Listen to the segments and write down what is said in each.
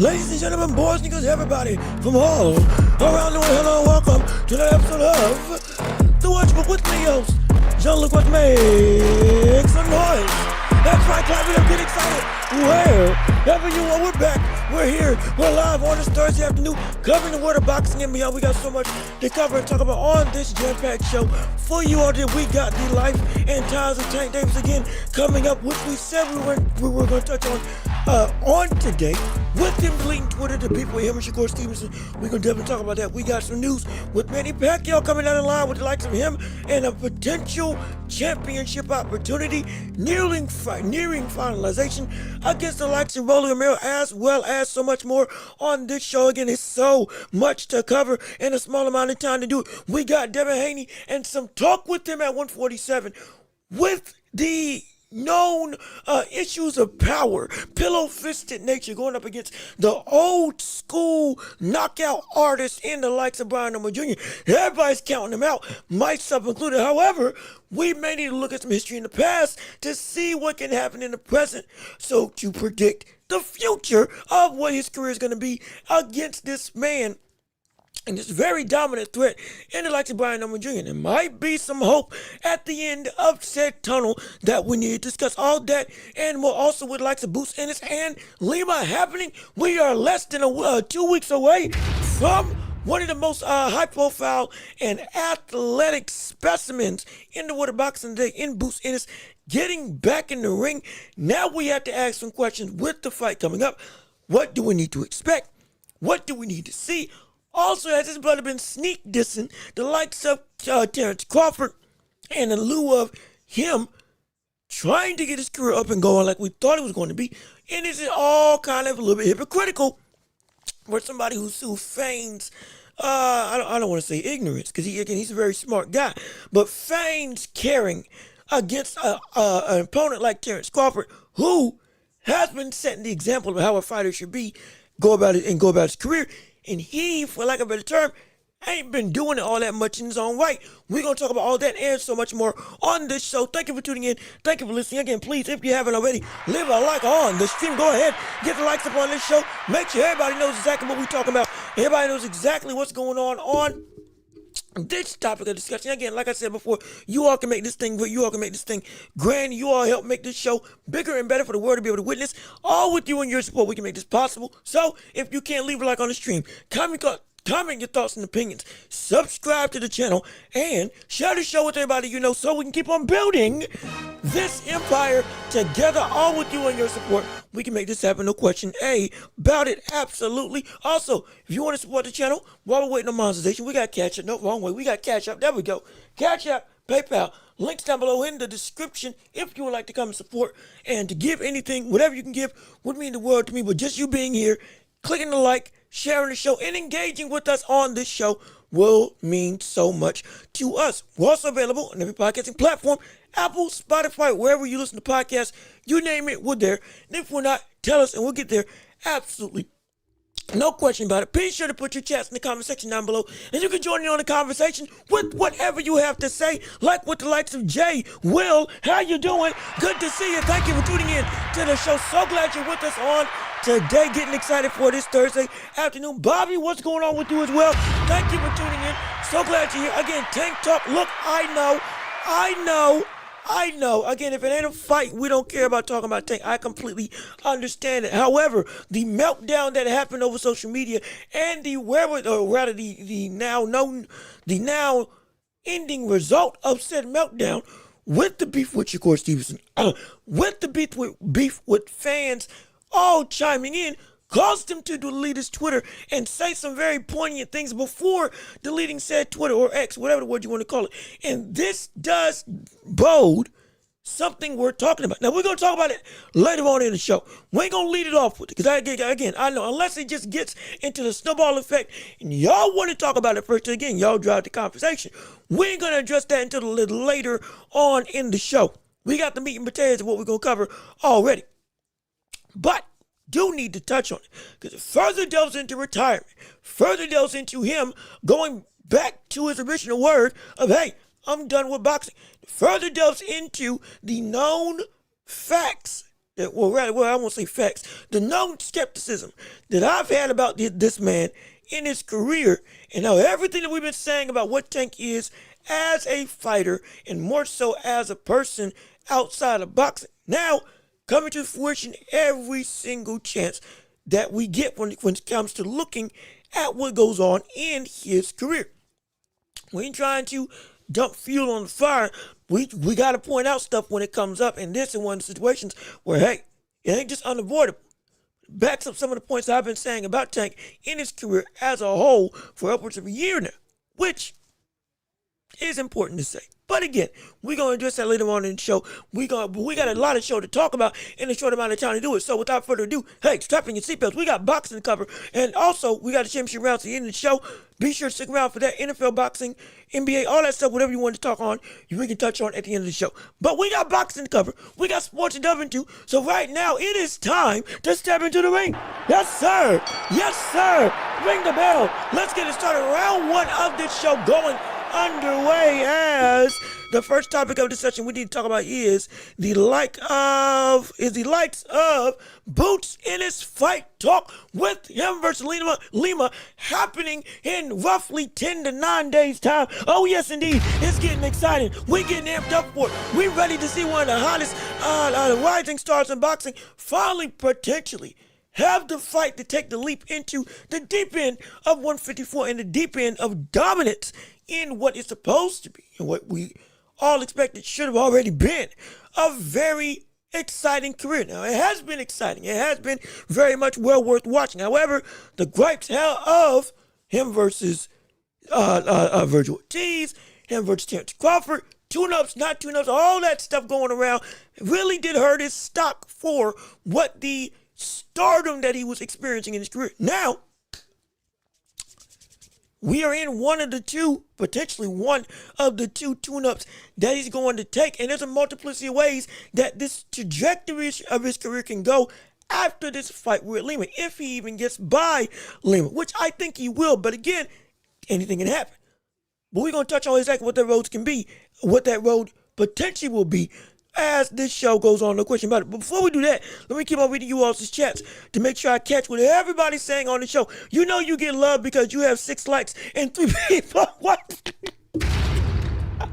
Ladies and gentlemen, boys and girls, everybody from all around the world, hello, welcome to the episode of The Watch, but with me, host, Jean-Luc, what makes some noise. That's right, clap it up, get excited. Wherever you are, we're back, we're here, we're live on this Thursday afternoon, covering the world of boxing and beyond. We got so much to cover and talk about on this jam-packed show. For you all, we got the life and times of Tank Davis again coming up, which we said we were going to touch on today. With him deleting Twitter to people with him and Shakur Stevenson, we're going to definitely talk about that. We got some news with Manny Pacquiao coming down the line with the likes of him and a potential championship opportunity nearing finalization against the likes of Rolly Romero, as well as so much more on this show. Again, it's so much to cover in a small amount of time to do it. We got Devin Haney and some talk with him at 147 with the known issues of power, pillow-fisted nature going up against the old school knockout artists in the likes of Brian Norman Jr. Everybody's counting them out, myself included. However, we may need to look at some history in the past to see what can happen in the present, so to predict the future of what his career is going to be against this man and this very dominant threat in the likes of Brian Norman Jr. There might be some hope at the end of said tunnel that we need to discuss. All that and more also with the likes of Boots Ennis and Lima happening. We are less than 2 weeks away from one of the most high-profile and athletic specimens in the world of boxing today in Boots Ennis getting back in the ring. Now we have to ask some questions with the fight coming up. What do we need to expect? What do we need to see? Also, has his brother been sneak dissing the likes of Terrence Crawford, and in lieu of him trying to get his career up and going like we thought it was going to be, and is it all kind of a little bit hypocritical for somebody who feigns, I don't want to say ignorance, because he's a very smart guy, but feigns caring against an opponent like Terrence Crawford, who has been setting the example of how a fighter should go about his career. And he, for lack of a better term, ain't been doing it all that much in his own right. We're going to talk about all that and so much more on this show. Thank you for tuning in. Thank you for listening. Again, please, if you haven't already, leave a like on the stream. Go ahead, get the likes up on this show. Make sure everybody knows exactly what we're talking about. Everybody knows exactly what's going on this topic of discussion. Again, like I said before, you all can make this thing great. You all can make this thing grand. You all help make this show bigger and better for the world to be able to witness. All with you and your support, we can make this possible. So, if you can't leave a like on the stream, comment your thoughts and opinions, subscribe to the channel, and share the show with everybody you know so we can keep on building this empire together. All with you and your support, we can make this happen, no question about it, absolutely. Also, if you want to support the channel while we're waiting on monetization, we got Cash App. No, wrong way. We got Cash App. There we go. Cash App, PayPal, links down below in the description if you would like to come and support and to give anything, whatever you can give would mean the world to me. But just you being here, clicking the like, sharing the show, and engaging with us on this show will mean so much to us. We're also available on every podcasting platform, Apple, Spotify, wherever you listen to podcasts, you name it, we're there. And if we're not, tell us and we'll get there. Absolutely. No question about it. Be sure to put your chats in the comment section down below, and you can join in on the conversation with whatever you have to say, like with the likes of Jay, Will, how you doing? Good to see you. Thank you for tuning in to the show. So glad you're with us on today. Getting excited for this Thursday afternoon. Bobby, what's going on with you as well? Thank you for tuning in. So glad you're here. Again, Tank Talk. Look, I know. Again, if it ain't a fight, we don't care about talking about Tank. I completely understand it. However, the meltdown that happened over social media and the now ending result of said meltdown with the beef with Shakur Stevenson, with the beef with fans all chiming in, caused him to delete his Twitter and say some very poignant things before deleting said Twitter or X, whatever the word you want to call it. And this does bode something we're talking about. Now, we're going to talk about it later on in the show. We ain't going to lead it off with it because, again, I know, unless it just gets into the snowball effect and y'all want to talk about it first, again, y'all drive the conversation. We ain't going to address that until a little later on in the show. We got the meat and potatoes of what we're going to cover already. But do need to touch on it because it further delves into retirement, further delves into him going back to his original word of, hey, I'm done with boxing. Further delves into the known facts, I won't say facts, the known skepticism that I've had about this man in his career and how everything that we've been saying about what Tank is as a fighter and more so as a person outside of boxing. Now, coming to fruition every single chance that we get when it comes to looking at what goes on in his career. We ain't trying to dump fuel on the fire. We got to point out stuff when it comes up, and this is one of the situations where, hey, it ain't just unavoidable. Backs up some of the points I've been saying about Tank in his career as a whole for upwards of a year now, which is important to say. But again, we're going to address that later on in the show. We got a lot of show to talk about in a short amount of time to do it. So without further ado, hey, strap in your seatbelts. We got boxing to cover. And also, we got the championship rounds at the end of the show. Be sure to stick around for that. NFL, boxing, NBA, all that stuff, whatever you want to talk on, we can touch on at the end of the show. But we got boxing to cover. We got sports to delve into. So right now, it is time to step into the ring. Yes, sir. Yes, sir. Ring the bell. Let's get it started. Round one of this show going underway as the first topic of the session we need to talk about is the likes of Boots Ennis fight talk with him versus Lima happening in roughly 10 to 9 days time. Oh yes indeed, it's getting exciting. We getting amped up for it. We ready to see one of the hottest rising stars in boxing finally potentially have the fight to take the leap into the deep end of 154 and the deep end of dominance in what is supposed to be and what we all expected should have already been a very exciting career. Now, it has been exciting. It has been very much well worth watching. However, the gripes of him versus Virgil Ortiz, him versus Terrence Crawford, tune-ups, not tune-ups, all that stuff going around really did hurt his stock for what the stardom that he was experiencing in his career. Now, we are in potentially one of the two tune-ups that he's going to take. And there's a multiplicity of ways that this trajectory of his career can go after this fight with Lima, if he even gets by Lima, which I think he will. But again, anything can happen. But we're going to touch on exactly what that road can be, what that road potentially will be as this show goes on, no question about it. But before we do that, let me keep on reading you all's chats to make sure I catch what everybody's saying on the show. You know you get love because you have 6 likes and 3 people. What?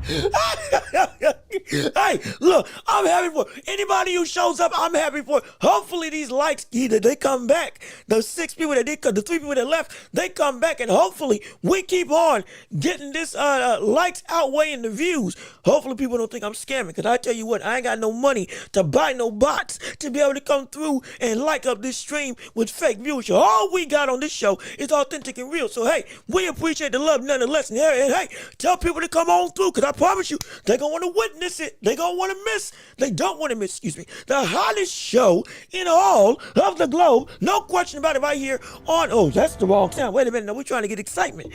Hey, look, I'm happy for anybody who shows up. I'm happy for. Hopefully these likes either they come back. The 6 people that did, the 3 people that left, they come back, and hopefully we keep on getting this likes outweighing the views. Hopefully people don't think I'm scamming, because I tell you what, I ain't got no money to buy no bots to be able to come through and like up this stream with fake viewership. All we got on this show is authentic and real. So hey, we appreciate the love nonetheless. And hey, tell people to come on through, because I promise you, they're going to want to witness it. They're going to want to miss. They don't want to miss, the hottest show in all of the globe. No question about it right here on, oh, that's the wrong sound. Wait a minute. No, we're trying to get excitement.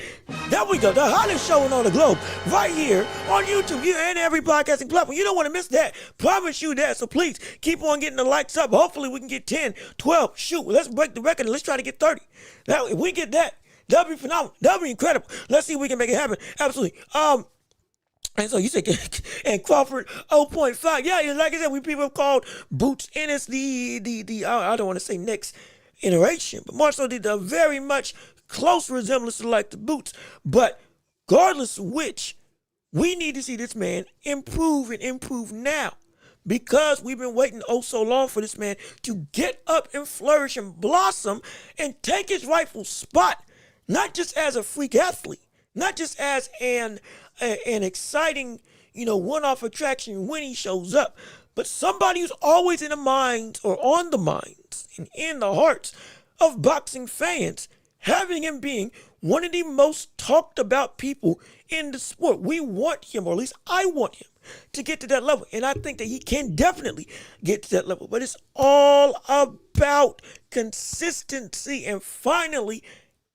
There we go. The hottest show in all the globe right here on YouTube and every podcasting platform. You don't want to miss that. Promise you that. So please keep on getting the likes up. Hopefully we can get 10, 12. Shoot, let's break the record and let's try to get 30. Now, if we get that, that'll be phenomenal. That'll be incredible. Let's see if we can make it happen. Absolutely. And so you say, and Crawford 0.5. Yeah, like I said, people have called Boots Ennis the I don't want to say next iteration, but more so did a very much close resemblance to like the Boots. But regardless of which, we need to see this man improve and improve now. Because we've been waiting oh so long for this man to get up and flourish and blossom and take his rightful spot, not just as a freak athlete, not just as an exciting, one-off attraction when he shows up, but somebody who's always in the minds or on the minds and in the hearts of boxing fans, having him being one of the most talked about people in the sport. We want him, or at least I want him, to get to that level. And I think that he can definitely get to that level. But it's all about consistency and finally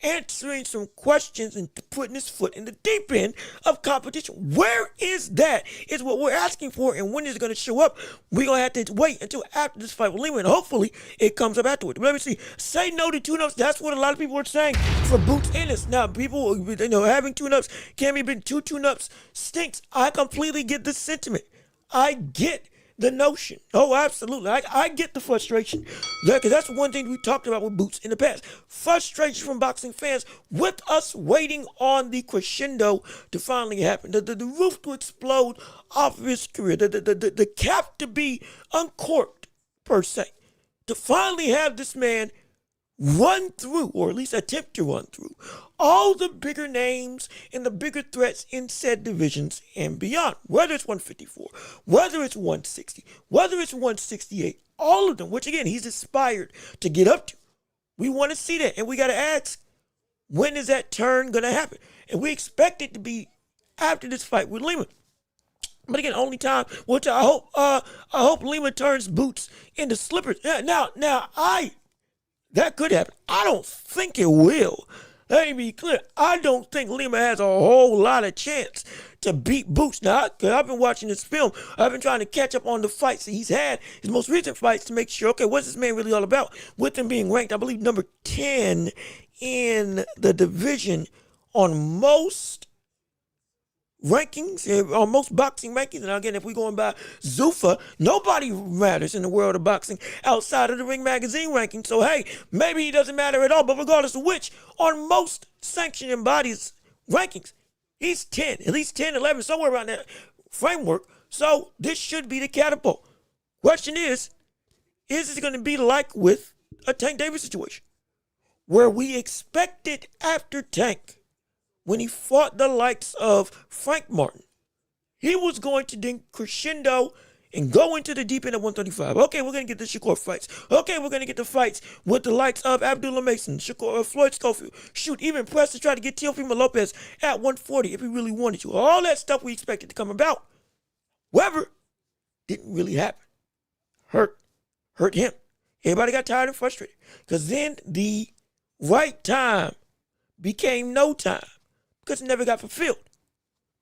answering some questions and putting his foot in the deep end of competition. Where is that? Is what we're asking for. And when is it going to show up? We're going to have to wait until after this fight with Lima. And hopefully it comes up afterward. But let me see. Say no to tune-ups. That's what a lot of people are saying for Boots Ennis. Now, people, having tune-ups, can't be been two tune-ups stinks. I completely get the sentiment. I get the notion. Oh, absolutely. I get the frustration. Because that's one thing we talked about with Boots in the past. Frustration from boxing fans with us waiting on the crescendo to finally happen. The roof to explode off of his career. The cap to be uncorked, per se. To finally have this man run through, or at least attempt to run through, all the bigger names and the bigger threats in said divisions and beyond. Whether it's 154, whether it's 160, whether it's 168, all of them, which again, he's aspired to get up to. We want to see that, and we got to ask, when is that turn going to happen? And we expect it to be after this fight with Lima. But again, only time, which I hope Lima turns Boots into slippers. Now, that could happen. I don't think it will. Let me be clear. I don't think Lima has a whole lot of chance to beat Boots. Now, because I've been watching this film. I've been trying to catch up on the fights that he's had, his most recent fights, to make sure, okay, what's this man really all about? With him being ranked, I believe, number 10 in the division on most rankings, on most boxing rankings. And again, if we're going by Zuffa, nobody matters in the world of boxing outside of the Ring Magazine ranking. So hey, maybe he doesn't matter at all. But regardless of which, on most sanctioning bodies rankings, he's 10, at least 10, 11, somewhere around that framework. So this should be the catapult. Question is it going to be like with a Tank Davis situation, where we expected after Tank, when he fought the likes of Frank Martin, he was going to then crescendo and go into the deep end of 135. Okay, we're going to get the Shakur fights. Okay, we're going to get the fights with the likes of Abdullah Mason, Floyd Schofield. Shoot, even press to try to get Teofimo Lopez at 140 if he really wanted to. All that stuff we expected to come about. However, didn't really happen. Hurt him. Everybody got tired and frustrated. Because then the right time became no time. Because it never got fulfilled.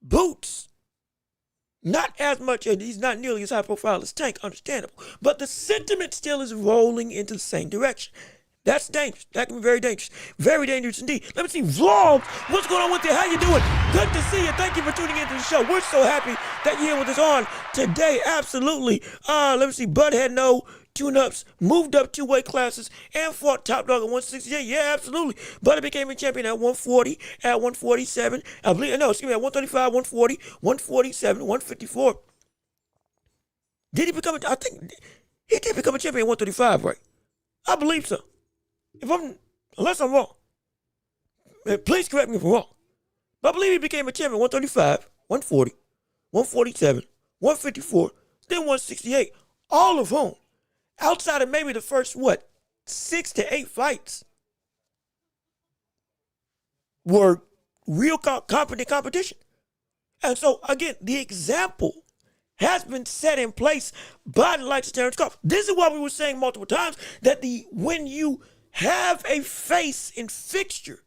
Boots, not as much, he's not nearly as high profile as Tank, understandable. But the sentiment still is rolling into the same direction. That's dangerous. That can be very dangerous. Very dangerous indeed. Let me see, Vlog, what's going on with you? How you doing? Good to see you. Thank you for tuning into the show. We're so happy that you're here with us on today. Absolutely. Let me see, Bud had no tune-ups, moved up 2 weight classes, and fought top dog at 168. Yeah, absolutely. But he became a champion at 140, at 147. I believe, no, excuse me, at 135, 140, 147, 154. Did he become I think he did become a champion at 135, right? I believe so. Unless I'm wrong. Please correct me if I'm wrong. But I believe he became a champion at 135, 140, 147, 154, then 168. All of whom, outside of maybe the first, 6 to 8 fights, were real competent competition. And so, again, the example has been set in place by the likes of Terrence Crawford. This is why we were saying multiple times that when you have a face and fixture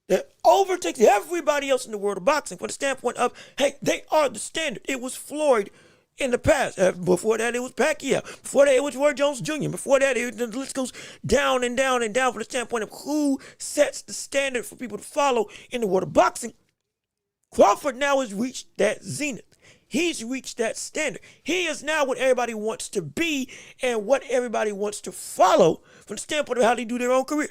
that overtakes everybody else in the world of boxing from the standpoint of, hey, they are the standard. It was Floyd in the past. Before that, it was Pacquiao. Before that, it was Roy Jones Jr. Before that, the list goes down and down and down from the standpoint of who sets the standard for people to follow in the world of boxing. Crawford now has reached that zenith. He's reached that standard. He is now what everybody wants to be and what everybody wants to follow from the standpoint of how they do their own career.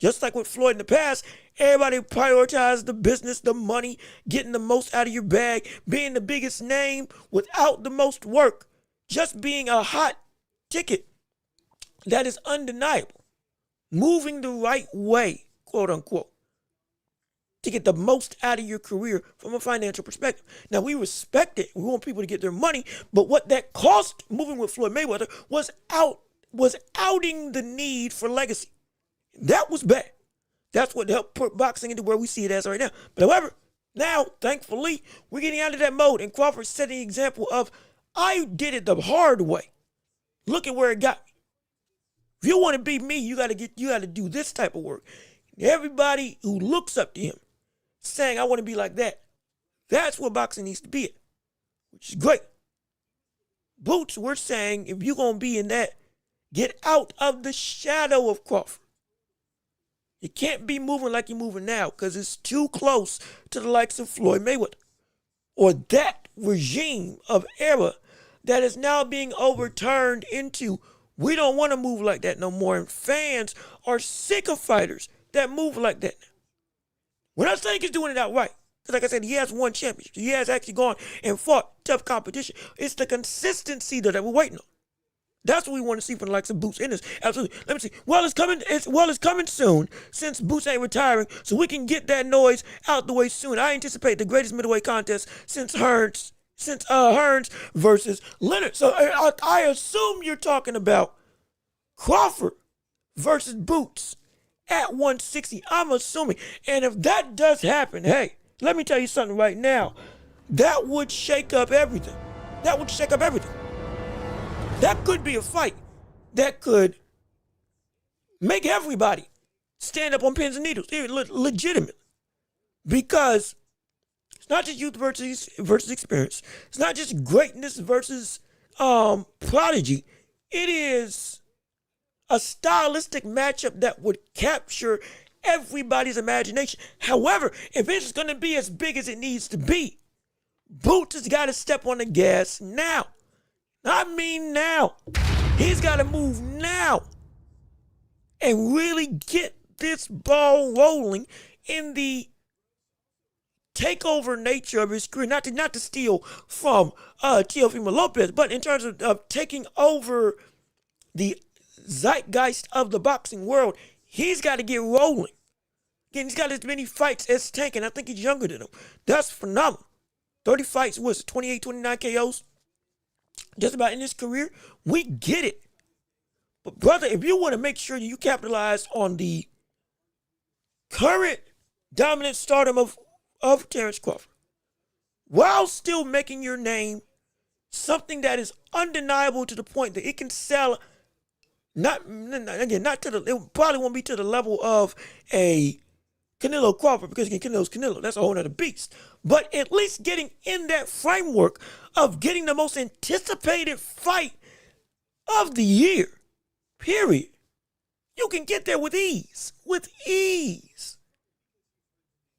Just like with Floyd in the past, everybody prioritized the business, the money, getting the most out of your bag, being the biggest name without the most work, just being a hot ticket that is undeniable, moving the right way, quote unquote, to get the most out of your career from a financial perspective. Now, we respect it. We want people to get their money, but what that cost moving with Floyd Mayweather was outing the need for legacy. That was bad. That's what helped put boxing into where we see it as right now. But however, now, thankfully, we're getting out of that mode, and Crawford set the example of, I did it the hard way. Look at where it got me. If you want to be me, you got to do this type of work. Everybody who looks up to him saying, I want to be like that. That's what boxing needs to be at, which is great. Boots, we're saying, if you're going to be in that, get out of the shadow of Crawford. You can't be moving like you're moving now because it's too close to the likes of Floyd Mayweather or that regime of era that is now being overturned into, we don't want to move like that no more. And fans are sick of fighters that move like that now. We're not saying he's doing it outright. Because like I said, he has won championships. He has actually gone and fought tough competition. It's the consistency that we're waiting on. That's what we want to see from the likes of Boots Ennis. Absolutely. Let me see. Well, it's coming soon since Boots ain't retiring, so we can get that noise out the way soon. I anticipate the greatest middleweight contest since Hearns versus Leonard. So I assume you're talking about Crawford versus Boots at 160. I'm assuming. And if that does happen, hey, let me tell you something right now. That would shake up everything. That would shake up everything. That could be a fight that could make everybody stand up on pins and needles, legitimately. Because it's not just youth versus experience. It's not just greatness versus prodigy. It is a stylistic matchup that would capture everybody's imagination. However, if it's going to be as big as it needs to be, Boots has got to step on the gas now. I mean now. He's got to move now and really get this ball rolling in the takeover nature of his career. Not to steal from Teofimo Lopez, but in terms of taking over the zeitgeist of the boxing world, he's got to get rolling. Again, he's got as many fights as Tank, and I think he's younger than him. That's phenomenal. 30 fights, 28, 29 KOs? Just about in his career, we get it. But brother, if you want to make sure you capitalize on the current dominant stardom of Terrence Crawford, while still making your name something that is undeniable to the point that it can sell, it probably won't be to the level of a Canelo Crawford, because Canelo's Canelo. That's a whole other beast. But at least getting in that framework of getting the most anticipated fight of the year, period. You can get there with ease. With ease.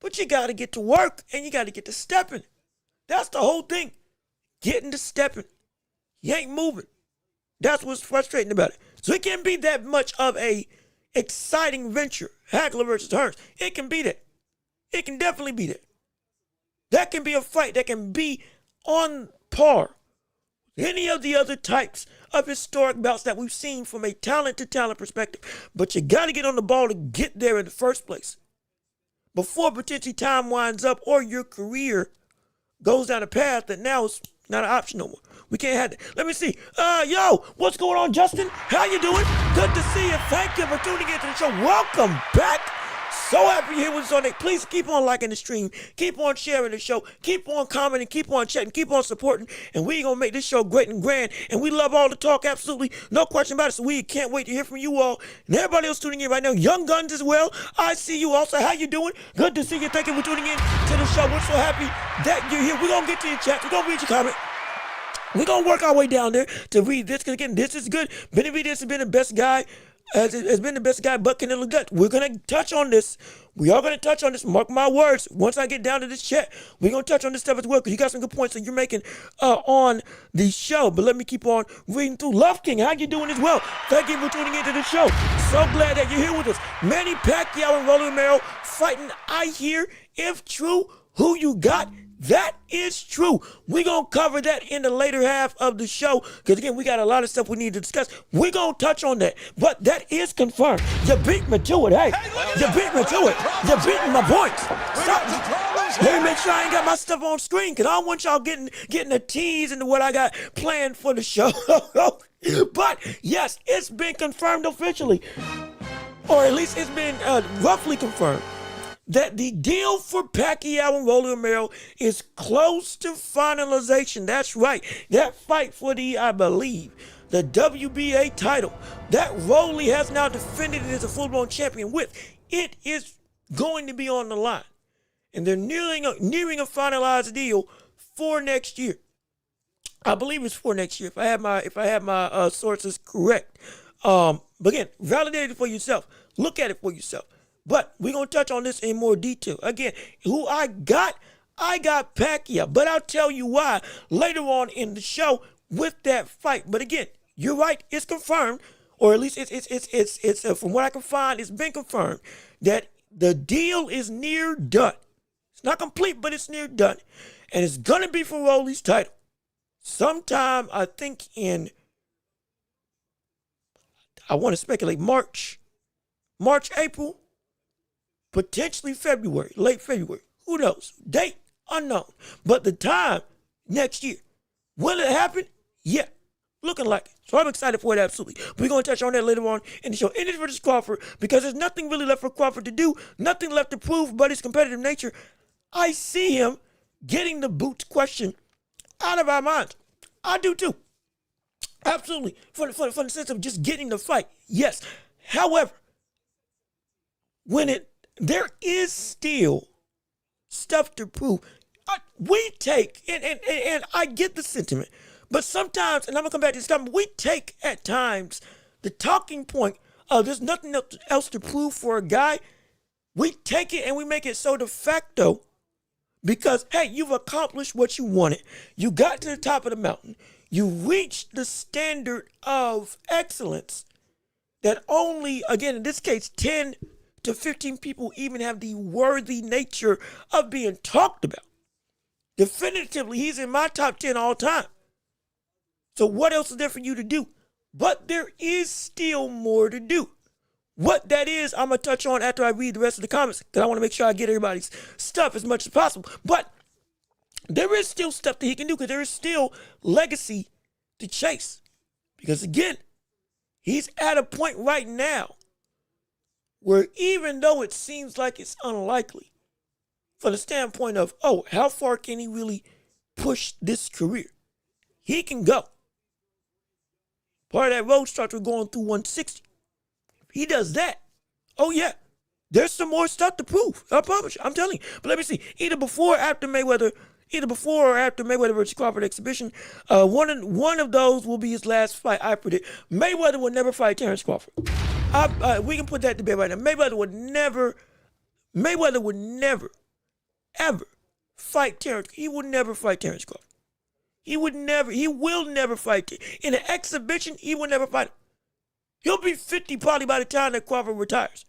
But you got to get to work and you got to get to stepping. That's the whole thing. Getting to stepping. You ain't moving. That's what's frustrating about it. So it can't be that much of a exciting venture, Hagler versus Hearns. It can be that. It can definitely be that. That can be a fight that can be on par with any of the other types of historic bouts that we've seen from a talent-to-talent perspective. But you got to get on the ball to get there in the first place before potentially time winds up or your career goes down a path that now is not an option no more. We can't have that. Let me see. Yo, what's going on, Justin? How you doing? Good to see you. Thank you for tuning into the show. Welcome back. So happy you're here with us on it. Please keep on liking the stream. Keep on sharing the show. Keep on commenting. Keep on chatting. Keep on supporting. And we're going to make this show great and grand. And we love all the talk, absolutely. No question about it. So we can't wait to hear from you all. And everybody else tuning in right now. Young Guns as well. I see you also. How you doing? Good to see you. Thank you for tuning in to the show. We're so happy that you're here. We're going to get to your chat. We're going to read your comment. We're going to work our way down there to read this. Because, again, this is good. Benavidez has been the best guy has been the best guy, but Canelo Dutch. We're going to touch on this. We are going to touch on this. Mark my words. Once I get down to this chat, we're going to touch on this stuff as well, because you got some good points that you're making on the show. But let me keep on reading through. Love King, how you doing as well? Thank you for tuning into the show. So glad that you're here with us. Manny Pacquiao and Rolly Romero fighting, I hear. If true, who you got? That is true. We're going to cover that in the later half of the show, because, again, we got a lot of stuff we need to discuss. We're going to touch on that. But that is confirmed. You beat me to it. Hey, you beat me to it. You're beating my points. Stop. Let me make sure I ain't got my stuff on screen, because I don't want y'all getting a tease into what I got planned for the show. But, yes, it's been confirmed officially, or at least it's been roughly confirmed, that the deal for Pacquiao and Rolly Romero is close to finalization. That's right. That fight for the, I believe, the WBA title that Rolly has now defended as a full-blown champion with, it is going to be on the line. And they're nearing a finalized deal for next year. I believe it's for next year, if I have my sources correct. But again, validate it for yourself. Look at it for yourself. But we're going to touch on this in more detail. Again, who I got Pacquiao. But I'll tell you why later on in the show with that fight. But again, you're right. It's confirmed, or at least it's from what I can find, it's been confirmed that the deal is near done. It's not complete, but it's near done. And it's going to be for Rolly's title. Sometime, I think I want to speculate, March, April. Potentially February, late February. Who knows? Date unknown. But the time, next year. Will it happen? Yeah. Looking like it. So I'm excited for it, absolutely. We're going to touch on that later on in the show. Ennis versus Crawford, because there's nothing really left for Crawford to do. Nothing left to prove but his competitive nature. I see him getting the boots question out of our minds. I do too. Absolutely. For the sense of just getting the fight. Yes. However, there is still stuff to prove. We take, and I get the sentiment, but sometimes, and I'm going to come back to this comment, we take at times the talking point of there's nothing else to prove for a guy. We take it and we make it so de facto because, hey, you've accomplished what you wanted. You got to the top of the mountain. You reached the standard of excellence that only, again, in this case, 10 to 15 people even have the worthy nature of being talked about. Definitively, he's in my top 10 all time. So what else is there for you to do? But there is still more to do. What that is, I'm going to touch on after I read the rest of the comments, because I want to make sure I get everybody's stuff as much as possible. But there is still stuff that he can do, because there is still legacy to chase. Because again, he's at a point right now where even though it seems like it's unlikely, from the standpoint of, oh, how far can he really push this career? He can go. Part of that road starts with going through 160. If he does that, oh yeah, there's some more stuff to prove. I promise you, I'm telling you. But let me see, either before or after Mayweather versus Crawford exhibition, one of those will be his last fight, I predict. Mayweather will never fight Terrence Crawford. We can put that to bed right now. Mayweather would never, ever fight Terrence. He would never fight Terrence Crawford. He will never fight. In an exhibition, he will never fight him. He'll be 50 probably by the time that Crawford retires.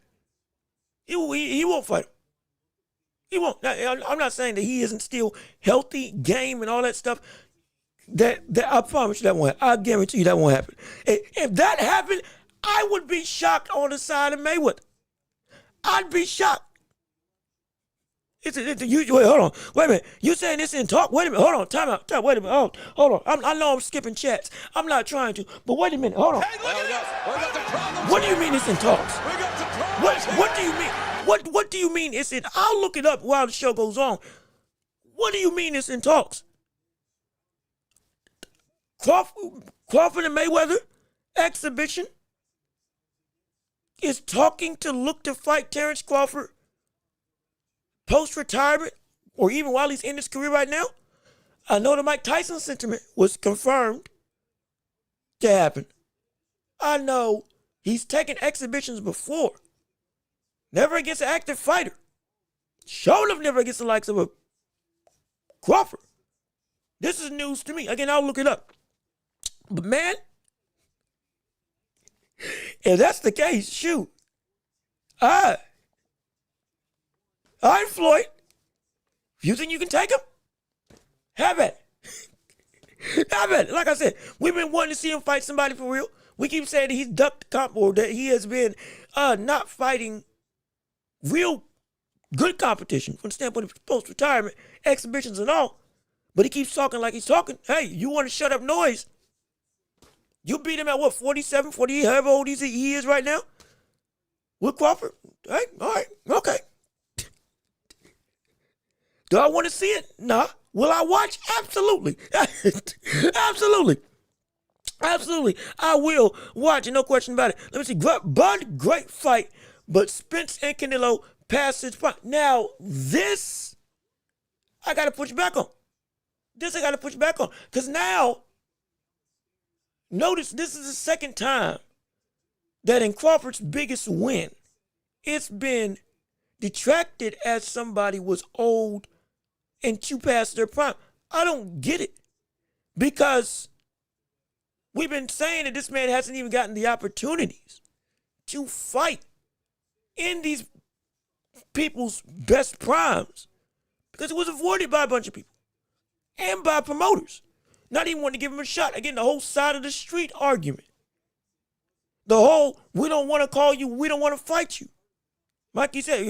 He won't fight him. He won't. I'm not saying that he isn't still healthy, game, and all that stuff. That I promise you that won't happen. I guarantee you that won't happen. If that happened, I would be shocked on the side of Mayweather. I'd be shocked. Wait, hold on. Wait a minute. You saying this in talk? Wait a minute. Hold on. Time out. Wait a minute. Hold on. I know I'm skipping chats. I'm not trying to. But wait a minute. Hold on. Hey, what do you mean it's in talks? What do you mean? What do you mean it's in? I'll look it up while the show goes on. What do you mean it's in talks? Crawford and Mayweather exhibition is talking to look to fight Terrence Crawford post-retirement, or even while he's in his career right now. I know the Mike Tyson sentiment was confirmed to happen. I know He's taken exhibitions before. Never against an active fighter. Sure enough, never against the likes of a Crawford. This is news to me. Again, I'll look it up. But man, if that's the case, shoot. All right, Floyd. If you think you can take him, have at it. Have at it. Like I said, we've been wanting to see him fight somebody for real. We keep saying that he's ducked the comp, or that he has been not fighting real good competition from the standpoint of post-retirement, exhibitions and all. But he keeps talking like he's talking. Hey, you want to shut up noise? You beat him at what, 47, 48, however old he is right now? With Crawford? Hey, all right, okay. Do I want to see it? Nah. Will I watch? Absolutely. Absolutely. Absolutely. I will watch it, no question about it. Let me see. Bud, great fight, but Spence and Canelo passed his prime. Now, this, I got to push back on. Because now, notice this is the second time that in Crawford's biggest win, it's been detracted as somebody was old and too past their prime. I don't get it. Because we've been saying that this man hasn't even gotten the opportunities to fight in these people's best primes. Because it was avoided by a bunch of people. And by promoters. Not even wanting to give him a shot. Again, the whole side of the street argument. The whole, we don't want to call you, we don't want to fight you. Like you said,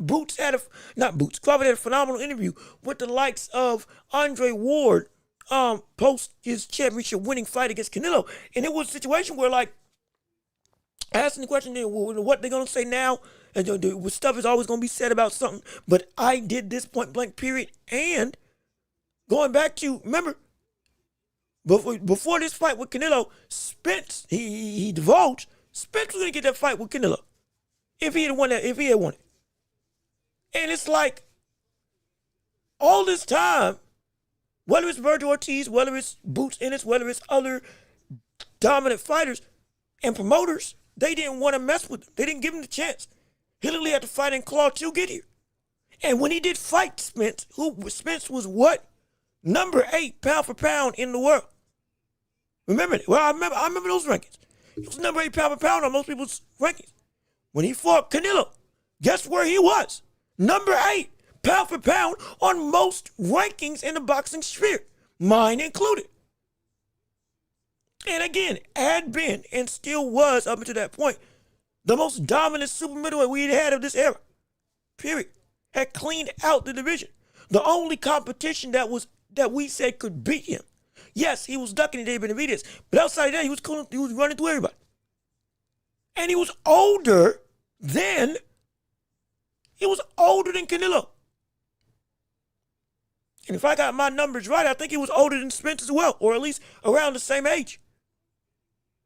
Crawford had a phenomenal interview with the likes of Andre Ward post his championship winning fight against Canelo. And it was a situation where, like, asking the question, what they're going to say now, and stuff is always going to be said about something, but I did this point blank period. And going back to, remember, before this fight with Canelo, Spence, he divulged, Spence was going to get that fight with Canelo. If he had won it. And it's like, all this time, whether it's Virgil Ortiz, whether it's Boots Ennis, whether it's other dominant fighters and promoters, they didn't want to mess with him. They didn't give him the chance. He literally had to fight and claw to get here. And when he did fight Spence, Spence was what? Number 8 pound for pound in the world. Remember it? Well, I remember those rankings. He was number 8 pound for pound on most people's rankings. When he fought Canelo, guess where he was? Number 8 pound for pound on most rankings in the boxing sphere, mine included. And again, had been and still was up until that point the most dominant super middleweight we had of this era. Period. Had cleaned out the division. The only competition that we said could beat him. Yes, he was ducking David Benavidez, but outside of that, he was running through everybody. And he was older than Canelo. And if I got my numbers right, I think he was older than Spence as well, or at least around the same age.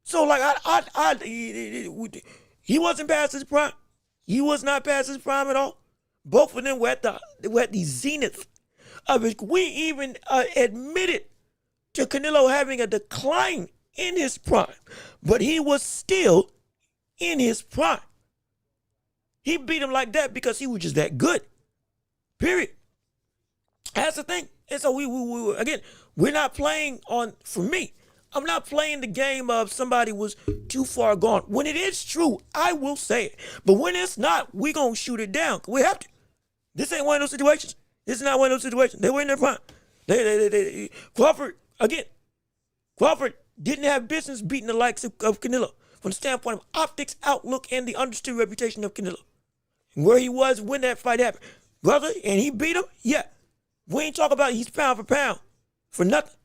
So, like, he wasn't past his prime. He was not past his prime at all. Both of them were at the zenith of it. We even admitted to Canelo having a decline in his prime, but he was still in his prime. He beat him like that because he was just that good. Period. That's the thing. And so we again, we're not playing on, for me, I'm not playing the game of somebody was too far gone. When it is true, I will say it. But when it's not, we're going to shoot it down. We have to. This ain't one of those situations. This is not one of those situations. They were in their prime. Crawford didn't have business beating the likes of Canelo from the standpoint of optics, outlook, and the understood reputation of Canelo. Where he was when that fight happened. Brother, and he beat him? Yeah. We ain't talking about he's pound for nothing.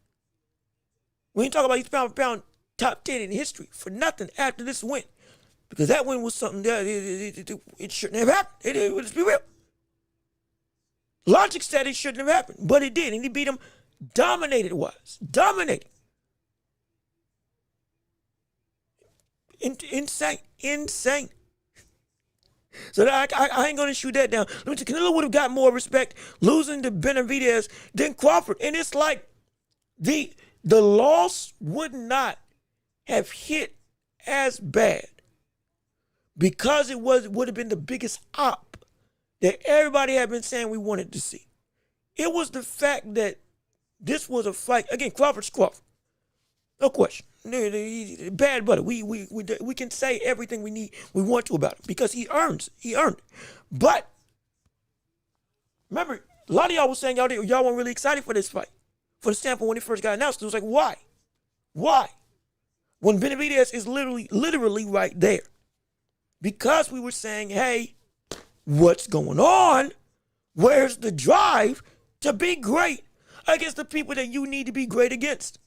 We ain't talking about he's pound for pound top 10 in history for nothing after this win. Because that win was something that it shouldn't have happened. Let's be real. Logic said it shouldn't have happened, but it did. And he beat him dominated-wise. Dominating. Insane. So I ain't going to shoot that down. Canelo would have got more respect losing to Benavidez than Crawford. And it's like the loss would not have hit as bad because it would have been the biggest op that everybody had been saying we wanted to see. It was the fact that this was a fight. Again, Crawford's Crawford. No question. Bad buddy. We can say everything we want to about him because he earned it. But remember, a lot of y'all was saying y'all weren't really excited for this fight. For the sample when it first got announced. It was like, why? Why? When Benavidez is literally right there. Because we were saying, hey, what's going on? Where's the drive to be great against the people that you need to be great against?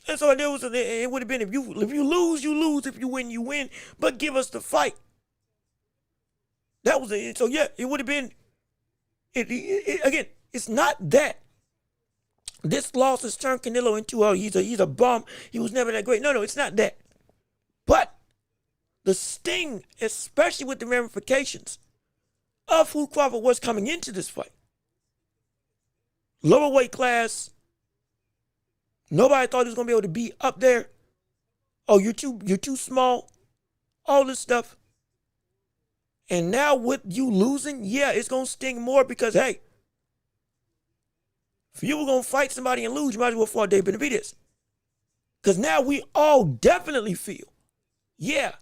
And so it would have been if you lose, you lose. If you win, you win. But give us the fight. That was it. So yeah, it would have been. Again, it's not that this loss has turned Canelo into he's a bum. He was never that great. No, it's not that. But the sting, especially with the ramifications of who Crawford was coming into this fight. Lower weight class. Nobody thought he was gonna be able to be up there. Oh, you're too small. All this stuff. And now with you losing, yeah, it's gonna sting more because hey, if you were gonna fight somebody and lose, you might as well fight Dave Benavidez. Because now we all definitely feel, yeah,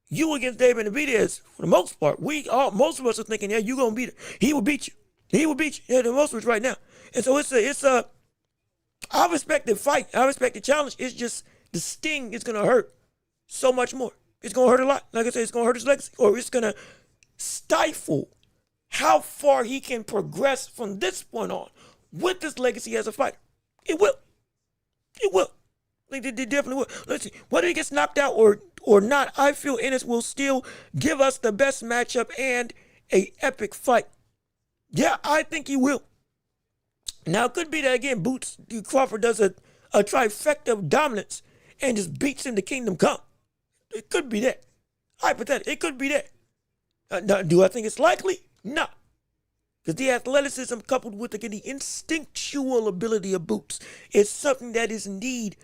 you against Dave Benavidez for the most part. Most of us are thinking, yeah, you're gonna beat him. He will beat you. He will beat you. Yeah, the most of us right now. And so it's a I respect the fight. I respect the challenge. It's just the sting is going to hurt so much more. It's going to hurt a lot. Like I said, it's going to hurt his legacy, or it's going to stifle how far he can progress from this point on with this legacy as a fighter. It will. It will. They definitely will. Let's see. Whether he gets knocked out or not, I feel Ennis will still give us the best matchup and a epic fight. Yeah, I think he will. Now, it could be that, again, Crawford does a trifecta of dominance and just beats him to kingdom come. It could be that. Hypothetically, it could be that. Do I think it's likely? No. Because the athleticism coupled with the instinctual ability of Boots is something that is indeed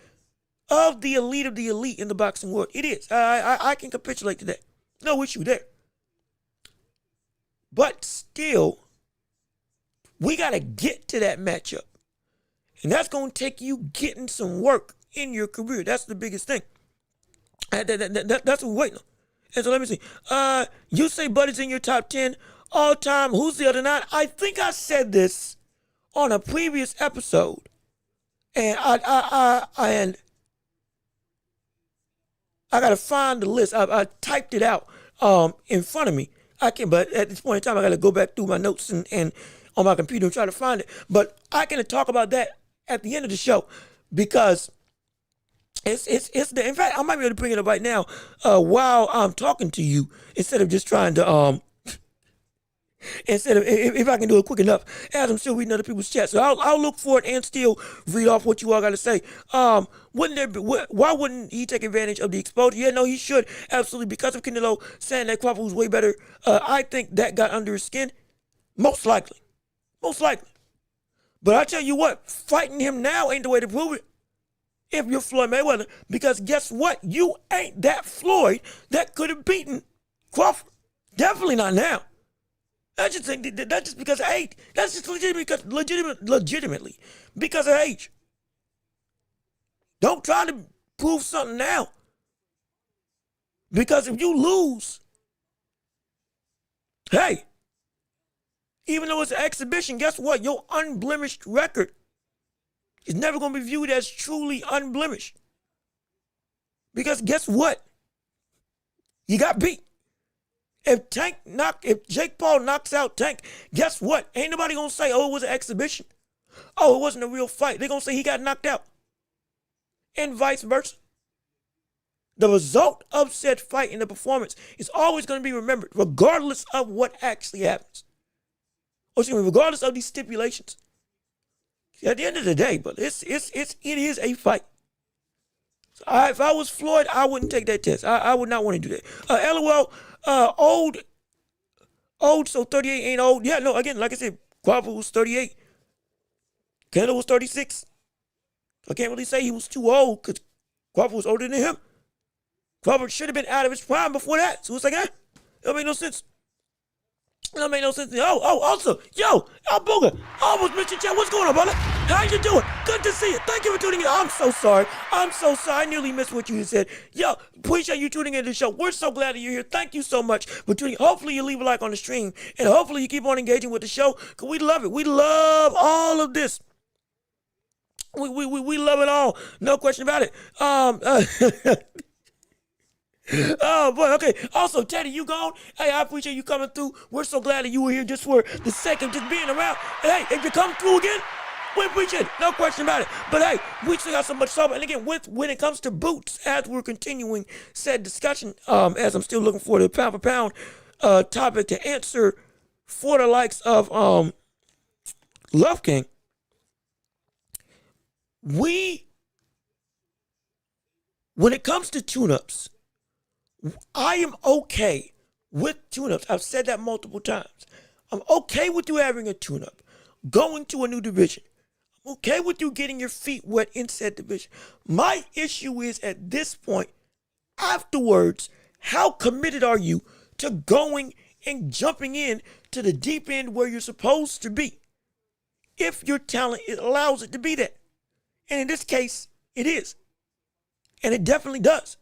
of the elite in the boxing world. It is. I can capitulate to that. No issue there. But still, we got to get to that matchup. And that's going to take you getting some work in your career. That's the biggest thing. That's what we're waiting on. And so let me see. You say Buddy's in your top 10 all time. Who's the other 9? I think I said this on a previous episode. And I got to find the list. I typed it out in front of me. But at this point in time, I got to go back through my notes and on my computer and try to find it. But I can talk about that at the end of the show because it's in fact, I might be able to bring it up right now while I'm talking to you instead of just trying to if I can do it quick enough as I'm still reading other people's chats. So I'll look for it and still read off what you all got to say. Why wouldn't he take advantage of the exposure? Yeah, no, he should. Absolutely. Because of Canelo saying that Crawford was way better, I think that got under his skin. Most likely. But I tell you what, fighting him now ain't the way to prove it. If you're Floyd Mayweather, because guess what? You ain't that Floyd that could have beaten Crawford. Definitely not now. That's just because of age. That's just legitimately because of age. Don't try to prove something now. Because if you lose, hey, even though it's an exhibition, guess what? Your unblemished record is never going to be viewed as truly unblemished. Because guess what? You got beat. If Jake Paul knocks out Tank, guess what? Ain't nobody going to say, oh, it was an exhibition. Oh, it wasn't a real fight. They're going to say he got knocked out. And vice versa. The result of said fight and the performance is always going to be remembered, regardless of what actually happens. Regardless of these stipulations. At the end of the day, but it is a fight. So if I was Floyd, I wouldn't take that test. I would not want to do that. LOL, old, so 38 ain't old. Yeah, no, again, like I said, Crawford was 38. Canelo was 36. I can't really say he was too old because Crawford was older than him. Crawford should have been out of his prime before that. So it's like, it don't make no sense. It don't make no sense. Also, Al Booger, almost missed your chat. What's going on, brother? How you doing? Good to see you. Thank you for tuning in. I'm so sorry. I nearly missed what you said. Yo, appreciate you tuning in to the show. We're so glad that you're here. Thank you so much for tuning in. Hopefully you leave a like on the stream, and hopefully you keep on engaging with the show, because we love it. We love all of this. We love it all. No question about it. Oh boy, okay. Also, Teddy, you gone? Hey, I appreciate you coming through. We're so glad that you were here just for the sake of just being around. Hey, if you come through again, we appreciate it. No question about it. But hey, we still got so much stuff. And again, when it comes to boots, as we're continuing said discussion, as I'm still looking for the pound for pound topic to answer for the likes of Love King, when it comes to tune-ups, I am okay with tune-ups. I've said that multiple times. I'm okay with you having a tune-up, going to a new division. I'm okay with you getting your feet wet in said division. My issue is, at this point, afterwards, how committed are you to going and jumping in to the deep end where you're supposed to be, if your talent allows it to be that? And in this case, it is. And it definitely does.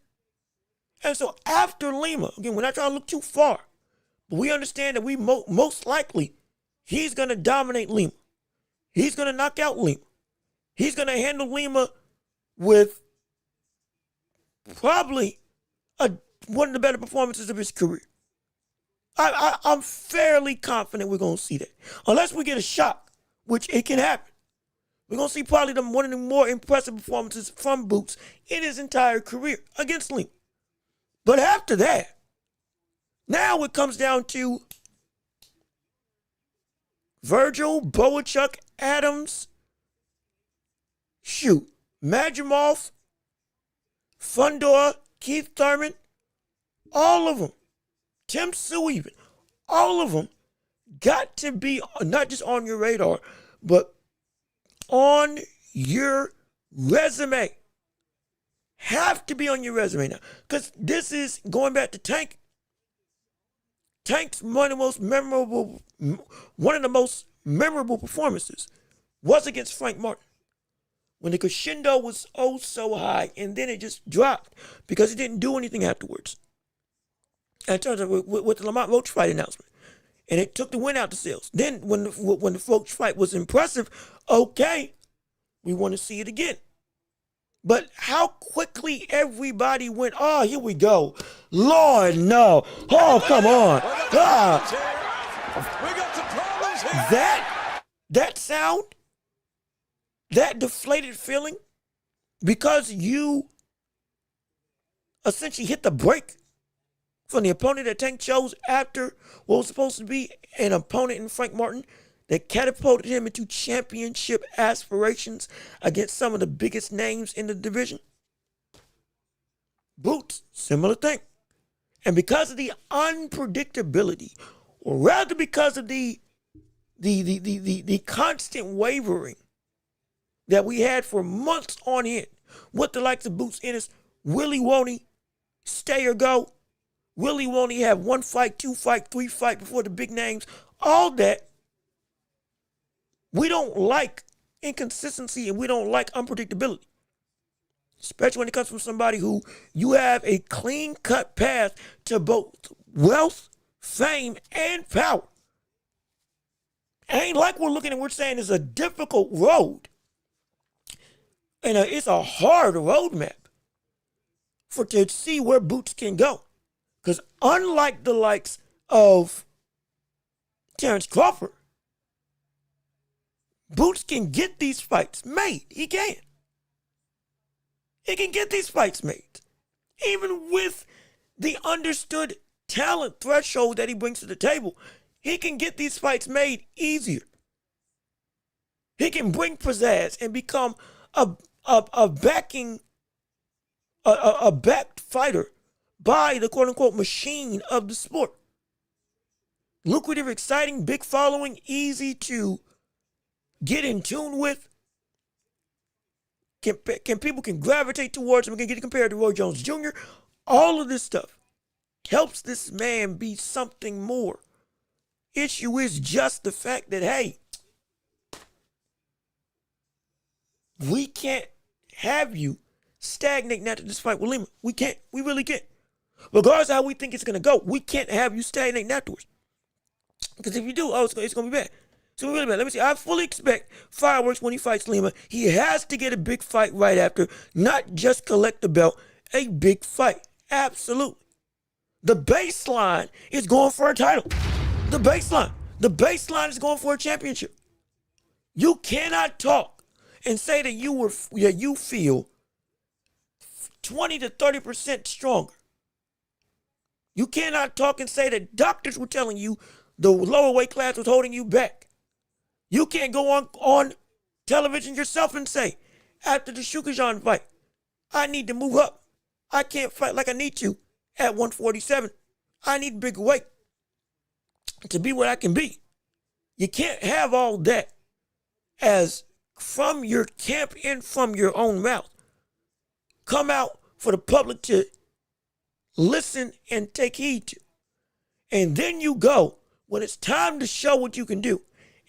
And so after Lima, again, we're not trying to look too far, but we understand that we most likely, he's going to dominate Lima. He's going to knock out Lima. He's going to handle Lima with probably one of the better performances of his career. I'm fairly confident we're going to see that. Unless we get a shock, which it can happen. We're going to see probably one of the more impressive performances from Boots in his entire career against Lima. But after that, now it comes down to Virgil, Boachuk, Adams, Madrimov, Fundor, Keith Thurman, all of them, Tim Sue even, all of them got to be not just on your radar, but on your resume. Have to be on your resume now. Because this is going back to Tank. Tank's one of the most memorable performances was against Frank Martin, when the crescendo was oh so high, and then it just dropped because he didn't do anything afterwards. And it turns out with the Lamont Roach fight announcement, and it took the win out the sales. Then when the Roach fight was impressive, okay, we want to see it again. But how quickly everybody went, oh, here we go. Lord, no. Oh, come on. That sound, that deflated feeling, because you essentially hit the brake from the opponent that Tank chose after what was supposed to be an opponent in Frank Martin that catapulted him into championship aspirations against some of the biggest names in the division. Boots, similar thing. And because of the unpredictability, or rather because of the constant wavering that we had for months on end, with the likes of Boots, Ennis, Willie Won't stay or go, Willie Won't have 1 fight, 2 fight, 3 fight before the big names, all that. We don't like inconsistency, and we don't like unpredictability, especially when it comes from somebody who you have a clean-cut path to both wealth, fame, and power. Ain't like we're looking and we're saying it's a difficult road, and it's a hard roadmap to see where Boots can go. Because unlike the likes of Terrence Crawford, Boots can get these fights made. He can. He can get these fights made. Even with the understood talent threshold that he brings to the table, he can get these fights made easier. He can bring pizzazz and become a backed fighter by the quote-unquote machine of the sport. Lucrative, exciting, big following, easy to get in tune with. People can gravitate towards him and can get compared to Roy Jones Jr. All of this stuff helps this man be something more. Issue is just the fact that, hey, we can't have you stagnate after this fight with Lima. We can't. We really can't. Regardless of how we think it's going to go, we can't have you stagnate afterwards. Because if you do, it's going to be bad. It's going to be really bad. Let me see. I fully expect fireworks when he fights Lima. He has to get a big fight right after, not just collect the belt, a big fight. Absolutely. The baseline is going for a title. The baseline is going for a championship. You cannot talk and say that you feel 20 to 30% stronger. You cannot talk and say that doctors were telling you the lower weight class was holding you back. You can't go on television yourself and say, after the Shukajan fight, I need to move up. I can't fight like I need to at 147. I need bigger weight to be what I can be. You can't have all that as from your camp and from your own mouth come out for the public to listen and take heed to. And then you go when it's time to show what you can do,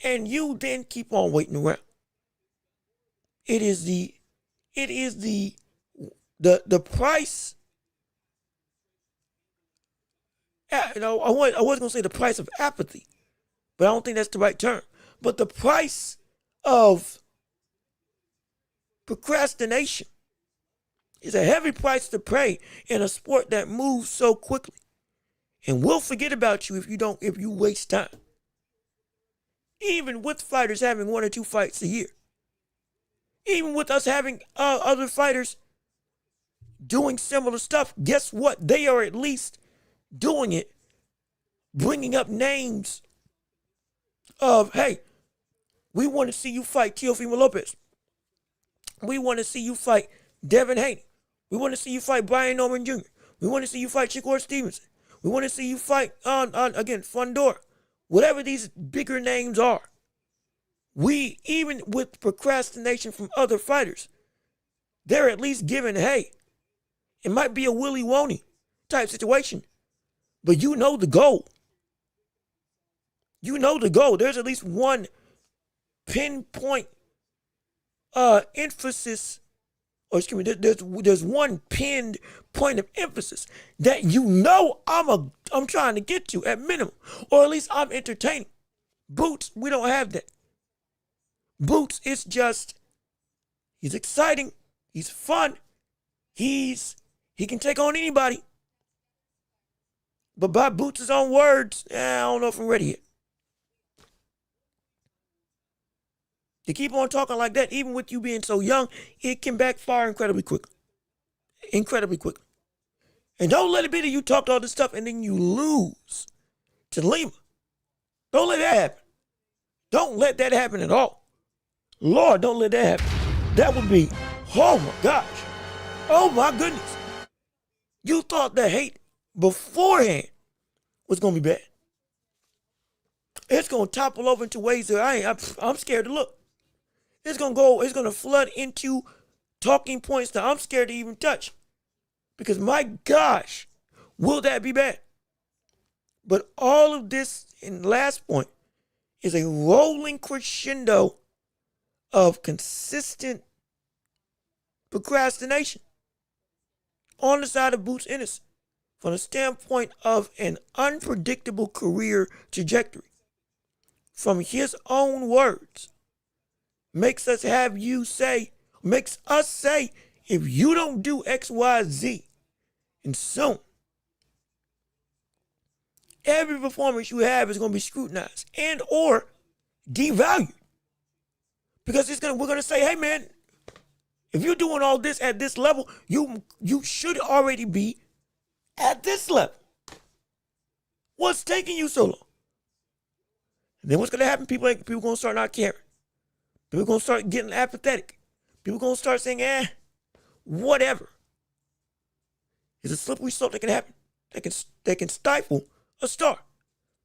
and you then keep on waiting around. It is the price. I was gonna say the price of apathy, but I don't think that's the right term. But the price of procrastination is a heavy price to pay in a sport that moves so quickly, and will forget about you if you waste time. Even with fighters having 1 or 2 fights a year, even with us having other fighters doing similar stuff, guess what? They are at least doing it, bringing up names of, hey, we want to see you fight Teofimo Lopez. We want to see you fight Devin Haney. We want to see you fight Brian Norman Jr. We want to see you fight Shakur Stevenson. We want to see you fight, again, Fundora. Whatever these bigger names are. We, even with procrastination from other fighters, they're at least giving, hey, it might be a Willie Woney type situation, but you know the goal. You know the goal. There's at least one pinpoint emphasis, or excuse me, there's one pinned point of emphasis that you know I'm trying to get to at minimum, or at least I'm entertaining. Boots, we don't have that. Boots, it's just, he's exciting, he's fun, he can take on anybody. But by Boots' own words, I don't know if I'm ready yet. To keep on talking like that, even with you being so young, it can backfire incredibly quickly. Incredibly quickly. And don't let it be that you talked all this stuff and then you lose to Lima. Don't let that happen. Don't let that happen at all. Lord, don't let that happen. That would be, oh my gosh. Oh my goodness. You thought the hate beforehand was going to be bad. It's going to topple over into ways that I'm scared to look. It's going to flood into talking points that I'm scared to even touch. Because my gosh, will that be bad? But all of this, in last point, is a rolling crescendo of consistent procrastination on the side of Boots Ennis from the standpoint of an unpredictable career trajectory. From his own words, makes us say, if you don't do X, Y, Z, and soon, every performance you have is going to be scrutinized and or devalued. Because we're going to say, hey man, if you're doing all this at this level, you should already be at this level. What's taking you so long? And then what's going to happen? People are going to start not caring. People are going to start getting apathetic. People are going to start saying, whatever. It's a slippery slope that can happen. That can stifle a star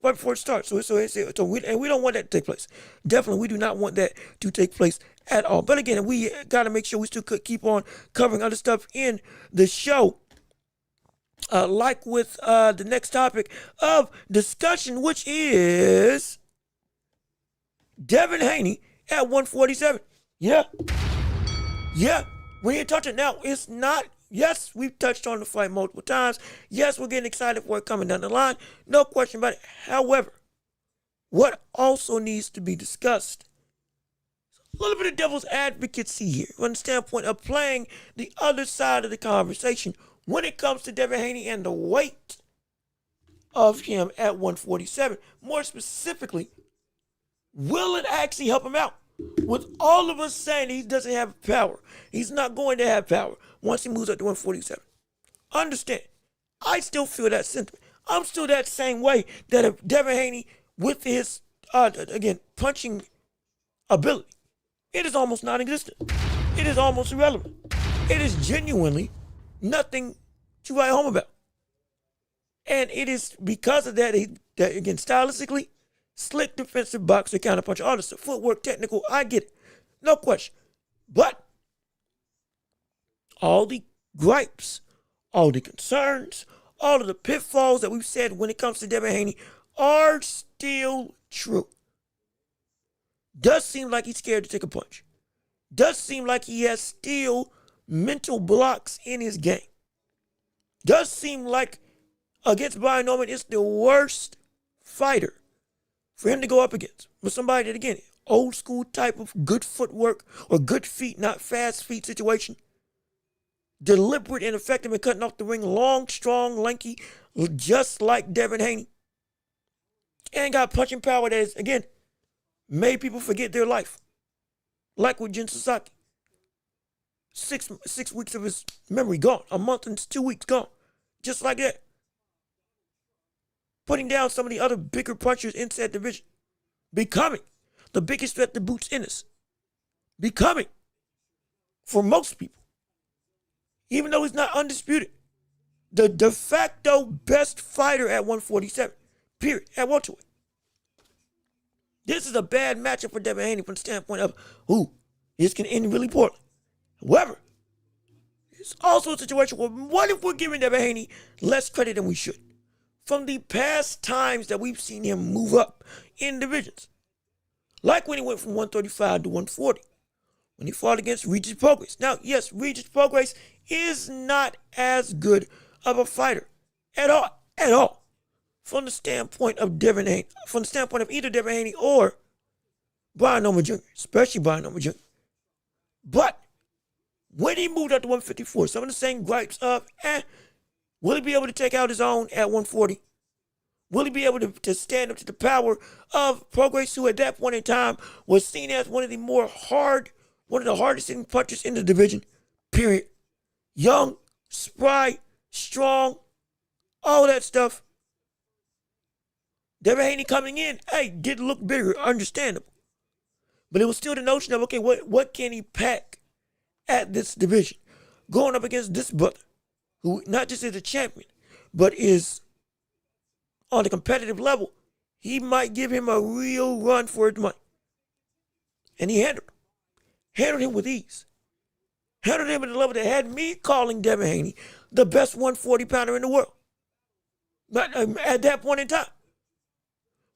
right before it starts. So we don't want that to take place. Definitely, we do not want that to take place at all. But again, we got to make sure we still keep on covering other stuff in the show. like with the next topic of discussion, which is Devin Haney at 147. Yeah, yeah. We ain't touching now. It's not. Yes, we've touched on the fight multiple times. Yes, we're getting excited for it coming down the line. No question about it. However, what also needs to be discussed, a little bit of devil's advocacy here from the standpoint of playing the other side of the conversation when it comes to Devin Haney and the weight of him at 147. More specifically, will it actually help him out? With all of us saying he doesn't have power, he's not going to have power once he moves up to 147. Understand, I still feel that sentiment. I'm still that same way that if Devin Haney, with his, again, punching ability, it is almost non-existent. It is almost irrelevant. It is genuinely nothing to write home about. And it is because of that, that again, stylistically, slick defensive boxer, counterpuncher, all this footwork, technical, I get it. No question. But all the gripes, all the concerns, all of the pitfalls that we've said when it comes to Devin Haney are still true. Does seem like he's scared to take a punch. Does seem like he has still mental blocks in his game. Does seem like against Brian Norman, it's the worst fighter for him to go up against. For somebody that, again, old school type of good footwork or good feet, not fast feet situation. Deliberate and effective in cutting off the ring. Long, strong, lanky, just like Devin Haney. And got punching power that is, again, made people forget their life. Like with Jin Sasaki. 6 weeks of his memory gone. A month and 2 weeks gone. Just like that. Putting down some of the other bigger punchers inside that division. Becoming the biggest threat to Boots Ennis. Becoming, for most people, even though he's not undisputed, the de facto best fighter at 147. Period. At welterweight. This is a bad matchup for Devin Haney from the standpoint of, this can end really poorly. However, it's also a situation where what if we're giving Devin Haney less credit than we should? From the past times that we've seen him move up in divisions. Like when he went from 135 to 140. When he fought against Regis Prograis. Now, yes, Regis Prograis is not as good of a fighter at all. From the standpoint of Devin Haney. From the standpoint of either Devin Haney or Brian Norman Jr., especially Brian Norman Jr. But when he moved up to 154, some of the same gripes of, will he be able to take out his own at 140? Will he be able to stand up to the power of Prograis, who at that point in time was seen as one of the hardest hitting punchers in the division, period. Young, spry, strong, all that stuff. Devin Haney coming in, did look bigger, understandable. But it was still the notion of, okay, what can he pack at this division? Going up against this brother, who not just is a champion, but is on a competitive level, he might give him a real run for his money. And he handled him with ease. Handled him at a level that had me calling Devin Haney the best 140 pounder in the world. But at that point in time,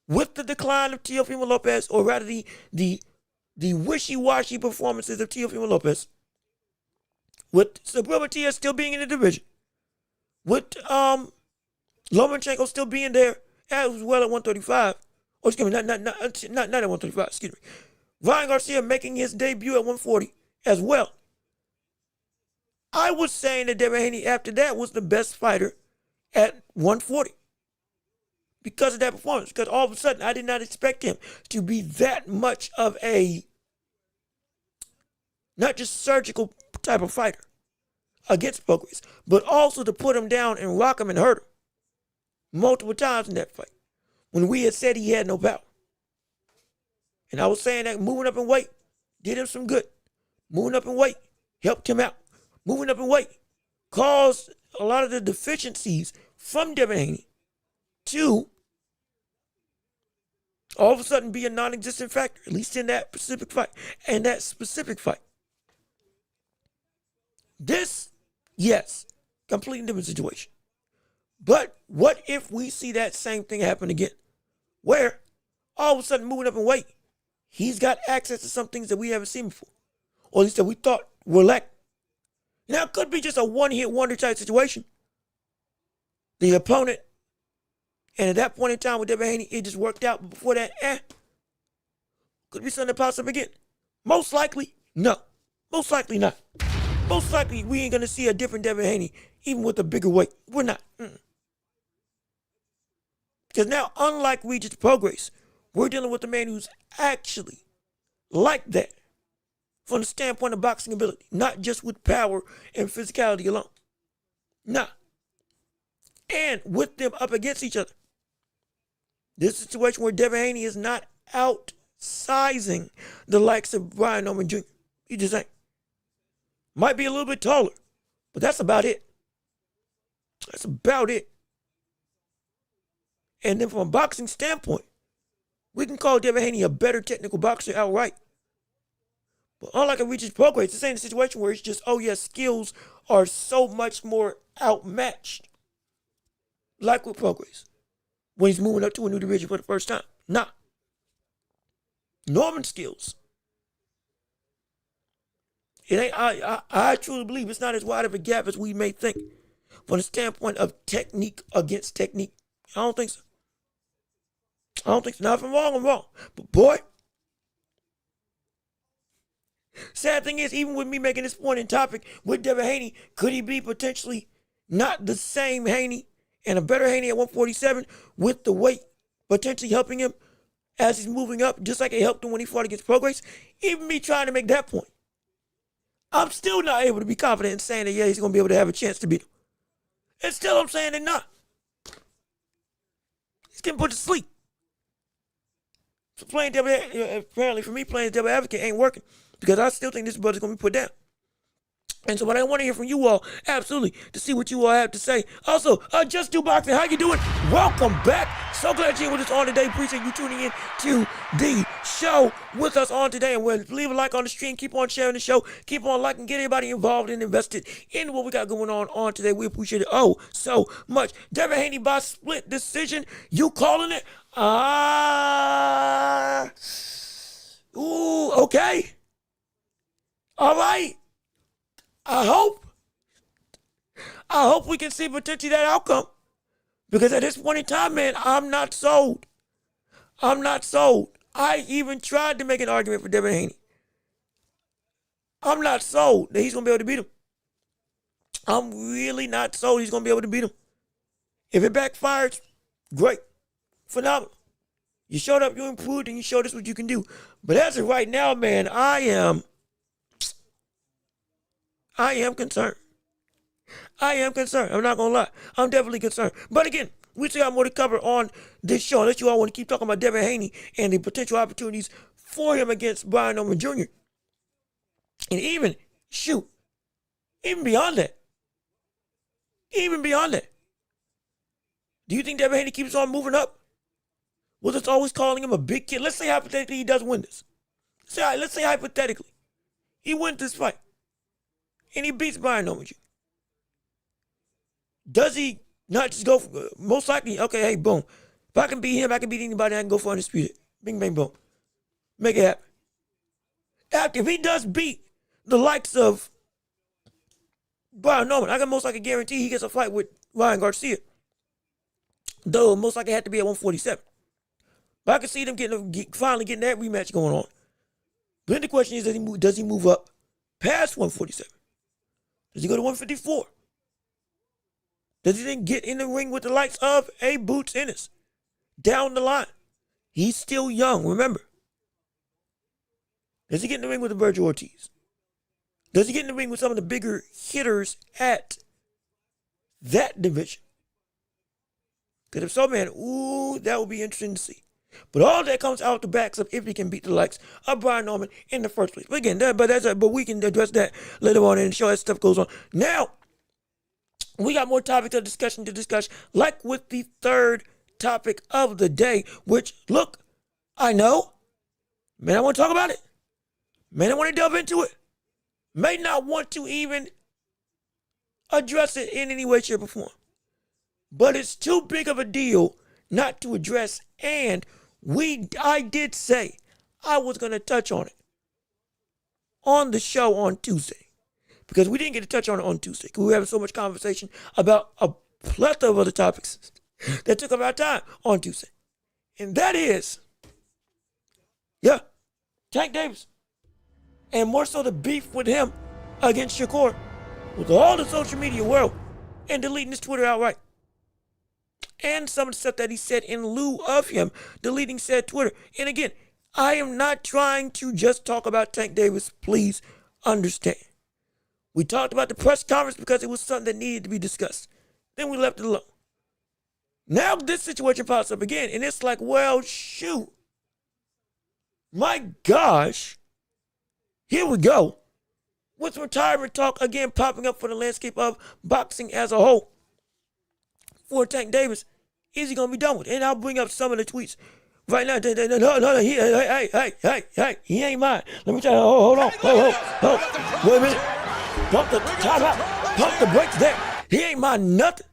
with the decline of Teofimo Lopez, or rather the wishy-washy performances of Teofimo Lopez, with Subriel still being in the division, with Lomachenko still being there as well at 135. Oh, excuse me, not at 135, excuse me. Ryan Garcia making his debut at 140 as well. I was saying that Devin Haney after that was the best fighter at 140. Because of that performance. Because all of a sudden I did not expect him to be that much of a, not just surgical type of fighter against Prograis, but also to put him down and rock him and hurt him multiple times in that fight when we had said he had no power. And I was saying that moving up in weight did him some good. Moving up in weight helped him out. Moving up in weight caused a lot of the deficiencies from Devin Haney to all of a sudden be a non-existent factor, at least in that specific fight. This, yes, completely different situation. But what if we see that same thing happen again? Where all of a sudden moving up in weight, he's got access to some things that we haven't seen before. Or at least that we thought were lacking. Now it could be just a one-hit wonder type situation. The opponent, and at that point in time with Devin Haney, it just worked out. But before that, could be something that pops up again. Most likely, no. Most likely not. Most likely, we ain't going to see a different Devin Haney, even with a bigger weight. We're not. Because now, unlike Regis Progress, we're dealing with a man who's actually like that from the standpoint of boxing ability, not just with power and physicality alone. Nah. And with them up against each other. This is a situation where Devin Haney is not outsizing the likes of Brian Norman Jr. He just ain't. Might be a little bit taller, but that's about it. That's about it. And then from a boxing standpoint, we can call Devin Haney a better technical boxer outright. But unlike a Regis Progress, this ain't a situation where it's just, oh yeah, skills are so much more outmatched. Like with Progress, when he's moving up to a new division for the first time. Nah. Norman's skills. It ain't. I truly believe it's not as wide of a gap as we may think, from the standpoint of technique against technique. I don't think so. I don't think so. Now, if I'm wrong, I'm wrong. But boy, sad thing is, even with me making this point in topic with Devin Haney, could he be potentially not the same Haney and a better Haney at 147 with the weight potentially helping him as he's moving up, just like it helped him when he fought against Progress? Even me trying to make that point, I'm still not able to be confident in saying that, yeah, he's going to be able to have a chance to beat him. And still I'm saying that not. He's getting put to sleep. So playing apparently for me, playing devil advocate ain't working, because I still think this brother's going to be put down. And so what I want to hear from you all, absolutely, to see what you all have to say. Also, Just Do Boxing, how you doing? Welcome back. So glad you're here with us on today. Appreciate you tuning in to the show with us on today. And we'll leave a like on the stream. Keep on sharing the show. Keep on liking. Get everybody involved and invested in what we got going on today. We appreciate it so much. Devin Haney by split decision. You calling it? Ooh, okay. All right. I hope we can see potentially that outcome. Because at this point in time, man, I'm not sold. I even tried to make an argument for Devin Haney. I'm not sold that he's going to be able to beat him. I'm really not sold he's going to be able to beat him. If it backfires, great. Phenomenal. You showed up, you improved, and you showed us what you can do. But as of right now, man, I am concerned. I'm not going to lie. I'm definitely concerned. But again, we still have more to cover on this show. Unless you all want to keep talking about Devin Haney and the potential opportunities for him against Brian Norman Jr. And even beyond that. Do you think Devin Haney keeps on moving up? Well, it's always calling him a big kid. Let's say hypothetically he does win this. Let's say hypothetically he wins this fight and he beats Brian Norman Jr. Does he not just go for, most likely, okay, hey, boom. If I can beat him, I can beat anybody, I can go for undisputed. Bing, bang, boom. Make it happen. If he does beat the likes of Brian Norman, I can most likely guarantee he gets a fight with Ryan Garcia. Though most likely had to be at 147. But I can see them finally getting that rematch going on. But then the question is, does he move up past 147? Does he go to 154? Does he then get in the ring with the likes of a Boots Ennis down the line? He's still young, remember. Does he get in the ring with Virgil Ortiz? Does he get in the ring with some of the bigger hitters at that division? Because if so, man, that would be interesting to see. But all that comes out the backs of if he can beat the likes of Brian Norman in the first place. But again, but we can address that later on in the show as stuff goes on. Now, we got more topics of discussion to discuss, like with the third topic of the day, which, look, I know, man, I want to talk about it. Man, I want to delve into it. May not want to even address it in any way, shape, or form. but it's too big of a deal not to address. And I did say I was going to touch on it on the show on Tuesday, because we didn't get to touch on it on Tuesday because we were having so much conversation about a plethora of other topics that took up our time on Tuesday. And that is, Tank Davis. And more so the beef with him against Shakur with all the social media world and deleting his Twitter outright. And some of the stuff that he said in lieu of him deleting said Twitter. And again, I am not trying to just talk about Tank Davis. Please understand. We talked about the press conference because it was something that needed to be discussed. Then we left it alone. Now this situation pops up again, and it's like, well, shoot. My gosh. Here we go. With retirement talk again popping up for the landscape of boxing as a whole. For Tank Davis, is he going to be done with it? And I'll bring up some of the tweets right now. No, hey, he ain't mine. Let me tell you, hold on. Wait a minute. Pump the time out. Pump the brakes there. He ain't mine nothing.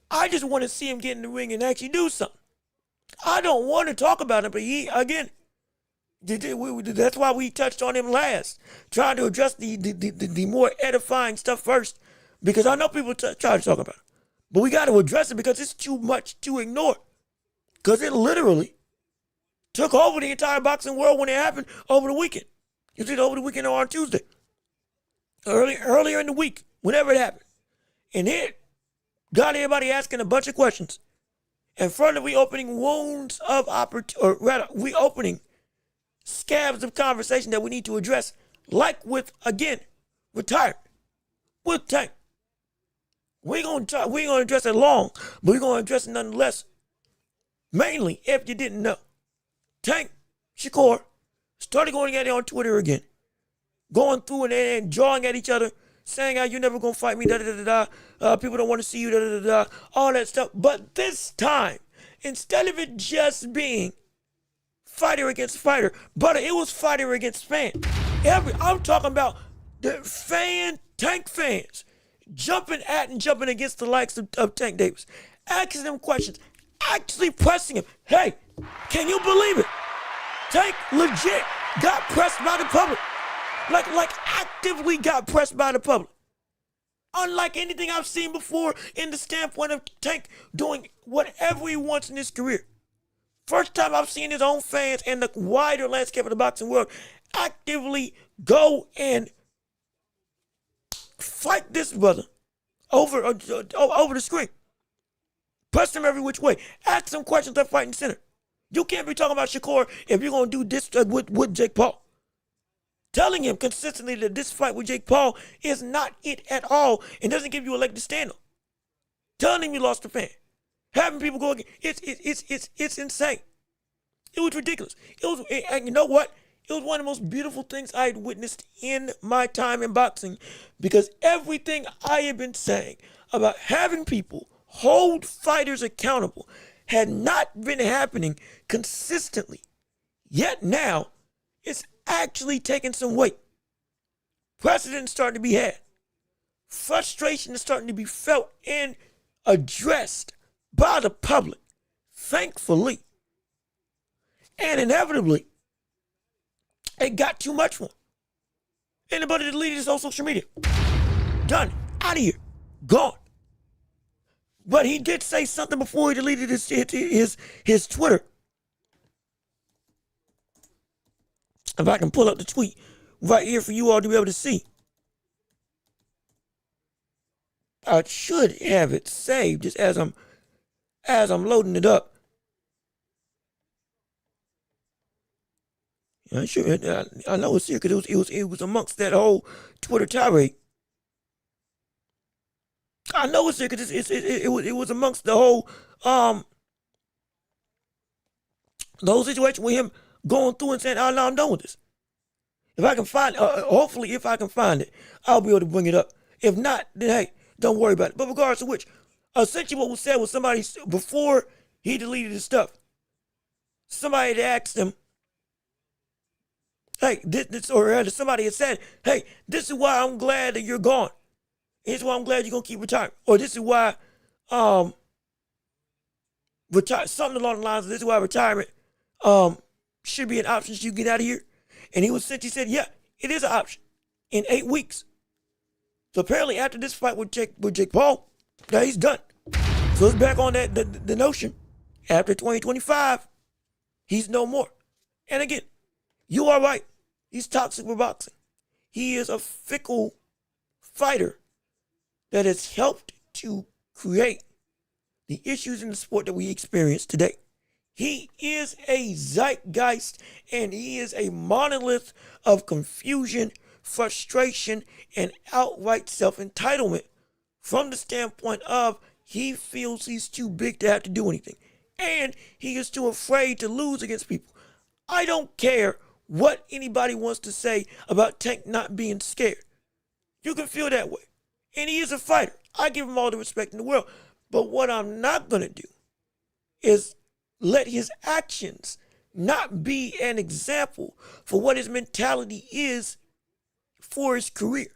I just want to see him get in the ring and actually do something. I don't want to talk about it, but that's why we touched on him last, trying to address the more edifying stuff first, because I know people try to talk about it, but we got to address it because it's too much to ignore, because it literally took over the entire boxing world when it happened over the weekend. You see it over the weekend or on Tuesday, earlier in the week, whenever it happened, and it got everybody asking a bunch of questions, and further reopening wounds of reopening scabs of conversation that we need to address, like with, again, retirement, with Tank. We ain't gonna address it long, but we're gonna address it nonetheless. Mainly, if you didn't know, Tank Shakur started going at it on Twitter again, going through and drawing at each other, saying how you're never gonna fight me, people don't want to see you, all that stuff. But this time, instead of it just being fighter against fighter, but it was fighter against fan. I'm talking about the Tank fans jumping at and jumping against the likes of Tank Davis, asking them questions, actually pressing him. Hey, can you believe it? Tank legit got pressed by the public. Like actively got pressed by the public. Unlike anything I've seen before in the standpoint of Tank doing whatever he wants in his career. First time I've seen his own fans and the wider landscape of the boxing world actively go and fight this brother over the screen. Press him every which way. Ask him questions left, right, and center. You can't be talking about Shakur if you're going to do this with Jake Paul. Telling him consistently that this fight with Jake Paul is not it at all and doesn't give you a leg to stand on. Telling him you lost a fan. Having people go again. It's insane. It was ridiculous. And you know what? It was one of the most beautiful things I had witnessed in my time in boxing, because everything I had been saying about having people hold fighters accountable had not been happening consistently. Yet now, it's actually taking some weight. Precedent is starting to be had. Frustration is starting to be felt and addressed by the public, thankfully. And inevitably, it got too much for him. Anybody deleted his whole social media. Done. Out of here. Gone. But he did say something before he deleted his Twitter. If I can pull up the tweet right here for you all to be able to see. I should have it saved just as I'm loading it up. Yeah, I know it's here because it was amongst that whole Twitter tirade. I know it's here because it was amongst the whole situation with him going through and saying, "Oh no, I'm done with this." If I can find, hopefully, if I can find it, I'll be able to bring it up. If not, then hey, don't worry about it. But regardless of which, essentially what was said was somebody before he deleted his stuff. Somebody had asked him, "Hey, somebody had said, hey, this is why I'm glad that you're gone." Here's why I'm glad you're gonna keep retiring. Or this is why retire something along the lines of this is why retirement should be an option so you get out of here. And he said, yeah, it is an option in 8 weeks. So apparently after this fight with Jake Paul, now he's done. So it's back on that the notion. After 2025, he's no more. And again, you are right. He's toxic for boxing. He is a fickle fighter that has helped to create the issues in the sport that we experience today. He is a zeitgeist and he is a monolith of confusion, frustration, and outright self-entitlement from the standpoint of he feels he's too big to have to do anything. And he is too afraid to lose against people. I don't care what anybody wants to say about Tank not being scared. You can feel that way. And he is a fighter. I give him all the respect in the world. But what I'm not going to do is let his actions not be an example for what his mentality is for his career.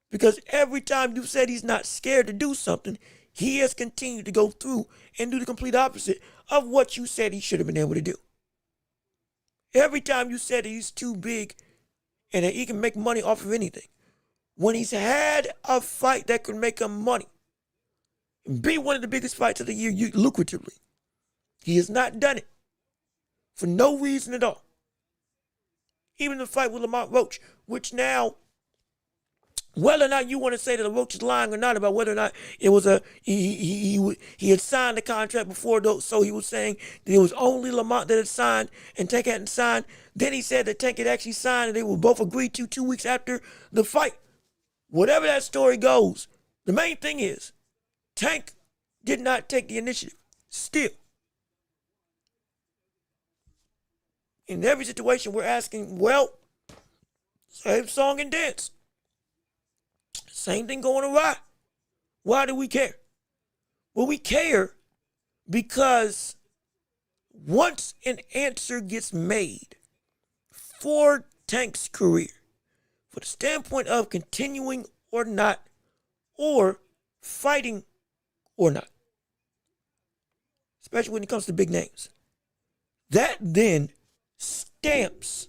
Because every time you've said he's not scared to do something, he has continued to go through and do the complete opposite of what you said he should have been able to do. Every time you said that he's too big and that he can make money off of anything, when he's had a fight that could make him money, and be one of the biggest fights of the year lucratively, he has not done it for no reason at all. Even the fight with Welch, which now, whether or not you want to say that Welch is lying or not about whether or not it was he had signed the contract before, though, so he was saying that it was only Lamont that had signed and Tank hadn't signed. Then he said that Tank had actually signed and they were both agreed to 2 weeks after the fight. Whatever that story goes, the main thing is Tank did not take the initiative. Still, in every situation we're asking, well, same song and dance. Same thing going awry. Why do we care? Well, we care because once an answer gets made for Tank's career, for the standpoint of continuing or not, or fighting or not, especially when it comes to big names, that then stamps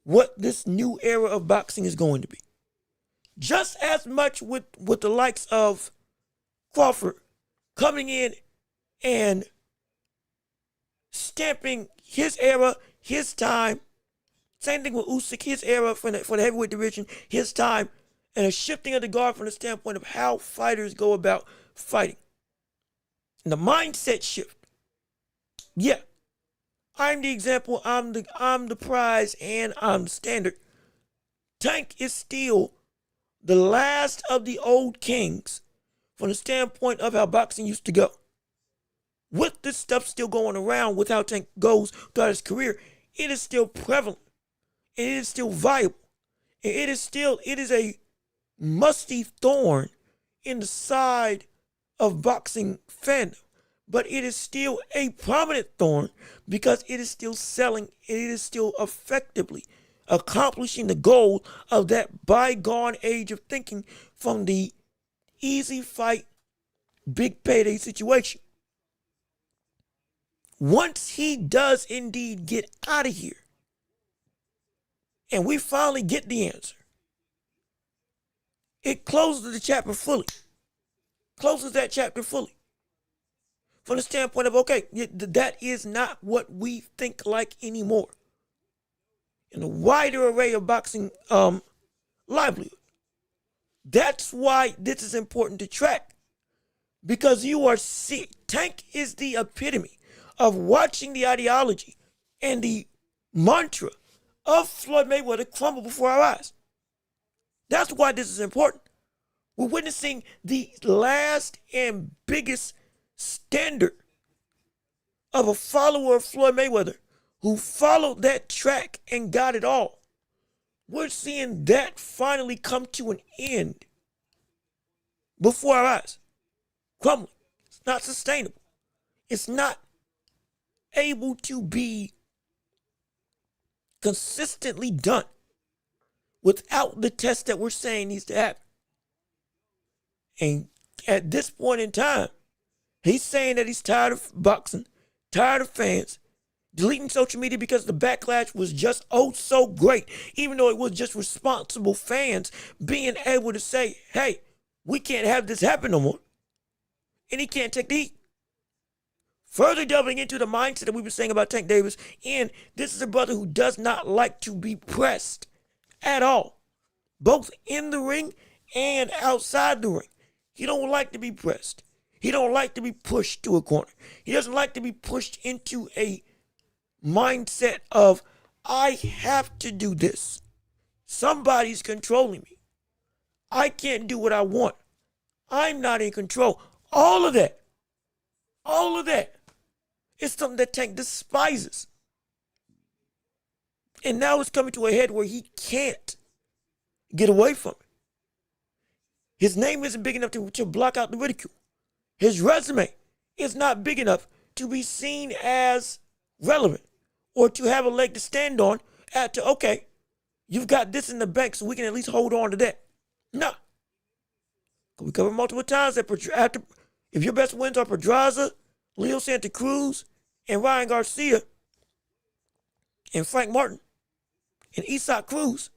what this new era of boxing is going to be. Just as much with the likes of Crawford coming in and stamping his era, his time. Same thing with Usyk, his era for the heavyweight division, his time, and a shifting of the guard from the standpoint of how fighters go about fighting. And the mindset shift. Yeah, I'm the example, I'm the prize, and I'm the standard. Tank is still the last of the old kings from the standpoint of how boxing used to go. With this stuff still going around, with how Tank goes throughout his career, it is still prevalent. And it is still viable. And it is a musty thorn in the side of boxing fandom. But it is still a prominent thorn because it is still selling. It is still effectively accomplishing the goal of that bygone age of thinking from the easy fight, big payday situation. Once he does indeed get out of here, and we finally get the answer, it closes the chapter fully. Closes that chapter fully. From the standpoint of, okay, that is not what we think like anymore. In a wider array of boxing livelihood. That's why this is important to track. Because Tank is the epitome of watching the ideology and the mantra of Floyd Mayweather crumble before our eyes. That's why this is important. We're witnessing the last and biggest standard of a follower of Floyd Mayweather who followed that track and got it all. We're seeing that finally come to an end before our eyes. Crumbling. It's not sustainable. It's not able to be consistently done without the test that we're saying needs to happen. And at this point in time, he's saying that he's tired of boxing, tired of fans, deleting social media because the backlash was just oh so great, even though it was just responsible fans being able to say, hey, we can't have this happen no more. And he can't take the heat. Further delving into the mindset that we were saying about Tank Davis, and this is a brother who does not like to be pressed at all, both in the ring and outside the ring. He don't like to be pressed. He don't like to be pushed to a corner. He doesn't like to be pushed into a mindset of, I have to do this. Somebody's controlling me. I can't do what I want. I'm not in control. All of that is something that Tank despises. And now it's coming to a head where he can't get away from it. His name isn't big enough to block out the ridicule. His resume is not big enough to be seen as relevant or to have a leg to stand on okay, you've got this in the bank so we can at least hold on to that. No. We covered multiple times that if your best wins are Pedraza, Leo Santa Cruz, and Ryan Garcia, and Frank Martin, and Isak Cruz,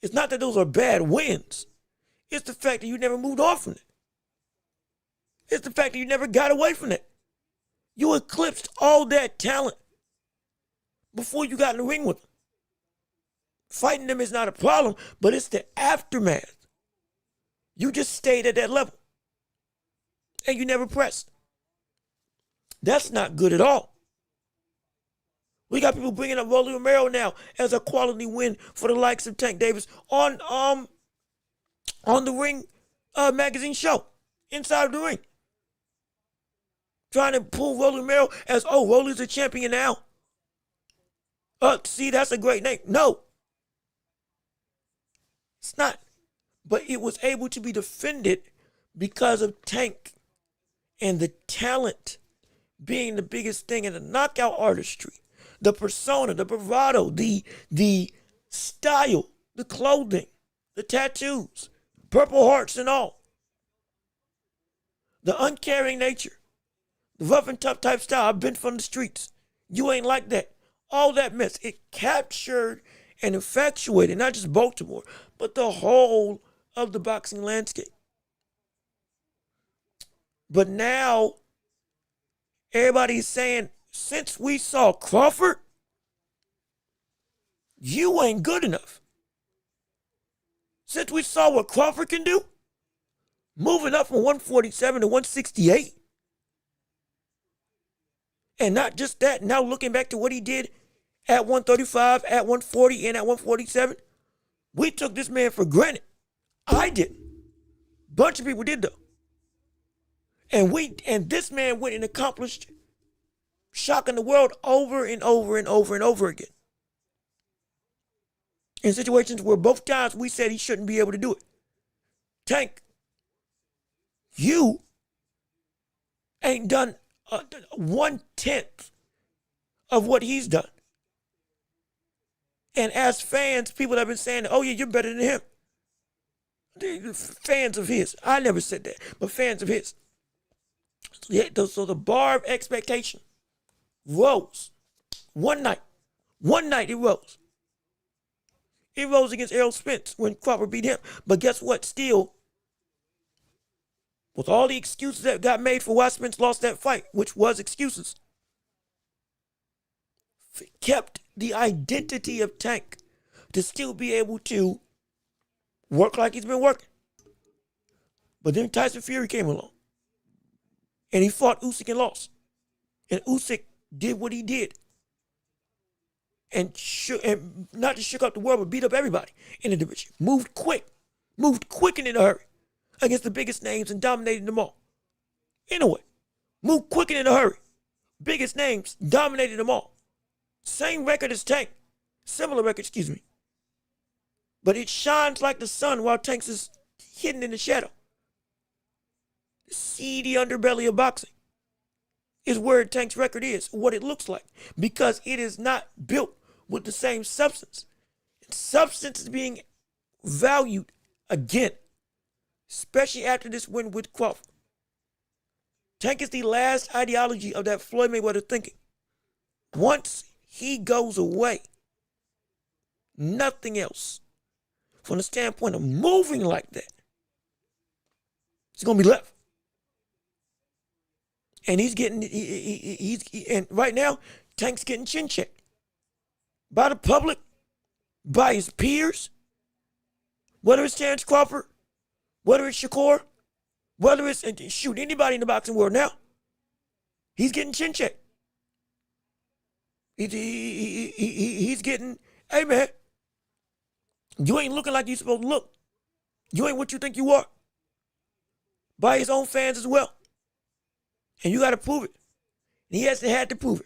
it's not that those are bad wins. It's the fact that you never moved on from it. It's the fact that you never got away from it. You eclipsed all that talent before you got in the ring with them. Fighting them is not a problem, but it's the aftermath. You just stayed at that level. And you never pressed. That's not good at all. We got people bringing up Rolly Romero now as a quality win for the likes of Tank Davis on the Ring magazine show, Inside of the Ring. Trying to pull Rolly Romero as, oh, Rolly's a champion now. See, that's a great name. No. It's not. But it was able to be defended because of Tank and the talent being the biggest thing in the knockout artistry, the persona, the bravado, the style, the clothing, the tattoos, Purple Hearts and all. The uncaring nature, the rough and tough type style. I've been from the streets. You ain't like that. All that mess. It captured and infatuated not just Baltimore, but the whole of the boxing landscape. But now, everybody's saying, since we saw Crawford, you ain't good enough. Since we saw what Crawford can do, moving up from 147 to 168, and not just that, now looking back to what he did at 135, at 140, and at 147, we took this man for granted. I didn't. Bunch of people did though. And this man went and accomplished shocking the world over and over and over and over again. In situations where both times we said he shouldn't be able to do it. Tank, you ain't done 1/10 of what he's done. And as fans, people have been saying, oh yeah, you're better than him. Fans of his. I never said that, but fans of his. So the bar of expectation rose. One night it rose. It rose against Errol Spence when Crawford beat him. But guess what? Still, with all the excuses that got made for why Spence lost that fight, which was excuses, kept the identity of Tank to still be able to work like he's been working. But then Tyson Fury came along. And he fought Usyk and lost. And Usyk did what he did. And not just shook up the world, but beat up everybody in the division. Moved quick and in a hurry against the biggest names and dominated them all. Anyway, moved quick and in a hurry. Biggest names, dominated them all. Same record as Tank. Similar record, excuse me. But it shines like the sun while Tank's is hidden in the shadow. The seedy underbelly of boxing is where Tank's record is, what it looks like, because it is not built with the same substance. And substance is being valued again. especially after this win with Crawford. Tank is the last ideology of that Floyd Mayweather thinking. Once he goes away, nothing else from the standpoint of moving like that is going to be left. And he's getting, and right now, Tank's getting chin checked by the public, by his peers, whether it's Terrence Crawford, whether it's Shakur, whether it's, shoot, anybody in the boxing world now, he's getting chin checked. He's getting, hey man, you ain't looking like you're supposed to look. You ain't what you think you are. By his own fans as well. And you got to prove it. And he hasn't had to prove it.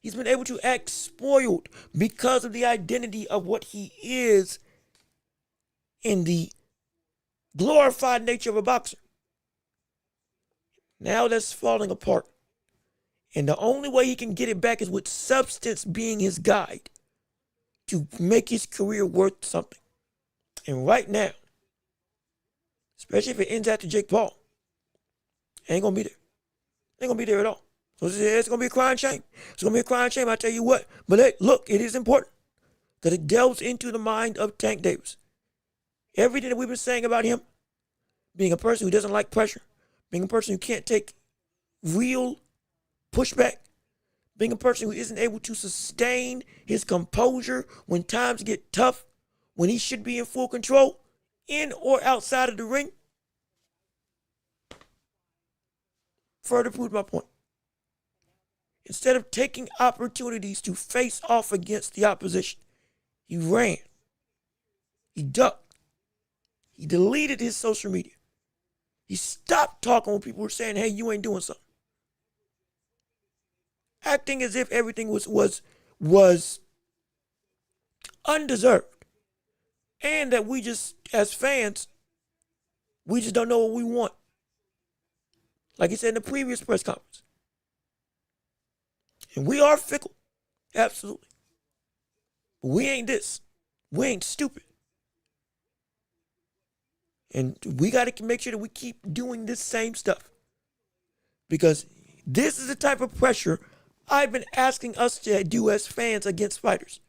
He's been able to act spoiled because of the identity of what he is in the glorified nature of a boxer. Now that's falling apart. And the only way he can get it back is with substance being his guide to make his career worth something. And right now, especially if it ends after Jake Paul, ain't going to be there. Ain't going to be there at all. So it's going to be a crying shame. It's going to be a crying shame, I tell you what. But hey, look, it is important that it delves into the mind of Tank Davis. Everything that we've been saying about him, being a person who doesn't like pressure, being a person who can't take real pushback, being a person who isn't able to sustain his composure when times get tough, when he should be in full control, in or outside of the ring, further proved my point. Instead of taking opportunities to face off against the opposition, he ran. He ducked. He deleted his social media. He stopped talking when people were saying, hey, you ain't doing something. Acting as if everything was undeserved. And that we just, as fans, we just don't know what we want. Like he said in the previous press conference. And we are fickle. Absolutely. But we ain't this. We ain't stupid. And we got to make sure that we keep doing this same stuff. Because this is the type of pressure I've been asking us to do as fans against fighters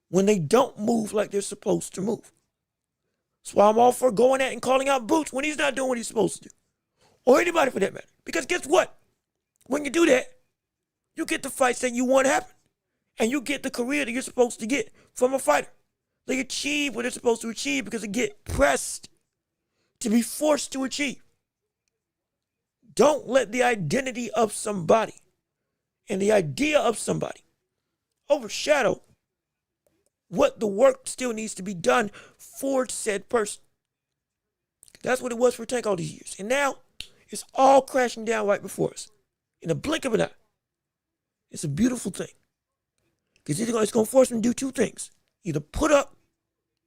when they don't move like they're supposed to move. That's why I'm all for going at and calling out Boots when he's not doing what he's supposed to do. Or anybody for that matter. Because guess what? When you do that, you get the fights that you want to happen. And you get the career that you're supposed to get from a fighter. They achieve what they're supposed to achieve because they get pressed to be forced to achieve. Don't let the identity of somebody and the idea of somebody overshadow what the work still needs to be done for said person. That's what it was for Tank all these years. And now it's all crashing down right before us. In a blink of an eye. It's a beautiful thing. Because it's going to force him to do two things. Either put up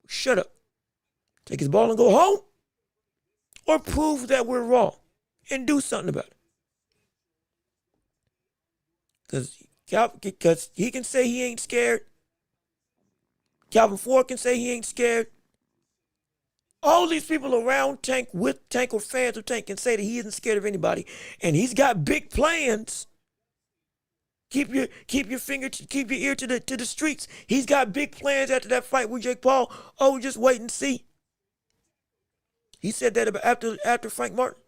or shut up. Take his ball and go home. Or prove that we're wrong. And do something about it. Because he can say he ain't scared. Calvin Ford can say he ain't scared. All these people around Tank, with Tank, or fans of Tank can say that he isn't scared of anybody. And he's got big plans. Keep your ear to the streets. He's got big plans after that fight with Jake Paul. Oh, just wait and see. He said that after Frank Martin.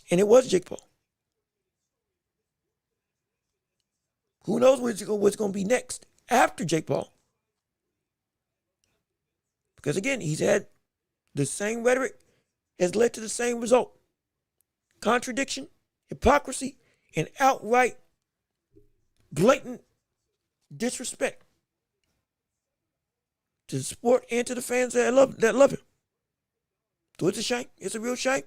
And it was Jake Paul. Who knows what's going to be next after Jake Paul? Because again, he's had the same rhetoric, has led to the same result. Contradiction, hypocrisy, and outright blatant disrespect to the sport and to the fans that love him. So it's a shame. It's a real shame.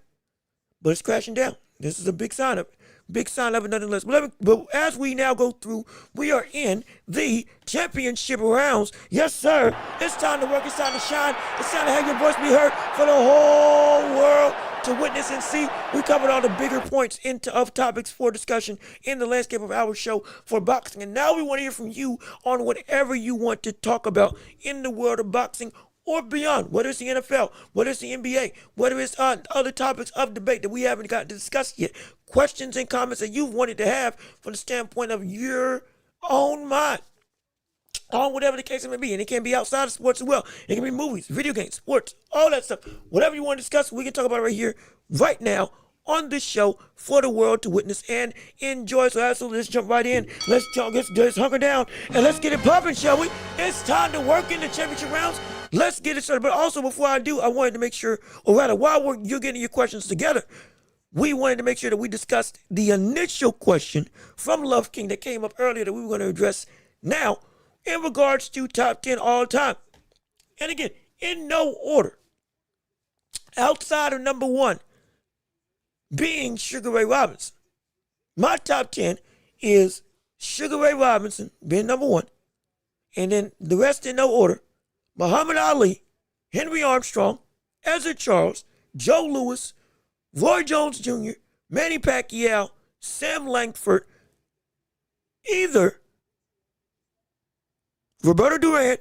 But it's crashing down. This is a big sign of it. Big sign of it nonetheless. But as we now go through, we are in the championship rounds. Yes, sir. It's time to work. It's time to shine. It's time to have your voice be heard for the whole world to witness and see. We covered all the bigger points of topics for discussion in the landscape of our show for boxing. And now we want to hear from you on whatever you want to talk about in the world of boxing or beyond, whether it's the NFL, whether it's the NBA, whether it's other topics of debate that we haven't got to discuss yet, questions and comments that you've wanted to have from the standpoint of your own mind on whatever the case it may be. And it can be outside of sports as well. It can be movies, video games, sports, all that stuff. Whatever you want to discuss, we can talk about it right here, right now, on this show for the world to witness and enjoy. So absolutely, let's jump right in. Let's hunker down and let's get it popping, shall we? It's time to work in the championship rounds. Let's get it started. But also, before I do, I wanted to make sure, or rather, while you're getting your questions together, we wanted to make sure that we discussed the initial question from Love King that came up earlier that we were going to address now in regards to top 10 all time. And again, in no order. Outside of number one being Sugar Ray Robinson. My top 10 is Sugar Ray Robinson being number one. And then the rest in no order. Muhammad Ali, Henry Armstrong, Ezra Charles, Joe Louis, Roy Jones Jr., Manny Pacquiao, Sam Langford, either Roberto Duran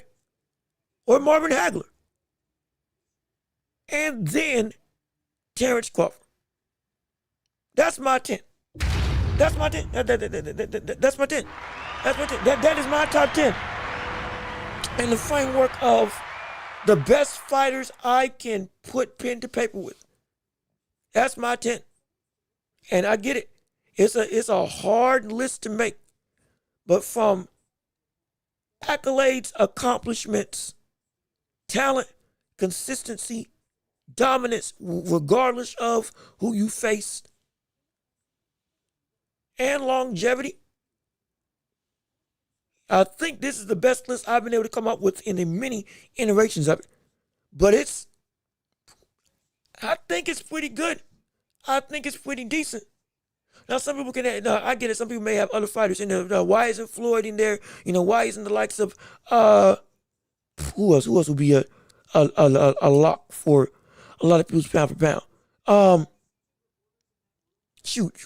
or Marvin Hagler. And then Terrence Crawford. That's my 10. That's my 10. That's my 10. That's my 10. That is my top 10. In the framework of the best fighters I can put pen to paper with. That's my 10. And I get it. It's a hard list to make. But from accolades, accomplishments, talent, consistency, dominance, regardless of who you faced, and longevity, I think this is the best list I've been able to come up with in the many iterations of it. But I think it's pretty good. I think it's pretty decent. Now, some people can, I get it, some people may have other fighters in there. Why isn't Floyd in there? Why isn't the likes of, who else would be a lock for a lot of people's pound for pound?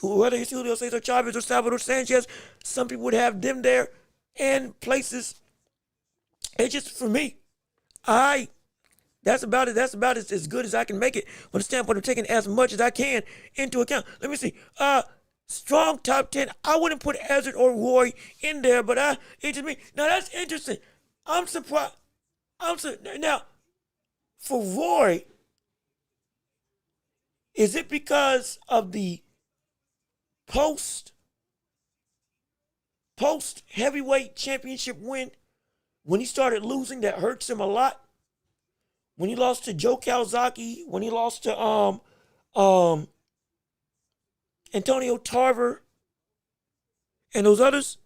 Whether it's Julio Cesar Chavez or Salvador Sanchez, some people would have them there and places. It's just, for me, that's about it. That's about as good as I can make it from the standpoint of taking as much as I can into account. Let me see. Strong top 10. I wouldn't put Ezra or Roy in there, but it's just me. Now, that's interesting. I'm surprised. Now, for Roy, is it because of the post heavyweight championship win when he started losing that hurts him a lot? When he lost to Joe Calzaghe, when he lost to Antonio Tarver and those others?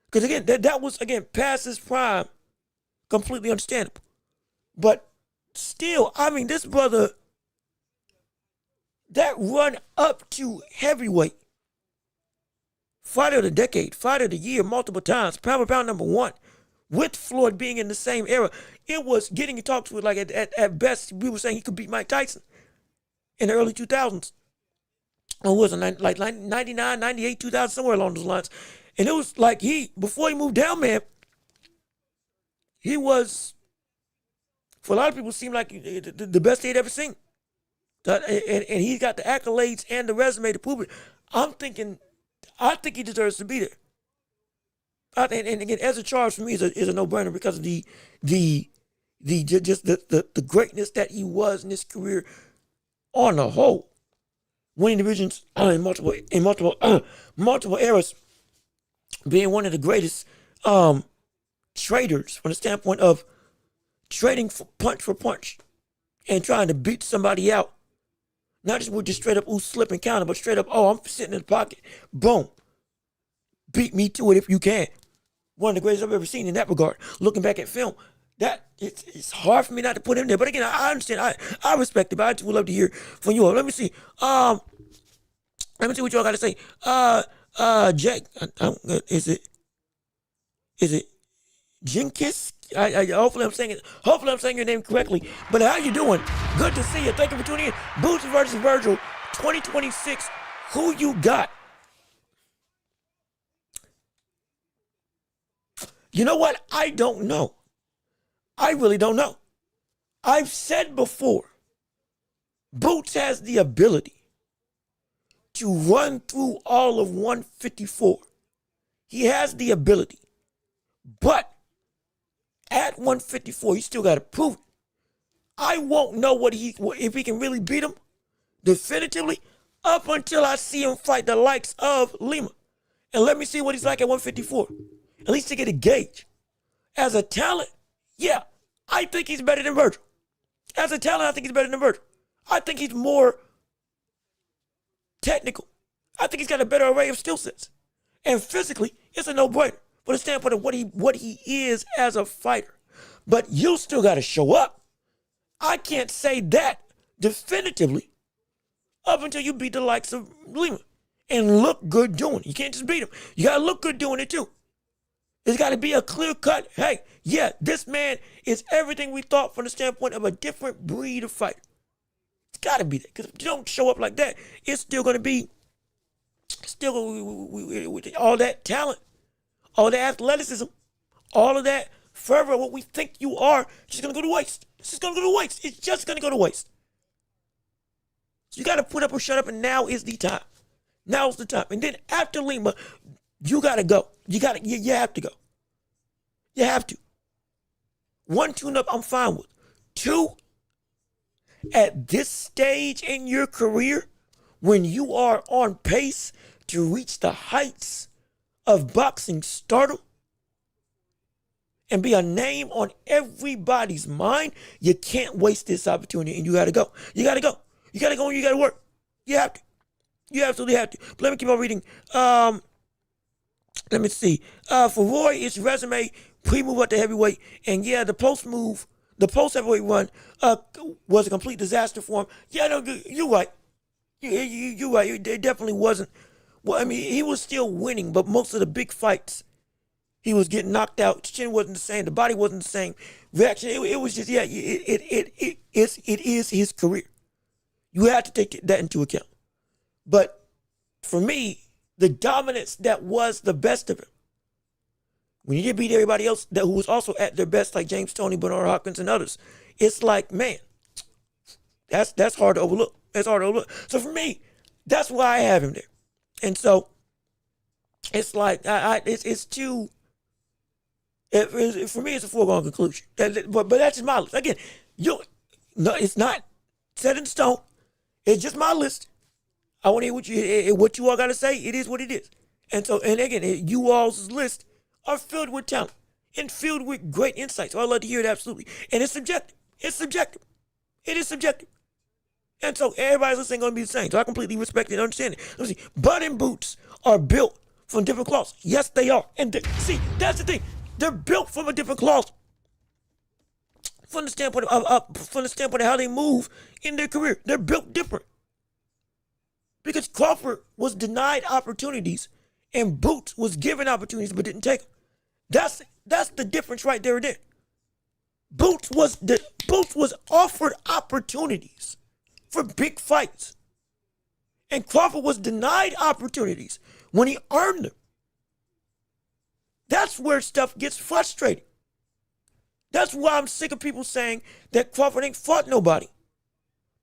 Because again, that was, again, past his prime. Completely understandable. But still, this brother, that run up to heavyweight, fighter of the decade, fighter of the year multiple times, pound for pound number one, with Floyd being in the same era, it was getting talked to, like at best, we were saying he could beat Mike Tyson in the early 2000s. Or was it like 99, 98, 2000, somewhere along those lines. And it was like before he moved down, man, he was, for a lot of people, seemed like the best they'd ever seen. And he got the accolades and the resume to prove it. I think he deserves to be there. And again, Ezra Charles for me is a no-brainer because of the greatness that he was in his career on the whole, winning divisions in multiple eras, being one of the greatest traders from the standpoint of trading for punch and trying to beat somebody out. Not just with just straight up slip and counter, but straight up, I'm sitting in the pocket. Boom. Beat me to it if you can. One of the greatest I've ever seen in that regard. Looking back at film, that it's hard for me not to put him there. But again, I understand. I respect it, but I just would love to hear from you all. Let me see. Let me see what y'all got to say. Jake, is it Jinkis? Hopefully I'm saying your name correctly. But how you doing? Good to see you. Thank you for tuning in. Boots versus Virgil 2026. Who you got? You know what? I don't know. I really don't know. I've said before, Boots has the ability to run through all of 154. He has the ability. But at 154, you still got to prove it. I won't know if he can really beat him definitively up until I see him fight the likes of Lima. And let me see what he's like at 154. At least to get a gauge. As a talent, yeah, I think he's better than Virgil. As a talent, I think he's better than Virgil. I think he's more technical. I think he's got a better array of skill sets. And physically, it's a no-brainer from the standpoint of what he is as a fighter. But you still got to show up. I can't say that definitively up until you beat the likes of Lima and look good doing it. You can't just beat him. You got to look good doing it too. There's got to be a clear cut, hey, yeah, this man is everything we thought from the standpoint of a different breed of fighter. It's got to be that. Because if you don't show up like that, it's still going to be all that talent, all that athleticism, all of that fervor, what we think you are, just going to go to waste. It's just going to go to waste. It's just going to go to waste. So you got to put up or shut up, and now is the time. Now's the time. And then after Lima, you got to go. You have to go. You have to. 1 tune-up, I'm fine with. 2, at this stage in your career, when you are on pace to reach the heights of boxing stardom and be a name on everybody's mind, you can't waste this opportunity, and you got to go. You got to go. You got to go and you got to work. You have to. You absolutely have to. But let me keep on reading. Let me see. For Roy, it's resume, pre-move up to heavyweight. And yeah, the post-heavyweight run was a complete disaster for him. Yeah, no, you're right. You're right. It definitely wasn't. Well, I mean, he was still winning, but most of the big fights, he was getting knocked out. His chin wasn't the same. The body wasn't the same. Reaction, it was just, yeah, it is his career. You have to take that into account. But for me, the dominance that was the best of him, when you beat everybody else who was also at their best, like James Toney, Bernard Hopkins, and others, it's like, man, that's hard to overlook. That's hard to overlook. So for me, that's why I have him there. And so it's like, it's too, for me, it's a foregone conclusion. But that's just my list. Again, no, it's not set in stone. It's just my list. I want to hear what you all got to say. It is what it is. And so, and again, you all's list are filled with talent and filled with great insights. So I love to hear it, absolutely. And it's subjective. It's subjective. It is subjective. And so everybody's list ain't going to be the same. So I completely respect it and understand it. Let me see. Bud and boots are built from different cloths. Yes, they are. And see, that's the thing. They're built from a different cloth. From the standpoint of how they move in their career. They're built different. Because Crawford was denied opportunities and Boots was given opportunities but didn't take them. That's the difference right there and then. Boots was offered opportunities for big fights. And Crawford was denied opportunities when he earned them. That's where stuff gets frustrating. That's why I'm sick of people saying that Crawford ain't fought nobody.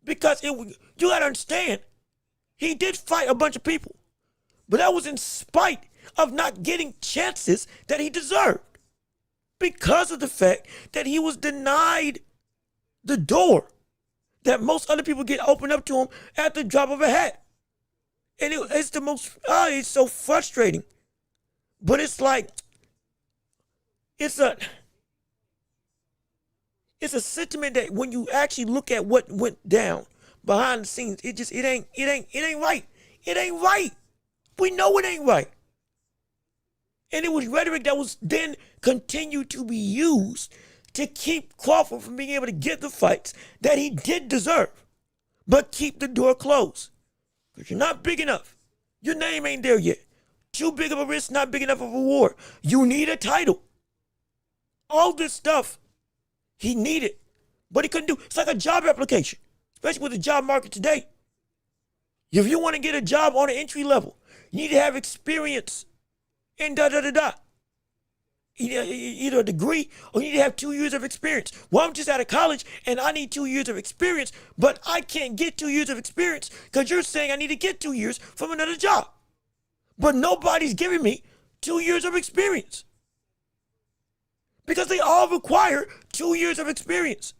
Because you gotta understand, he did fight a bunch of people. But that was in spite of not getting chances that he deserved. Because of the fact that he was denied the door that most other people get opened up to him at the drop of a hat. And it's the most, it's so frustrating. But it's like, it's a sentiment that when you actually look at what went down behind the scenes, it ain't right. It ain't right. We know it ain't right. And it was rhetoric that was then continued to be used to keep Crawford from being able to get the fights that he did deserve, but keep the door closed. Because you're not big enough. Your name ain't there yet. Too big of a risk, not big enough of a reward. You need a title. All this stuff he needed, but he couldn't do. It's like a job application, especially with the job market today. If you want to get a job on an entry level, you need to have experience in da-da-da-da. either a degree or you need to have 2 years of experience. Well, I'm just out of college and I need 2 years of experience, but I can't get 2 years of experience because you're saying I need to get 2 years from another job. But nobody's giving me 2 years of experience because they all require 2 years of experience.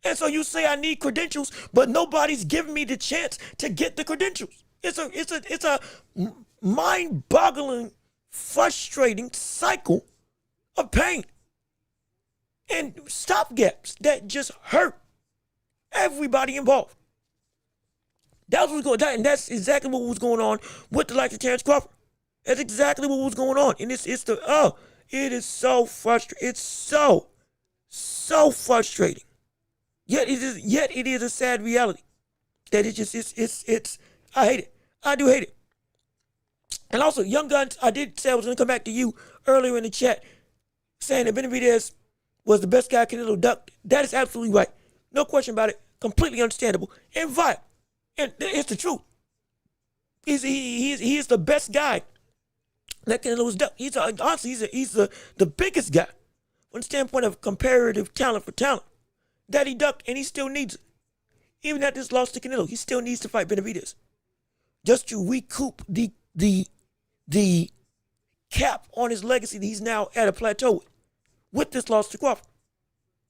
And so you say I need credentials, but nobody's giving me the chance to get the credentials. It's a mind-boggling, frustrating cycle of pain and stopgaps that just hurt everybody involved. That's what's going on, and that's exactly what was going on with the likes of Terrence Crawford. That's exactly what was going on, and it is so frustrating. It's so frustrating. Yet it is a sad reality that I hate it. I do hate it. And also, Young Guns, I did say I was going to come back to you earlier in the chat saying that Benavidez was the best guy Canelo ducked. That is absolutely right. No question about it. Completely understandable and viable. And it's the truth. He is the best guy that Canelo was ducked. Honestly, he's the biggest guy from the standpoint of comparative talent for talent that he ducked, and he still needs it. Even at this loss to Canelo, he still needs to fight Benavidez just to recoup the cap on his legacy that he's now at a plateau with this loss to Crawford.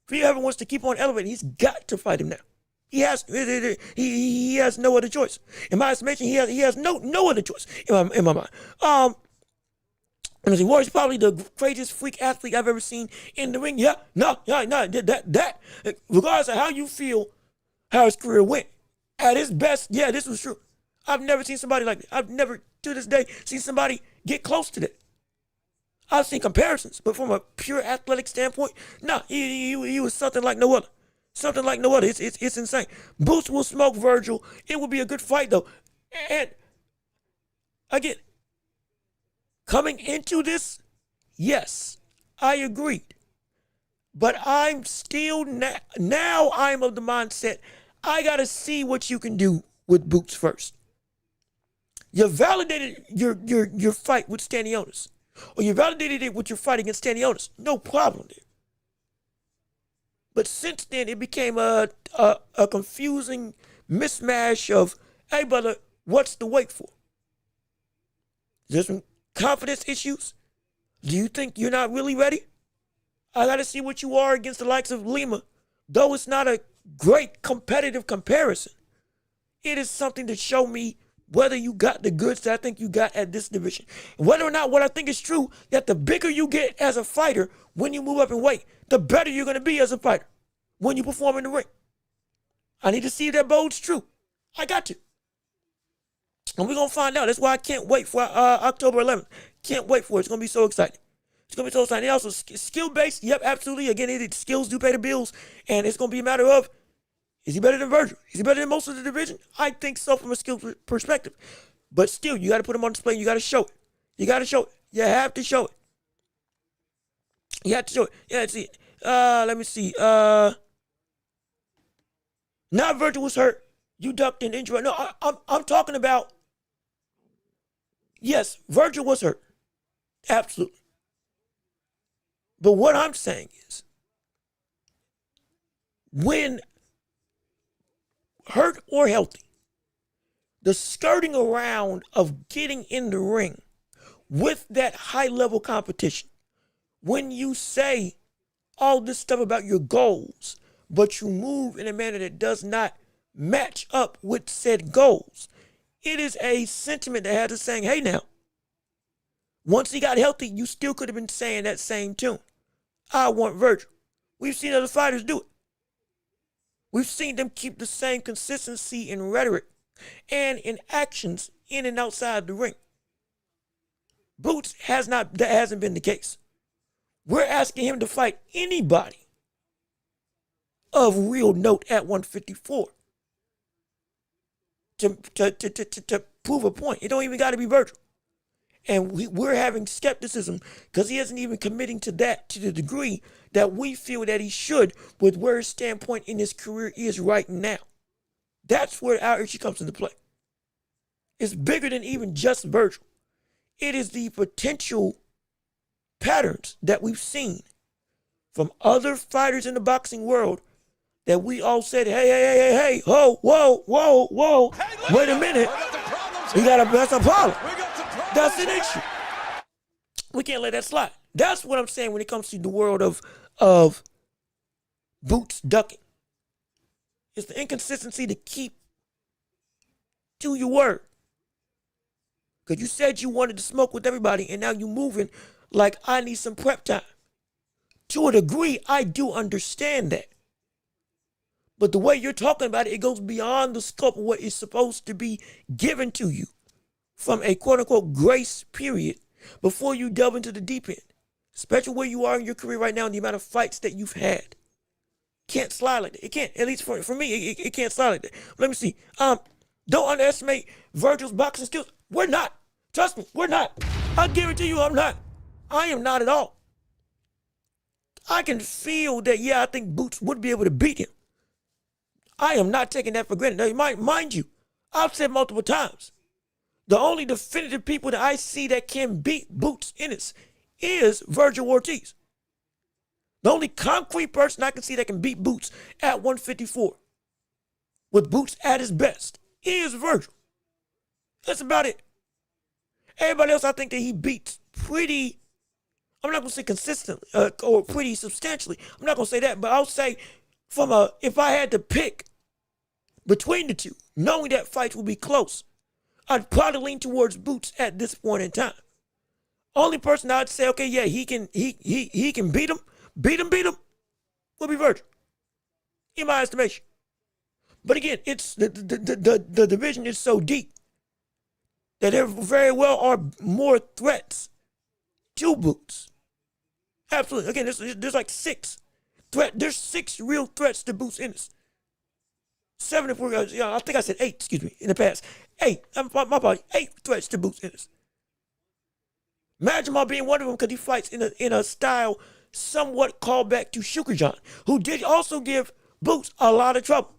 If he ever wants to keep on elevating, he's got to fight him now. He has no other choice. In my estimation, he has no other choice in my mind. Warrior's probably the craziest freak athlete I've ever seen in the ring. That regardless of how you feel, how his career went, at his best, yeah, this was true. I've never seen somebody like that. I've never, to this day, seen somebody get close to that. I've seen comparisons, but from a pure athletic standpoint, he was something like no other. Something like no other. It's insane. Boots will smoke Virgil. It will be a good fight, though. And again, coming into this, yes, I agreed. But I'm still now I'm of the mindset, I got to see what you can do with Boots first. You validated your fight with Stanionis, or you validated it with your fight against Stanionis. No problem there. But since then, it became a confusing mismatch of, hey, brother, what's the wait for? Is there some confidence issues? Do you think you're not really ready? I got to see what you are against the likes of Lima. Though it's not a great competitive comparison, it is something to show me whether you got the goods that I think you got at this division. Whether or not what I think is true, that the bigger you get as a fighter when you move up in weight, the better you're going to be as a fighter when you perform in the ring. I need to see if that bodes true. I got to. And we're going to find out. That's why I can't wait for October 11th. Can't wait for it. It's going to be so exciting. It's going to be so exciting. And also, skill-based, yep, absolutely. Again, skills do pay the bills. And it's going to be a matter of, is he better than Virgil? Is he better than most of the division? I think so from a skill perspective. But still, you got to put him on display. You got to show it. You got to show it. You have to show it. You have to show it. Yeah, let's see. Let me see. Not Virgil was hurt. You ducked an injury. No, I'm talking about, yes, Virgil was hurt. Absolutely. But what I'm saying is, when hurt or healthy, the skirting around of getting in the ring with that high-level competition, when you say all this stuff about your goals, but you move in a manner that does not match up with said goals, it is a sentiment that has us saying, hey now, once he got healthy, you still could have been saying that same tune. I want Virgil. We've seen other fighters do it. We've seen them keep the same consistency in rhetoric and in actions in and outside the ring. Boots that hasn't been the case. We're asking him to fight anybody of real note at 154 to prove a point. It don't even got to be Virgil. And we're having skepticism because he isn't even committing to that to the degree that we feel that he should with where his standpoint in his career is right now. That's where our issue comes into play. It's bigger than even just Virgil. It is the potential patterns that we've seen from other fighters in the boxing world that we all said, hey, whoa, hey, wait a minute. That's a problem. That's an issue. We can't let that slide. That's what I'm saying when it comes to the world of Boots ducking. It's the inconsistency to keep to your word. Because you said you wanted to smoke with everybody, and now you're moving like I need some prep time. To a degree, I do understand that. But the way you're talking about it, it goes beyond the scope of what is supposed to be given to you from a quote-unquote grace period before you delve into the deep end. Especially where you are in your career right now and the amount of fights that you've had. Can't slide like that. It can't. At least for me, it can't slide like that. Let me see. Don't underestimate Virgil's boxing skills. We're not. Trust me, we're not. I guarantee you I'm not. I am not at all. I can feel that, I think Boots would be able to beat him. I am not taking that for granted. Now, mind you, I've said multiple times, the only definitive people that I see that can beat Boots Ennis is Virgil Ortiz. The only concrete person I can see that can beat Boots at 154, with Boots at his best, is Virgil. That's about it. Everybody else I think that he beats pretty, I'm not going to say consistently or pretty substantially. I'm not going to say that, but I'll say if I had to pick between the two, knowing that fights will be close, I'd probably lean towards Boots at this point in time. Only person I'd say, okay, yeah, he can beat him, will be Virgil, in my estimation. But again, it's the division is so deep that there very well are more threats to Boots. Absolutely. Again, there's like there's 6 real threats to Boots Ennis. 7 if we're, I think I said 8, excuse me, in the past. 8, my apologies, 8 threats to Boots Ennis. Imagine my being one of them because he fights in a style somewhat called back to Sugar John, who did also give Boots a lot of trouble.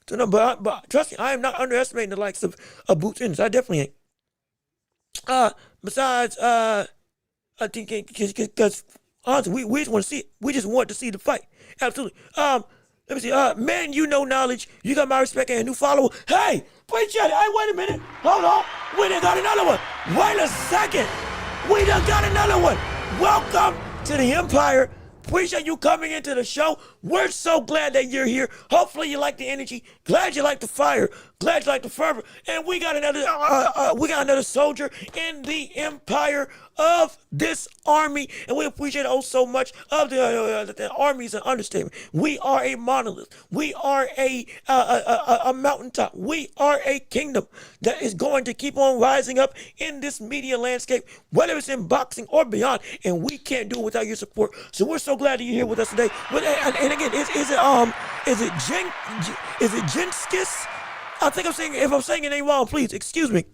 So no, but trust me, I am not underestimating the likes of Boots Ennis. I definitely ain't. Besides, I think because honestly, we just want to see it. We just want to see the fight. Absolutely. Let me see. Man, you know knowledge. You got my respect and a new follower. Hey, appreciate it. Hey, wait a minute. Hold on. We done got another one. Wait a second. We done got another one. Welcome to the Empire. Appreciate you coming into the show. We're so glad that you're here. Hopefully you like the energy. Glad you like the fire. Glad you like the fervor. And we got another soldier in the empire of this army, and we appreciate oh so much of the army is an understatement. We are a monolith. We are a mountaintop. We are a kingdom that is going to keep on rising up in this media landscape, whether it's in boxing or beyond, and we can't do it without your support. So we're so glad that you're here with us today. And again, is it Jenskis? I think if I'm saying your name wrong, please excuse me.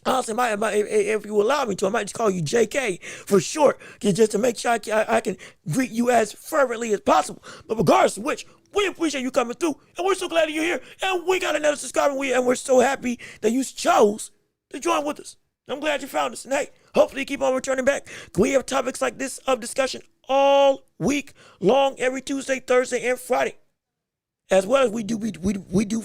Honestly, if you allow me to, I might just call you JK for short, just to make sure I can greet you as fervently as possible. But regardless of which, we appreciate you coming through, and we're so glad that you're here. And we got another subscriber, and we're so happy that you chose to join with us. I'm glad you found us, and hey, hopefully you keep on returning back. We have topics like this of discussion all week long, every Tuesday, Thursday, and Friday, as well as we do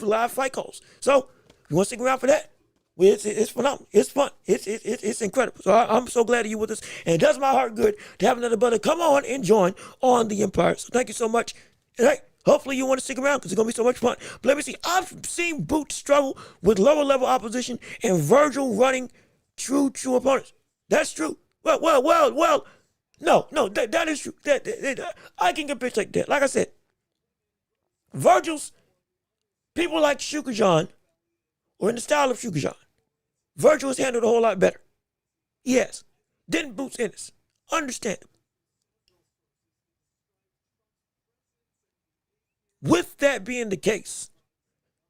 live fight calls. So if you want to stick around for that, it's phenomenal. It's fun. It's incredible. So I'm so glad that you're with us. And it does my heart good to have another brother come on and join on the Empire. So thank you so much. And hey, hopefully you want to stick around because it's going to be so much fun. But let me see. I've seen Boots struggle with lower level opposition and Virgil running true opponents. That's true. Well. No, that is true. I can get pitched like that. Like I said, Virgil's people like Sugar John, or in the style of Sugar John, Virgil is handled a whole lot better. Yes. Didn't Boots Ennis. Understandable. With that being the case,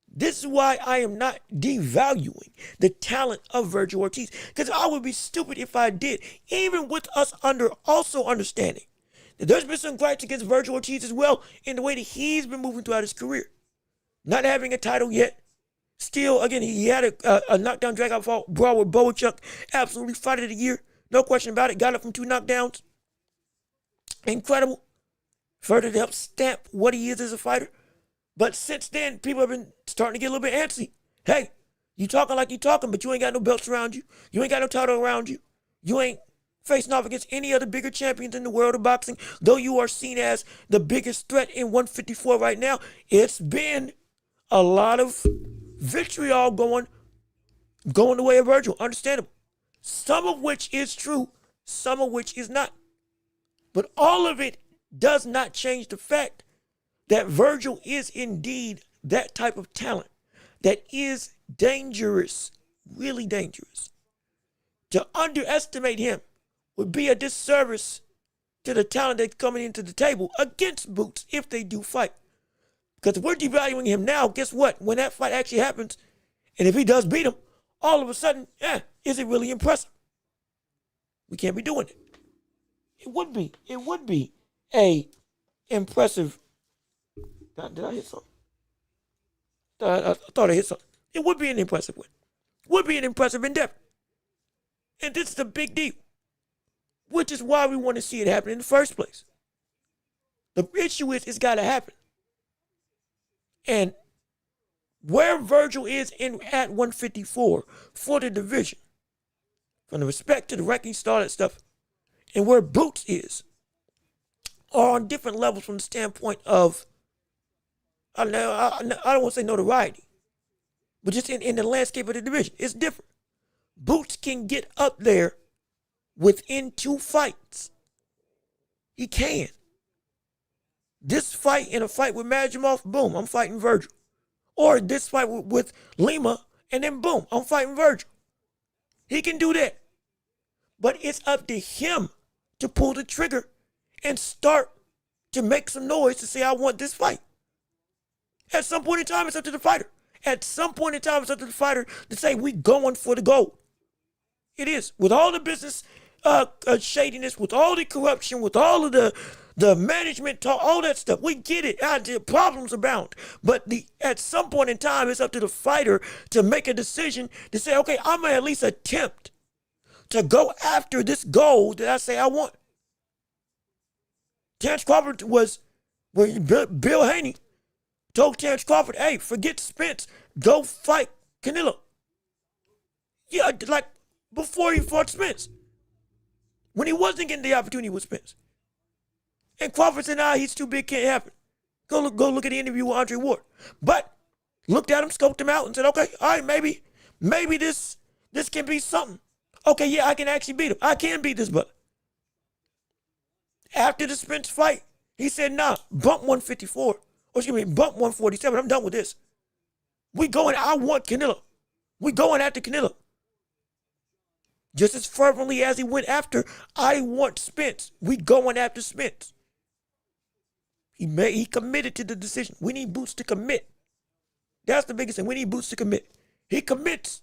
this is why I am not devaluing the talent of Virgil Ortiz, because I would be stupid if I did, even with us also understanding that there's been some gripes against Virgil Ortiz as well in the way that he's been moving throughout his career. Not having a title yet, Still, again, he had a knockdown drag out brawl with Boachuk. Absolutely fight of the year. No question about it. Got up from 2 knockdowns. Incredible. Further to help stamp what he is as a fighter. But since then, people have been starting to get a little bit antsy. Hey, you talking like you talking, but you ain't got no belts around you. You ain't got no title around you. You ain't facing off against any other bigger champions in the world of boxing. Though you are seen as the biggest threat in 154 right now, it's been a lot of vitriol going the way of Virgil. Understandable. Some of which is true, some of which is not. But all of it does not change the fact that Virgil is indeed that type of talent that is dangerous, really dangerous. To underestimate him would be a disservice to the talent that's coming into the table against Boots if they do fight. Because if we're devaluing him now, guess what? When that fight actually happens, and if he does beat him, all of a sudden, is it really impressive? We can't be doing it. It would be a impressive. Did I hit something? I thought I hit something. It would be an impressive win. Would be an impressive endeavor. And this is a big deal. Which is why we want to see it happen in the first place. The issue is it's got to happen. And where Virgil is at 154 for the division, from the respect to the ranking, all that stuff, and where Boots is, are on different levels from the standpoint of, I don't want to say notoriety, but just in the landscape of the division, it's different. Boots can get up there within 2 fights. He can. This fight in a fight with Majimov, boom, I'm fighting Virgil. Or this fight with Lima, and then boom, I'm fighting Virgil. He can do that. But it's up to him to pull the trigger and start to make some noise to say, I want this fight. At some point in time, it's up to the fighter. At some point in time, it's up to the fighter to say, we going for the gold. It is. With all the business shadiness, with all the corruption, with all of the management talk, all that stuff, we get it. Problems abound. But at some point in time, it's up to the fighter to make a decision to say, okay, I'm going to at least attempt to go after this goal that I say I want. Terrence Crawford was, where Bill Haney told Terrence Crawford, hey, forget Spence, go fight Canelo. Yeah, like before he fought Spence. When he wasn't getting the opportunity with Spence. And Crawford said, nah, he's too big, can't happen. Go look at the interview with Andre Ward. But looked at him, scoped him out, and said, okay, all right, maybe this can be something. Okay, yeah, I can actually beat him. I can beat this brother. After the Spence fight, he said, nah, bump 154. Or excuse me, bump 147. I'm done with this. I want Canelo. We going after Canelo. Just as fervently as he went after, I want Spence. We going after Spence. He committed to the decision. We need Boots to commit. That's the biggest thing. We need Boots to commit. He commits.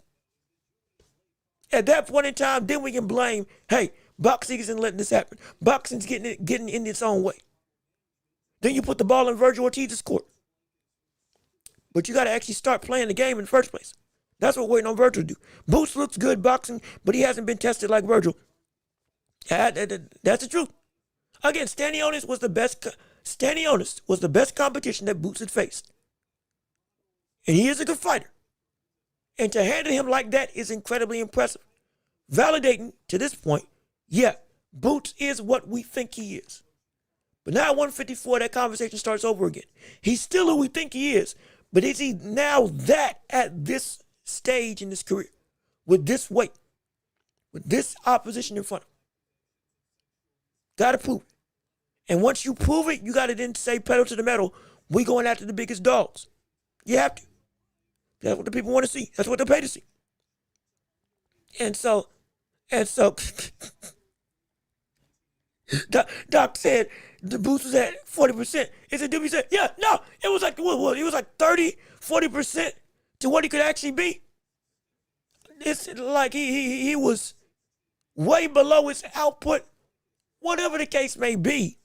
At that point in time, then we can blame, hey, boxing isn't letting this happen. Boxing's getting in its own way. Then you put the ball in Virgil Ortiz's court. But you got to actually start playing the game in the first place. That's what we're waiting on Virgil to do. Boots looks good boxing, but he hasn't been tested like Virgil. That's the truth. Again, Stanionis was the best competition that Boots had faced. And he is a good fighter. And to handle him like that is incredibly impressive. Validating to this point, yeah, Boots is what we think he is. But now at 154, that conversation starts over again. He's still who we think he is, but is he now that at this stage in his career, with this weight, with this opposition in front of him? Gotta prove it. And once you prove it, you gotta then say pedal to the metal, we going after the biggest dogs. You have to. That's what the people want to see. That's what they pay to see. And so Doc said the Boots was at 40%. Is it? He said, yeah, no, it was like, what, it was like 30, 40% to what he could actually be. It's like he was way below his output, whatever the case may be.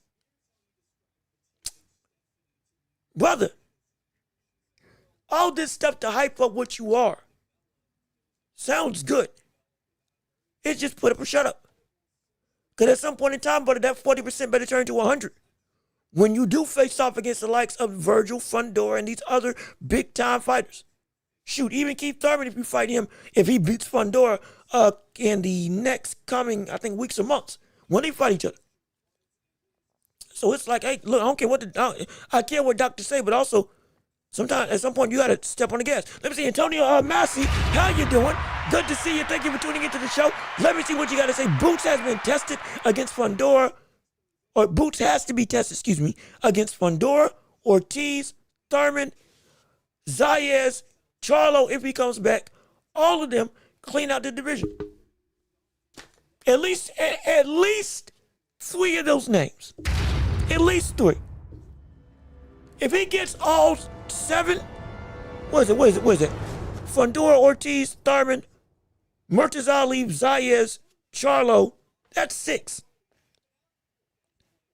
Brother, All this stuff to hype up what you are. Sounds good. It's just put up or shut up. Because at some point in time, brother, that 40% better turn to 100. When you do face off against the likes of Virgil, Fundora, and these other big-time fighters. Shoot, even Keith Thurman, if you fight him, if he beats Fundora in the next coming, I think, weeks or months, when they fight each other. So it's like, hey, look, I don't care what I care what doctors say, but also, sometimes, at some point, you got to step on the gas. Let me see, Antonio Massey, how you doing? Good to see you. Thank you for tuning into the show. Let me see what you got to say. Boots has been tested against Fundora, or Boots has to be tested, against Fundora, Ortiz, Thurman, Zayas, Charlo, if he comes back. All of them clean out the division. At least 3 of those names. At least 3. If he gets all 7, what is it? Fundora, Ortiz, Thurman, Murtaza Ali, Zayas, Charlo, that's 6.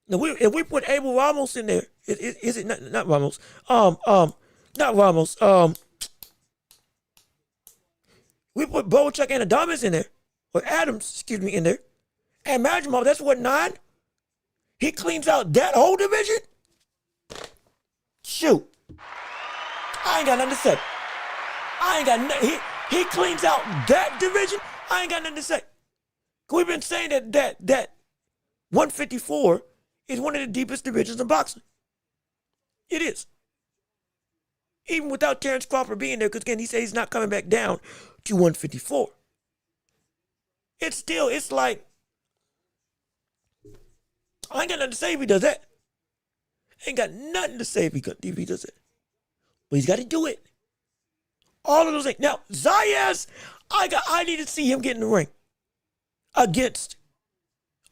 Now, if we put Abel Ramos in there, is it not Ramos? Not Ramos. We put Bochuk and Adamas in there, or Adams, in there, and Majimov, that's what, 9? He cleans out that whole division? Shoot. I ain't got nothing to say. He cleans out that division? I ain't got nothing to say. We've been saying that 154 is one of the deepest divisions in boxing. It is. Even without Terrence Crawford being there, because again, he says he's not coming back down to 154. It's like, I ain't got nothing to say if he does that. Ain't got nothing to say if he does it. But he's got to do it. All of those things. Now, Zayas, I need to see him get in the ring against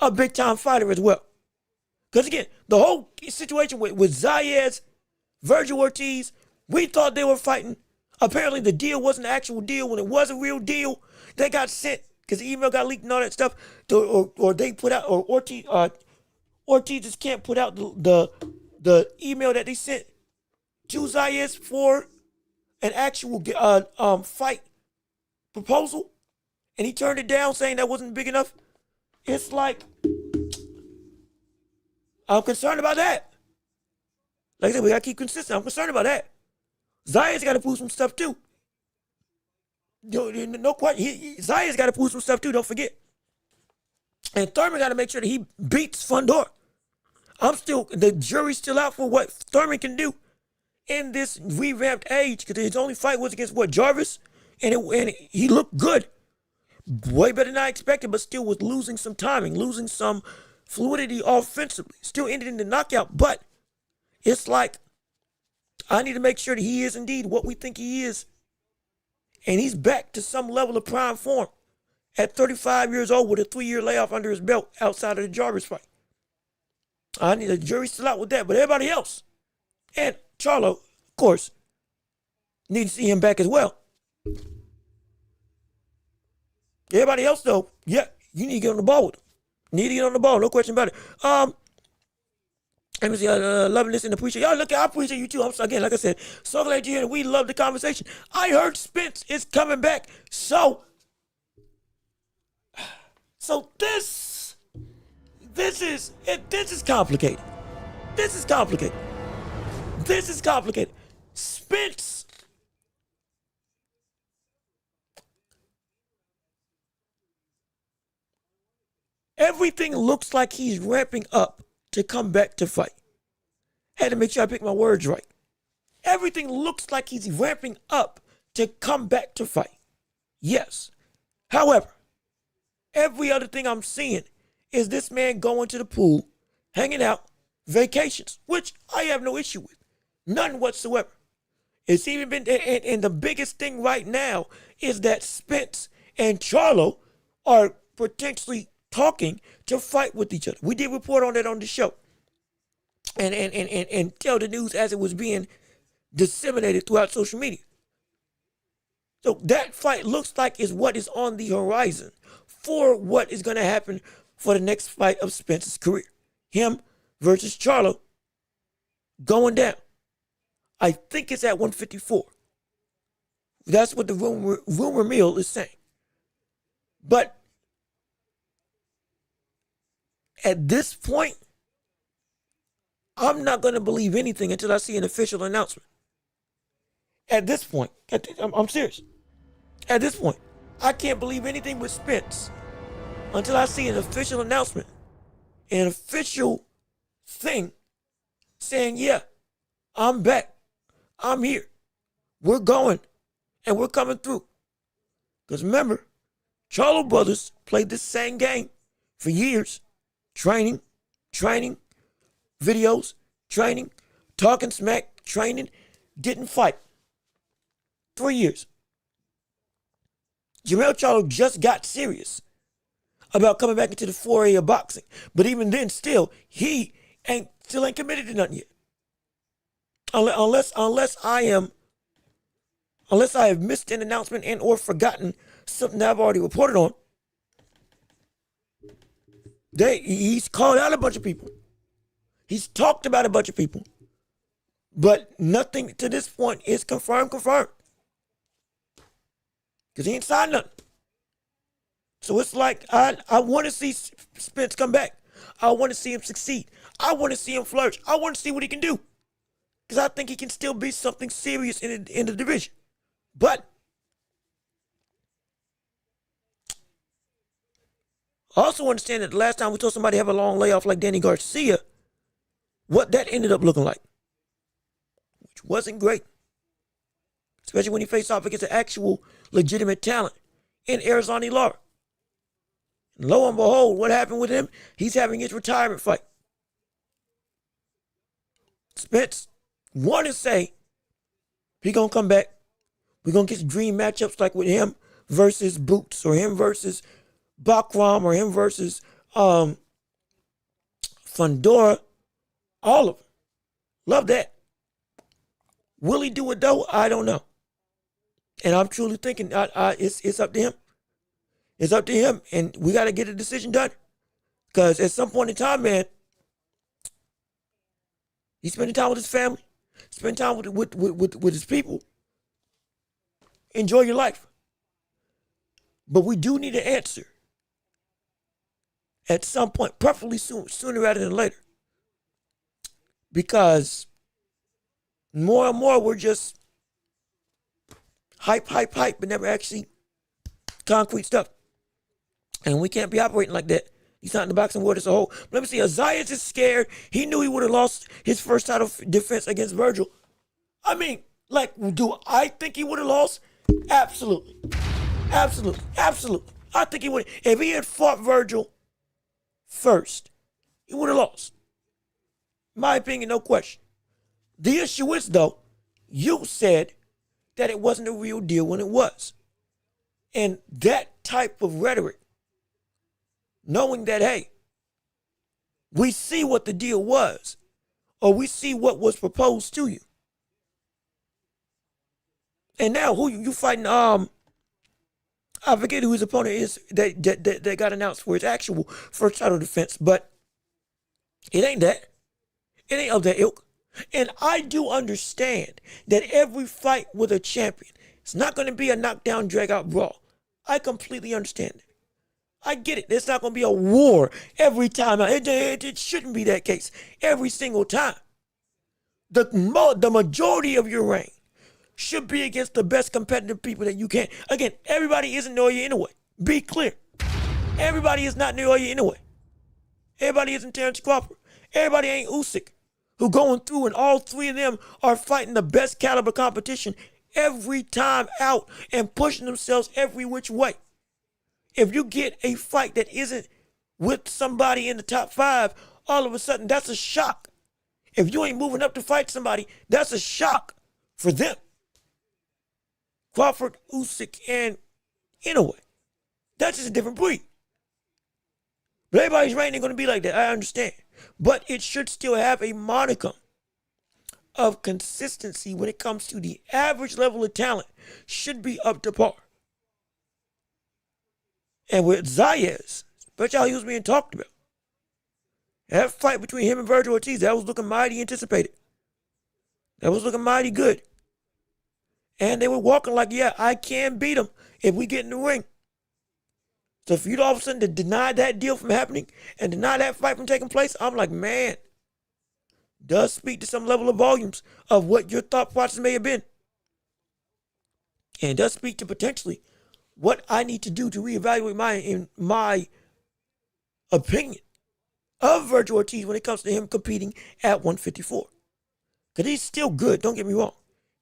a big-time fighter as well. Because again, the whole situation with Zayas, Virgil Ortiz, we thought they were fighting. Apparently, the deal wasn't an actual deal. When it was a real deal, they got sent because the email got leaked and all that stuff. Or they put out, or Ortiz just can't put out the email that they sent to Zayas for an actual fight proposal, and he turned it down, saying that wasn't big enough. It's like, I'm concerned about that. Like I said, we gotta keep consistent. I'm concerned about that. Zayas got to prove some stuff too. No question. Zayas got to prove some stuff too. Don't forget. And Thurman got to make sure that he beats Fundora. The jury's still out for what Thurman can do in this revamped age, because his only fight was against Jarvis, and he looked good, way better than I expected, but still was losing some timing, losing some fluidity offensively. Still ended in the knockout, but it's like, I need to make sure that he is indeed what we think he is, and he's back to some level of prime form at 35 years old with a 3-year layoff under his belt outside of the Jarvis fight. I need the jury still out with that, but everybody else, and Charlo, of course, need to see him back as well. Everybody else, though, yeah, you need to get on the ball with him. Need to get on the ball, no question about it. Let me see, loving this and appreciate y'all. Look, I appreciate you too. Again, like I said, so glad you're here. We love the conversation. I heard Spence is coming back, so this is complicated. This is complicated. Spence. Everything looks like he's ramping up to come back to fight. Had to make sure I pick my words right. Everything looks like he's ramping up to come back to fight. Yes. However, every other thing I'm seeing is this man going to the pool, hanging out, vacations, which I have no issue with. None whatsoever. It's even been, and the biggest thing right now is that Spence and Charlo are potentially talking to fight with each other. We did report on that on the show. And tell the news as it was being disseminated throughout social media. So that fight looks like is what is on the horizon for what is going to happen for the next fight of Spence's career. Him versus Charlo going down. I think it's at 154. That's what the rumor mill is saying. But at this point, I'm not going to believe anything until I see an official announcement. At this point, I'm serious. At this point, I can't believe anything with Spence until I see an official announcement, an official thing saying, yeah, I'm back. I'm here. We're going and we're coming through. Because remember, Charlo brothers played this same game for years. Training, videos, training, talking smack, training, didn't fight. 3 years. Jermell Charlo just got serious about coming back into the foray of boxing. But even then, still, he still ain't committed to nothing yet. Unless I have missed an announcement and or forgotten something that I've already reported on. He's called out a bunch of people. He's talked about a bunch of people. But nothing to this point is confirmed. Because he ain't signed nothing. So it's like, I want to see Spence come back. I want to see him succeed. I want to see him flourish. I want to see what he can do. Because I think he can still be something serious in the division. But I also understand that the last time we told somebody to have a long layoff like Danny Garcia, what that ended up looking like, which wasn't great. Especially when he faced off against an actual legitimate talent in Arizona Lara. And lo and behold, what happened with him? He's having his retirement fight. Spence wanted to say he gonna come back. We're gonna get dream matchups like with him versus Boots or him versus Bakram or him versus Fundora. All of them. Love that. Will he do it though? I don't know. And I'm truly thinking it's up to him. It's up to him, and we got to get a decision done. Because at some point in time, man, he's spending time with his family, spend time with his people. Enjoy your life. But we do need an answer at some point, preferably sooner rather than later. Because more and more we're just hype, but never actually concrete stuff. And we can't be operating like that. He's not in the boxing world as a whole. But let me see, Azias is scared. He knew he would have lost his first title defense against Virgil. I mean, like, do I think he would have lost? Absolutely. I think he would. If he had fought Virgil first, he would have lost. My opinion, no question. The issue is, though, you said that it wasn't a real deal when it was. And that type of rhetoric, knowing that, hey, we see what the deal was, or we see what was proposed to you. And now who you fighting? I forget who his opponent is that got announced for his actual first title defense, but it ain't that. It ain't of that ilk. And I do understand that every fight with a champion, it's not going to be a knockdown, drag-out brawl. I completely understand it. I get it. It's not going to be a war every time. It shouldn't be that case every single time. The majority of your reign should be against the best competitive people that you can. Again, everybody isn't Naoya anyway. Be clear. Everybody is not Naoya anyway. Everybody isn't Terrence Crawford. Everybody ain't Usyk, who going through, and all three of them are fighting the best caliber competition every time out and pushing themselves every which way. If you get a fight that isn't with somebody in the top 5, all of a sudden that's a shock. If you ain't moving up to fight somebody, that's a shock for them. Crawford, Usyk, and Inoue. That's just a different breed. But everybody's reign ain't going to be like that, I understand. But it should still have a modicum of consistency when it comes to the average level of talent. Should be up to par. And with Zayas, especially how he was being talked about, that fight between him and Virgil Ortiz, that was looking mighty anticipated. That was looking mighty good. And they were walking like, yeah, I can beat him if we get in the ring. So for you to all of a sudden to deny that deal from happening and deny that fight from taking place, I'm like, man, does speak to some level of volumes of what your thought process may have been. And does speak to potentially what I need to do to reevaluate my opinion of Virgil Ortiz when it comes to him competing at 154. Because he's still good, don't get me wrong.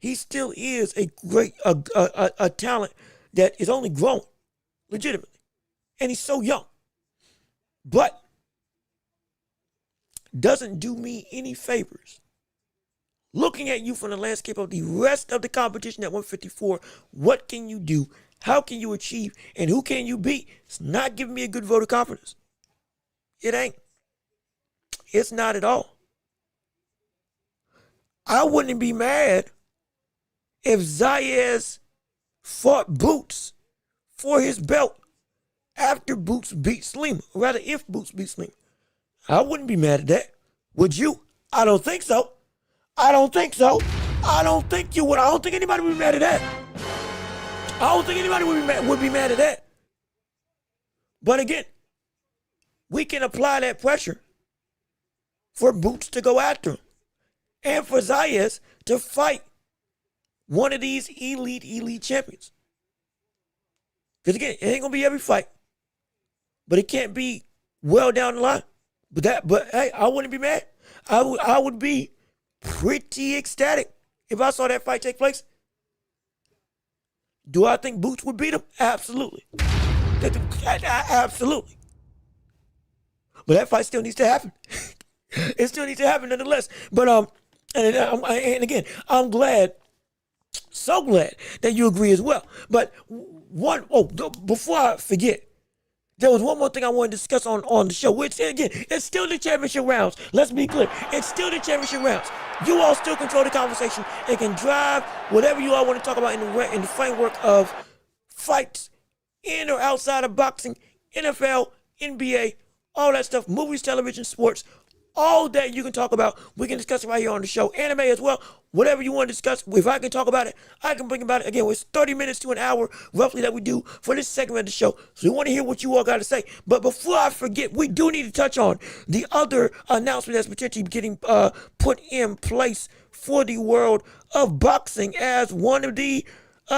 He still is a great a talent that is only growing, legitimately. And he's so young. But doesn't do me any favors. Looking at you from the landscape of the rest of the competition at 154, what can you do? How can you achieve? And who can you beat? It's not giving me a good vote of confidence. It ain't. It's not at all. I wouldn't be mad if Zayas fought Boots for his belt after Boots beat Slima. Or rather, if Boots beat Slima. I wouldn't be mad at that. Would you? I don't think so. I don't think so. I don't think you would. I don't think anybody would be mad at that. I don't think anybody would be mad at that. But again, we can apply that pressure for Boots to go after him. And for Zayas to fight one of these elite champions. Because again, it ain't going to be every fight. But it can't be well down the line. But hey, I wouldn't be mad. I would be pretty ecstatic if I saw that fight take place. Do I think Boots would beat him? Absolutely. Absolutely. But that fight still needs to happen. It still needs to happen nonetheless. But and again, I'm glad, so glad that you agree as well. But before I forget, there was one more thing I want to discuss on the show, which, again, it's still the championship rounds. Let's be clear. It's still the championship rounds. You all still control the conversation and can drive whatever you all want to talk about in the framework of fights in or outside of boxing, NFL, NBA, all that stuff, movies, television, sports, all that you can talk about. We can discuss it right here on the show. Anime as well. Whatever you want to discuss, if I can talk about it, I can bring about it. Again, it's 30 minutes to an hour, roughly, that we do for this segment of the show. So we want to hear what you all got to say. But before I forget, we do need to touch on the other announcement that's potentially getting put in place for the world of boxing as one of the, we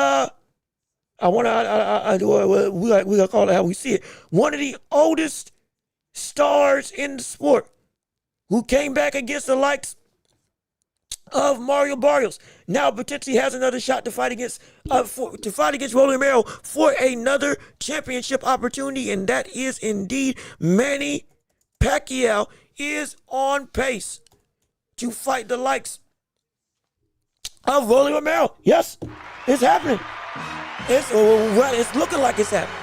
gotta call it how we see it, one of the oldest stars in the sport who came back against the likes of Mario Barrios, now potentially has another shot to fight against Rolly Romero for another championship opportunity, and that is indeed Manny Pacquiao is on pace to fight the likes of Rolly Romero. Yes, it's happening. It's looking like it's happening.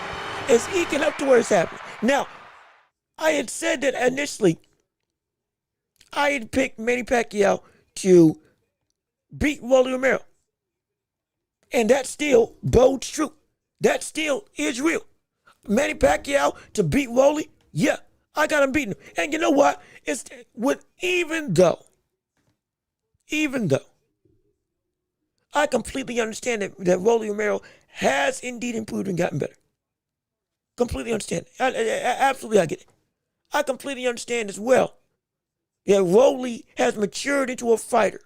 It's eking up to where it's happening. Now, I had said that initially I had picked Manny Pacquiao to beat Rolly Romero. And that still bodes true. That still is real. Manny Pacquiao to beat Rolly, yeah, I got him beating him. And you know what? Even though I completely understand that Rolly Romero has indeed improved and gotten better. Completely understand. Absolutely, I get it. I completely understand as well that Rolly has matured into a fighter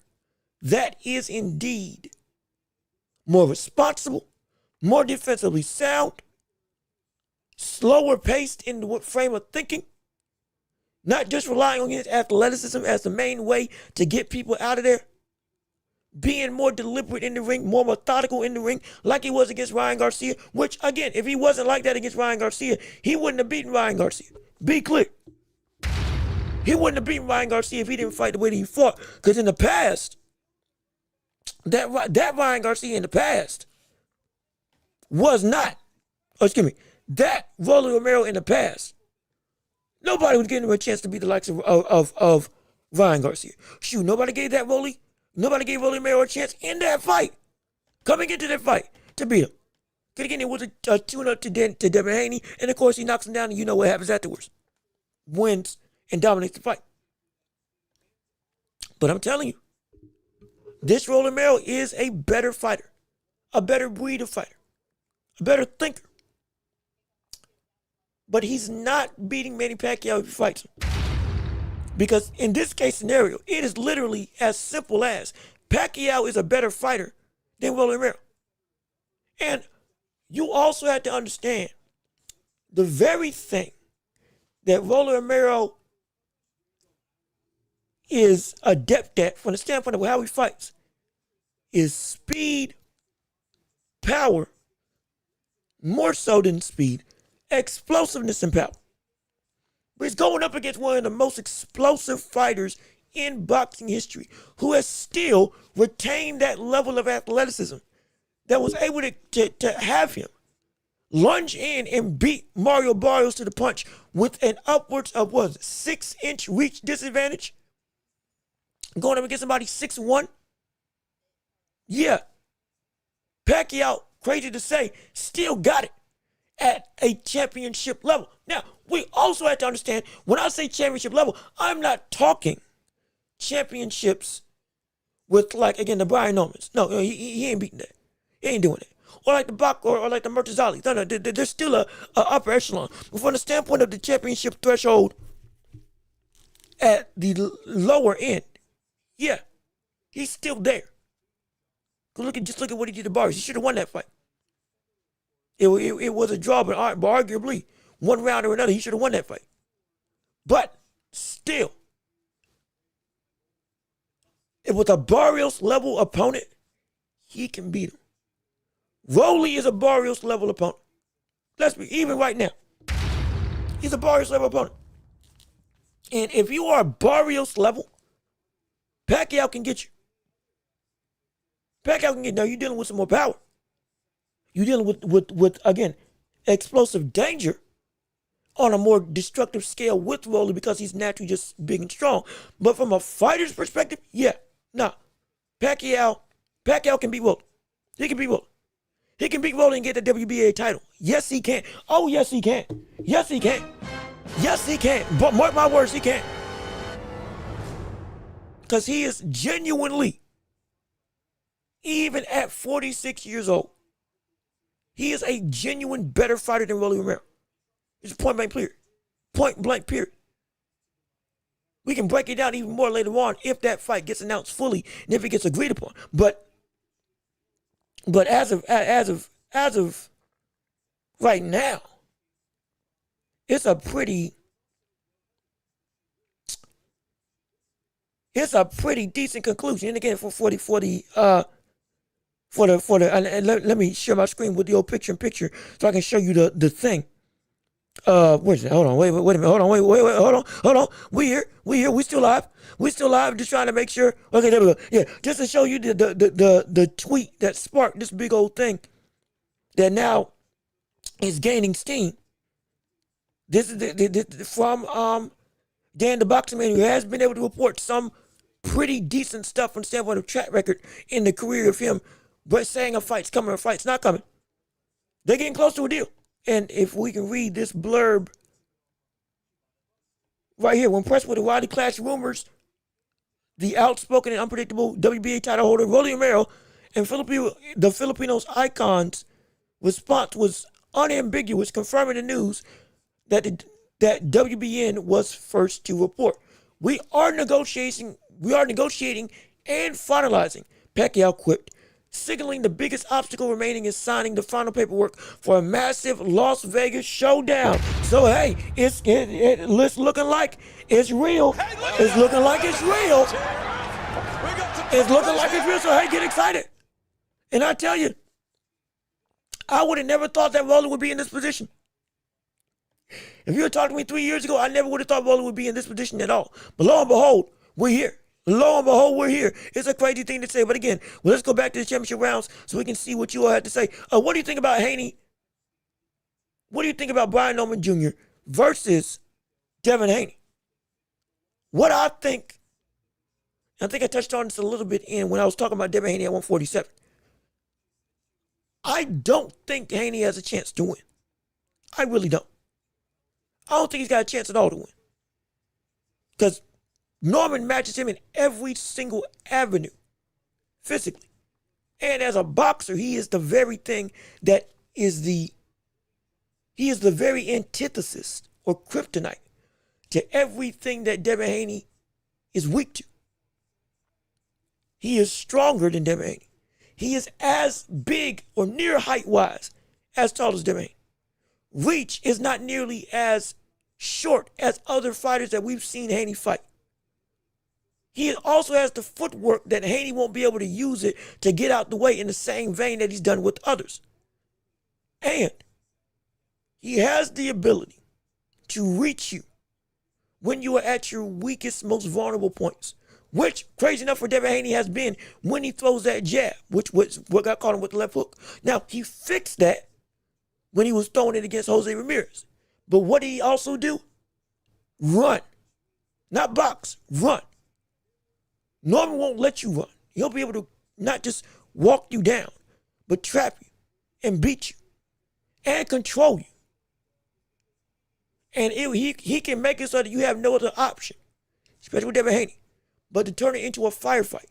that is indeed more responsible, more defensively sound, slower paced in the frame of thinking, not just relying on his athleticism as the main way to get people out of there, being more deliberate in the ring, more methodical in the ring, like he was against Ryan Garcia, which, again, if he wasn't like that against Ryan Garcia, he wouldn't have beaten Ryan Garcia. Be clear. He wouldn't have beaten Ryan Garcia if he didn't fight the way that he fought. Because in the past, that Ryan Garcia in the past was not, that Rolly Romero in the past, nobody was giving him a chance to beat the likes of Ryan Garcia. Shoot, nobody gave Rolly Romero a chance in that fight, coming into that fight, to beat him. Because again, it was a tune-up to Devin Haney, and of course he knocks him down, and you know what happens afterwards. Wins and dominates the fight. But I'm telling you, this Rolly Romero is a better fighter a better breed of fighter, a better thinker. But he's not beating Manny Pacquiao if he fights him. Because in this case scenario, it is literally as simple as Pacquiao is a better fighter than Rolly Romero. And you also have to understand the very thing that Rolly Romero is adept at from the standpoint of how he fights is speed, power, more so than speed, explosiveness and power. But he's going up against one of the most explosive fighters in boxing history who has still retained that level of athleticism that was able to have him lunge in and beat Mario Barrios to the punch with an upwards of 6-inch reach disadvantage. Going up against somebody 6'1". Yeah. Pacquiao, crazy to say, still got it at a championship level. Now, we also have to understand, when I say championship level, I'm not talking championships with, like, again, the Brian Normans. No, he ain't beating that. He ain't doing that. Or like the Bach or like the Murtazali. No, there's still a upper echelon. But from the standpoint of the championship threshold at the lower end, yeah, he's still there. Just look at what he did to Barrios. He should have won that fight. It was a draw, but arguably, one round or another, he should have won that fight. But still, if with a Barrios level opponent, he can beat him. Rolly is a Barrios level opponent. Let's be even right now. He's a Barrios level opponent. And if you are Barrios level, Pacquiao can get you. Pacquiao can get you. Now you're dealing with some more power. You're dealing with again, explosive danger on a more destructive scale with Rolly because he's naturally just big and strong. But from a fighter's perspective, yeah, nah. Pacquiao can beat Rolly. He can beat Rolly. He can beat Rolly and get the WBA title. Yes, he can. Oh, yes, he can. Yes, he can. Yes, he can. But mark my words, he can. Because he is genuinely, even at 46 years old, he is a genuine better fighter than Rolly Romero. It's point blank period. Point blank period. We can break it down even more later on if that fight gets announced fully and if it gets agreed upon. But as of right now, it's a pretty decent conclusion. And again, let me share my screen with the old picture in picture so I can show you the thing. Where's it? Hold on, wait a minute. Hold on, hold on. We here. We still live. Just trying to make sure. Okay, there we go. Yeah, just to show you the tweet that sparked this big old thing that now is gaining steam. This is from Dan the Boxing Man, who has been able to report some pretty decent stuff from the standpoint of track record in the career of him, but saying a fight's coming or a fight's not coming. They're getting close to a deal. And if we can read this blurb right here, when pressed with the widely clashed rumors, the outspoken and unpredictable WBA title holder Rolly Romero and the Filipinos' icons' response was unambiguous, confirming the news that WBN was first to report. We are negotiating and finalizing, Pacquiao quipped, signaling the biggest obstacle remaining is signing the final paperwork for a massive Las Vegas showdown. So hey, it's looking like it's real. It's looking like it's real. It's looking like it's real. So hey, get excited. And I tell you, I would have never thought that Rolly would be in this position. If you had talked to me 3 years ago, I never would have thought Rolly would be in this position at all. But lo and behold, we're here. It's a crazy thing to say. But again, let's go back to the championship rounds so we can see what you all had to say. What do you think about Haney? What do you think about Brian Norman Jr. versus Devin Haney? What I think I touched on this a little bit when I was talking about Devin Haney at 147. I don't think Haney has a chance to win. I really don't. I don't think he's got a chance at all to win. Because Norman matches him in every single avenue, physically. And as a boxer, he is the very thing that he is the very antithesis or kryptonite to everything that Devin Haney is weak to. He is stronger than Devin Haney. He is as big or near height-wise as tall as Devin Haney. Reach is not nearly as short as other fighters that we've seen Haney fight. He also has the footwork that Haney won't be able to use it to get out the way in the same vein that he's done with others. And he has the ability to reach you when you are at your weakest, most vulnerable points, which, crazy enough for Devin Haney, has been when he throws that jab, which was what got caught him with the left hook. Now, he fixed that when he was throwing it against Jose Ramirez. But what did he also do? Run. Not box, run. Norman won't let you run. He'll be able to not just walk you down, but trap you and beat you and control you. And he can make it so that you have no other option, especially with Devin Haney, but to turn it into a firefight.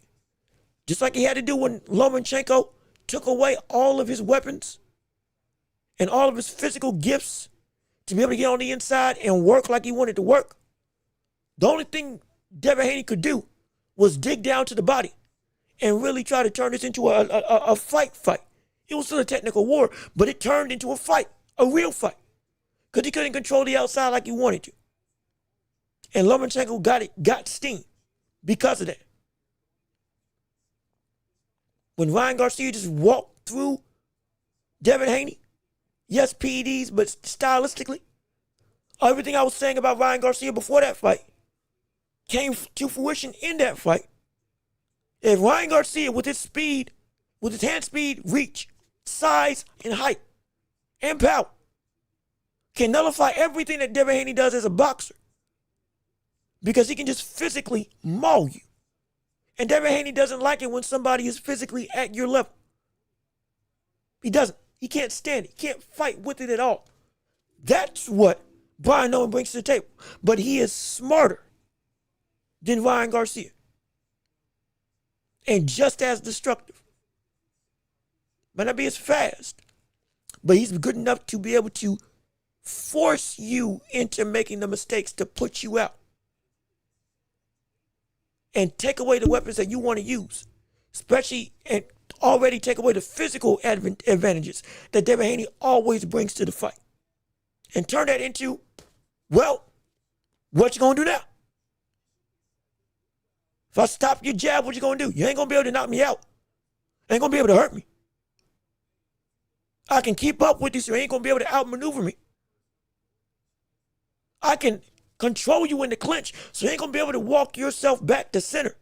Just like he had to do when Lomachenko took away all of his weapons and all of his physical gifts to be able to get on the inside and work like he wanted to work. The only thing Devin Haney could do was dig down to the body and really try to turn this into a fight. It was still a technical war, but it turned into a fight, a real fight, because he couldn't control the outside like he wanted to. And Lomachenko got steam because of that. When Ryan Garcia just walked through Devin Haney, yes, PEDs, but stylistically, everything I was saying about Ryan Garcia before that fight came to fruition in that fight. If Ryan Garcia, with his speed, with his hand speed, reach, size, and height, and power, can nullify everything that Devin Haney does as a boxer, because he can just physically maul you. And Devin Haney doesn't like it when somebody is physically at your level. He doesn't. He can't stand it. He can't fight with it at all. That's what Brian Nolan brings to the table. But he is smarter than Ryan Garcia. And just as destructive. Might not be as fast, but he's good enough to be able to force you into making the mistakes to put you out. And take away the weapons that you want to use. Especially, and already take away the physical advantages that Devin Haney always brings to the fight. And turn that into, well, what you gonna do now? If I stop your jab, what you gonna do? You ain't gonna be able to knock me out. Ain't gonna be able to hurt me. I can keep up with you, so you ain't gonna be able to outmaneuver me. I can control you in the clinch, so you ain't gonna be able to walk yourself back to center.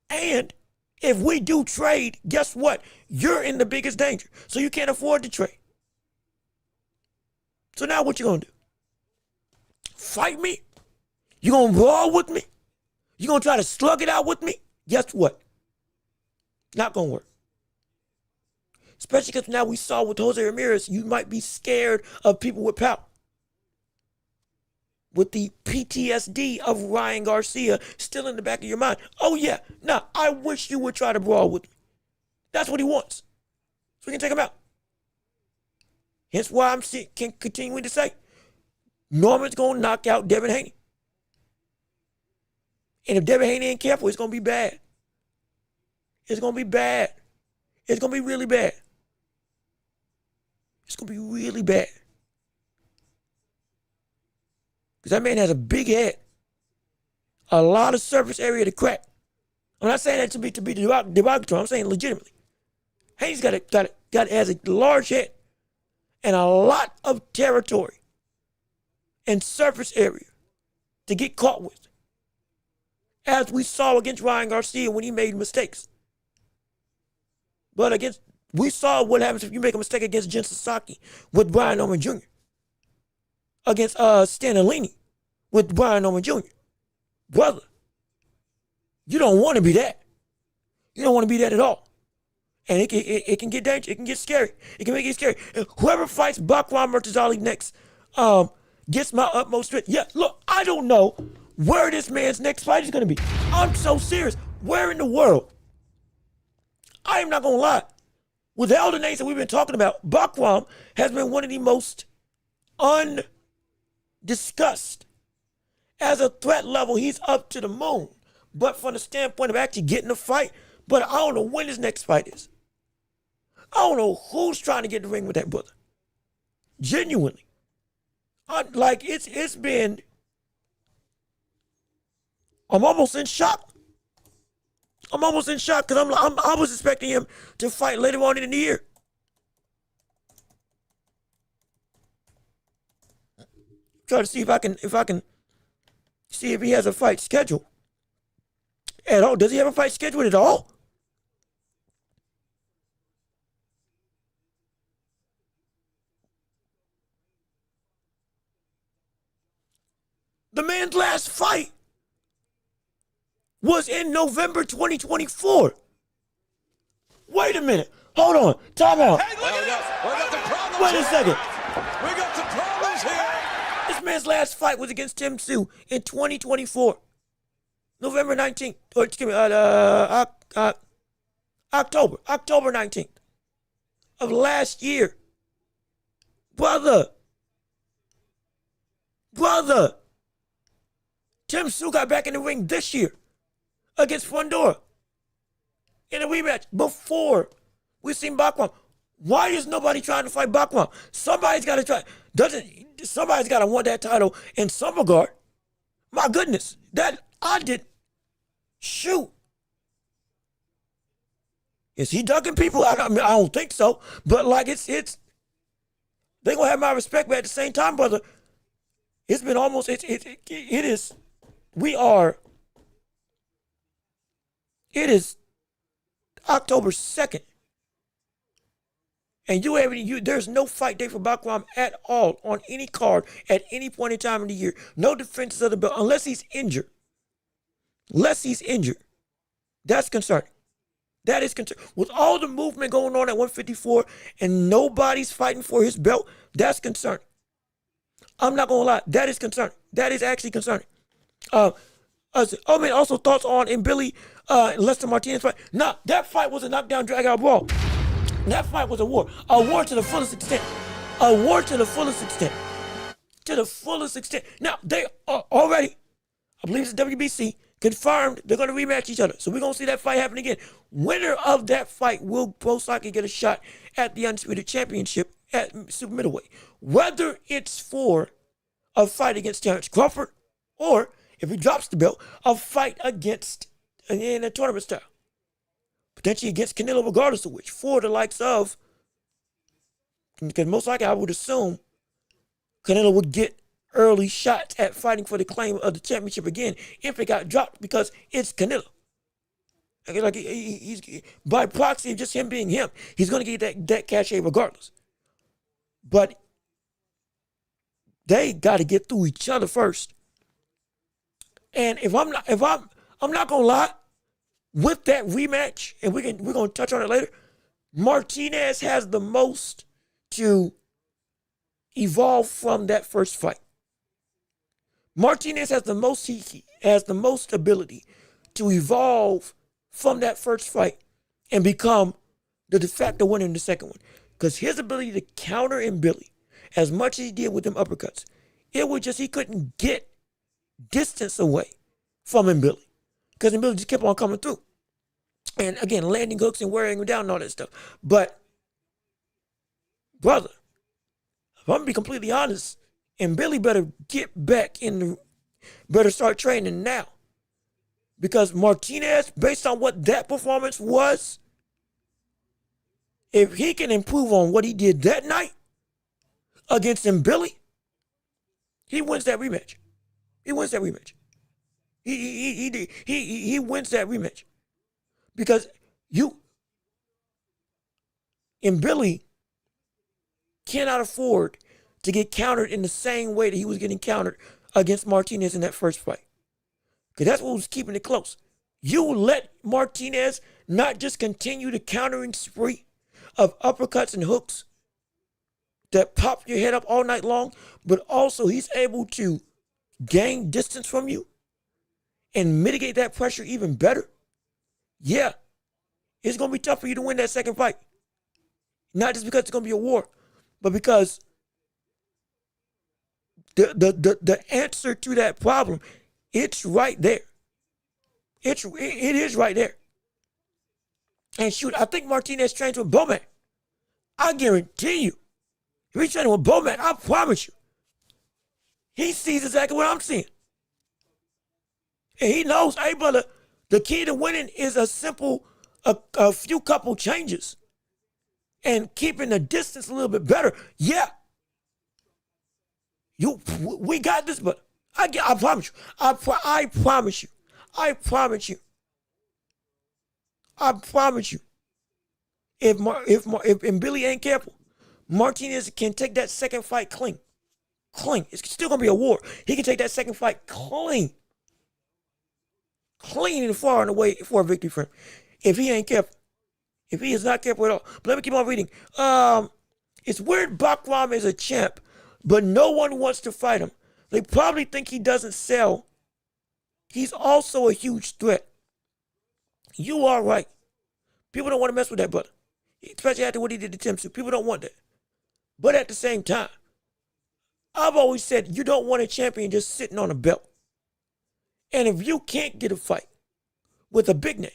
And if we do trade, guess what? You're in the biggest danger, so you can't afford to trade. So now what you gonna do? Fight me? You gonna brawl with me? You gonna try to slug it out with me? Guess what? Not gonna work. Especially because now we saw with Jose Ramirez, you might be scared of people with power. With the PTSD of Ryan Garcia still in the back of your mind. Oh yeah, now I wish you would try to brawl with me. That's what he wants. So we can take him out. Hence why I'm continuing to say, Norman's going to knock out Devin Haney. And if Devin Haney ain't careful, it's going to be bad. It's going to be bad. It's going to be really bad. It's going to be really bad. Because that man has a big head. A lot of surface area to crack. I'm not saying that to be derogatory. I'm saying legitimately. Haney's has a large head and a lot of territory and surface area to get caught with. As we saw against Ryan Garcia when he made mistakes. But we saw what happens if you make a mistake against Jen Sasaki with Brian Norman Jr. Against Stan Alini with Brian Norman Jr. Brother, you don't want to be that. You don't want to be that at all. And it can get dangerous. It can get scary. It can make it scary. And whoever fights Bakram Murtazali next gets my utmost respect. Yeah, look, I don't know where this man's next fight is going to be. I'm so serious. Where in the world I am not going to lie. With all the names that we've been talking about, Bakram has been one of the most undiscussed. As a threat level, he's up to the moon. But from the standpoint of actually getting a fight, but I don't know when his next fight is. I don't know who's trying to get in the ring with that brother. Genuinely. Like, it's been... I'm almost in shock. I'm almost in shock because I was expecting him to fight later on in the year. Try to see if I can see if he has a fight scheduled at all. Does he have a fight scheduled at all? The man's last fight was in November 2024. Wait a minute. Hold on. Time out. Hey, look at this. We got some problems Wait a second. We got some problems here. This man's last fight was against Tim Tszyu in 2024. November 19th. Or excuse me, October 19th of last year. Brother. Tim Tszyu got back in the ring this year against Fundora in a rematch before we've seen Bakram. Why is nobody trying to fight Bakram? Somebody's got to try. Somebody's got to want that title in some regard. My goodness, that I did. Shoot. Is he ducking people? I don't think so. But like it's they gonna have my respect, but at the same time, brother, it's been almost it is. It is October 2nd. And there's no fight day for Bakram at all on any card at any point in time in the year. No defenses of the belt unless he's injured. That's concerning. That is concerning. With all the movement going on at 154 and nobody's fighting for his belt, that's concerning. I'm not going to lie. That is concerning. That is actually concerning. Also thoughts on in Billy Lester Martinez fight. Nah, that fight was a knockdown, drag out brawl. That fight was a war to the fullest extent. Now they are already, I believe it's WBC, confirmed they're going to rematch each other. So we're going to see that fight happen again. Winner of that fight will most likely get a shot at the Undisputed Championship at super middleweight. Whether it's for a fight against Terrence Crawford or, if he drops the belt, a fight against, in a tournament style. Potentially against Canelo, regardless of which, for the likes of, because most likely I would assume Canelo would get early shots at fighting for the claim of the championship again if it got dropped because it's Canelo. Like he's by proxy of just him being him, he's going to get that cachet regardless. But they got to get through each other first. And I'm not gonna lie, with that rematch, and we're gonna touch on it later, Martinez has the most to evolve from that first fight. Martinez has the most, he has the most ability to evolve from that first fight and become the de facto winner in the second one. Because his ability to counter in Billy, as much as he did with them uppercuts, it was just he couldn't get distance away from him Billy. Because him Billy just kept on coming through. And again, landing hooks and wearing him down and all that stuff. But, brother, if I'm going to be completely honest, and Billy better get back better start training now. Because Martinez, based on what that performance was, if he can improve on what he did that night against him Billy, he wins that rematch. He wins that rematch. He wins that rematch. Because and Billy cannot afford to get countered in the same way that he was getting countered against Martinez in that first fight. Because that's what was keeping it close. You let Martinez not just continue the countering spree of uppercuts and hooks that pop your head up all night long, but also he's able to gain distance from you and mitigate that pressure even better. Yeah, it's going to be tough for you to win that second fight. Not just because it's going to be a war, but because the answer to that problem, it's right there. It is right there. And shoot, I think Martinez trains with Bowman. I guarantee you, if he's training with Bowman, I promise you, he sees exactly what I'm seeing. And he knows, hey, brother, the key to winning is a few couple changes and keeping the distance a little bit better. Yeah. We got this, but I promise you. I promise you. I promise you. I promise you. If Billy ain't careful, Martinez can take that second fight clean. Clean. It's still gonna be a war. He can take that second fight clean. Clean and far and away for a victory for him. If he ain't careful. If he is not careful at all. But let me keep on reading. It's weird Bakram is a champ, but no one wants to fight him. They probably think he doesn't sell. He's also a huge threat. You are right. People don't want to mess with that brother. Especially after what he did to Tim Tszyu. People don't want that. But at the same time, I've always said you don't want a champion just sitting on a belt. And if you can't get a fight with a big name,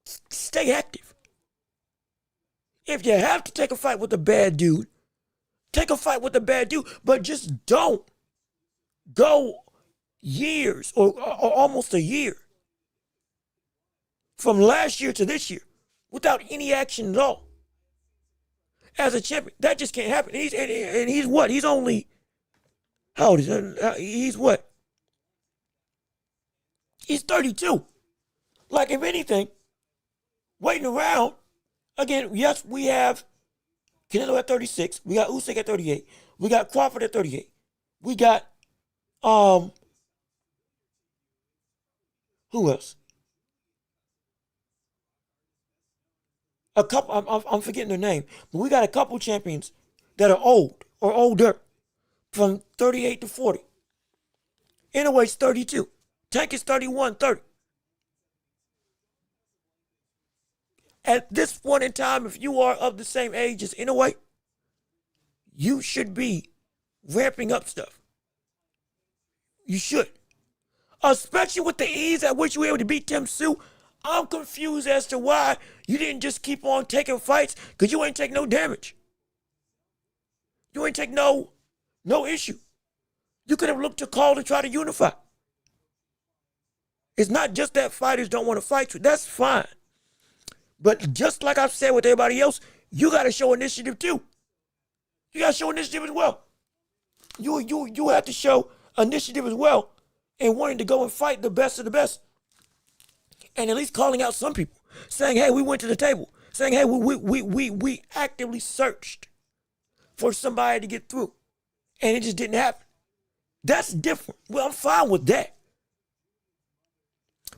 stay active. If you have to take a fight with a bad dude, take a fight with a bad dude, but just don't go years or almost a year from last year to this year without any action at all. As a champion, that just can't happen. He's what? He's only, how old is he? He's what? He's 32. Like, if anything, waiting around, again, yes, we have Canelo at 36. We got Usyk at 38. We got Crawford at 38. We got, who else? A couple, I'm forgetting their name, but we got a couple champions that are old or older from 38 to 40. Anyway's 32. Tank is 31, 30. At this point in time, if you are of the same age as Inoue, you should be ramping up stuff. You should. Especially with the ease at which you were able to beat Tim Tszyu. I'm confused as to why you didn't just keep on taking fights, because you ain't take no damage. You ain't take no issue. You could have looked to call to try to unify. It's not just that fighters don't want to fight you. That's fine. But just like I've said with everybody else, you got to show initiative too. You got to show initiative as well. You have to show initiative as well and wanting to go and fight the best of the best. And at least calling out some people, saying, hey, we went to the table. Saying, hey, we actively searched for somebody to get through. And it just didn't happen. That's different. Well, I'm fine with that.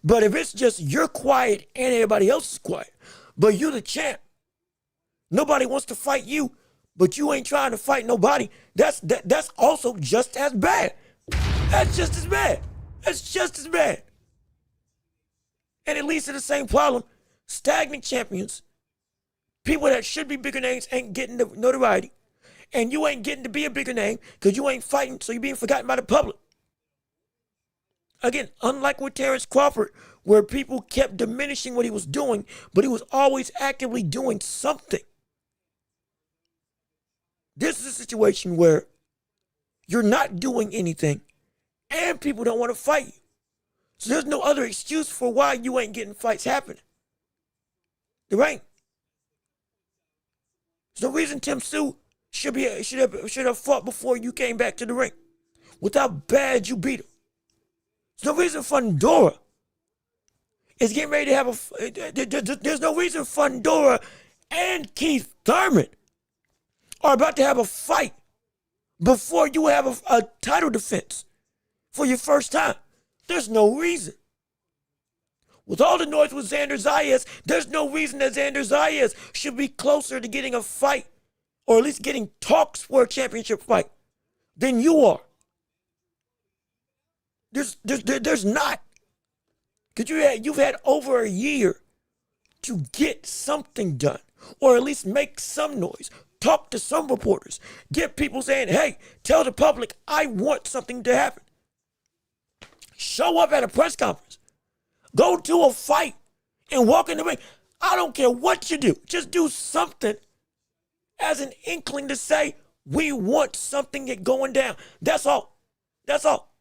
But if it's just you're quiet and everybody else is quiet, but you're the champ, nobody wants to fight you, but you ain't trying to fight nobody, that's also just as bad. That's just as bad. That's just as bad. And it leads to the same problem. Stagnant champions, people that should be bigger names, ain't getting the notoriety. And you ain't getting to be a bigger name because you ain't fighting, so you're being forgotten by the public. Again, unlike with Terrence Crawford, where people kept diminishing what he was doing, but he was always actively doing something. This is a situation where you're not doing anything and people don't want to fight you. So there's no other excuse for why you ain't getting fights happening. There ain't. There's no reason Tim Tszyu should have fought before you came back to the ring. With how bad you beat him. There's no reason Fundora is getting ready to have there's no reason Fundora and Keith Thurman are about to have a fight before you have a title defense for your first time. There's no reason. With all the noise with Xander Zayas, there's no reason that Xander Zayas should be closer to getting a fight, or at least getting talks for a championship fight, than you are. There's not. Because you've had over a year to get something done, or at least make some noise. Talk to some reporters. Get people saying, hey, tell the public I want something to happen. Show up at a press conference. Go to a fight and walk in the ring. I don't care what you do. Just do something as an inkling to say, we want something going down. That's all. That's all.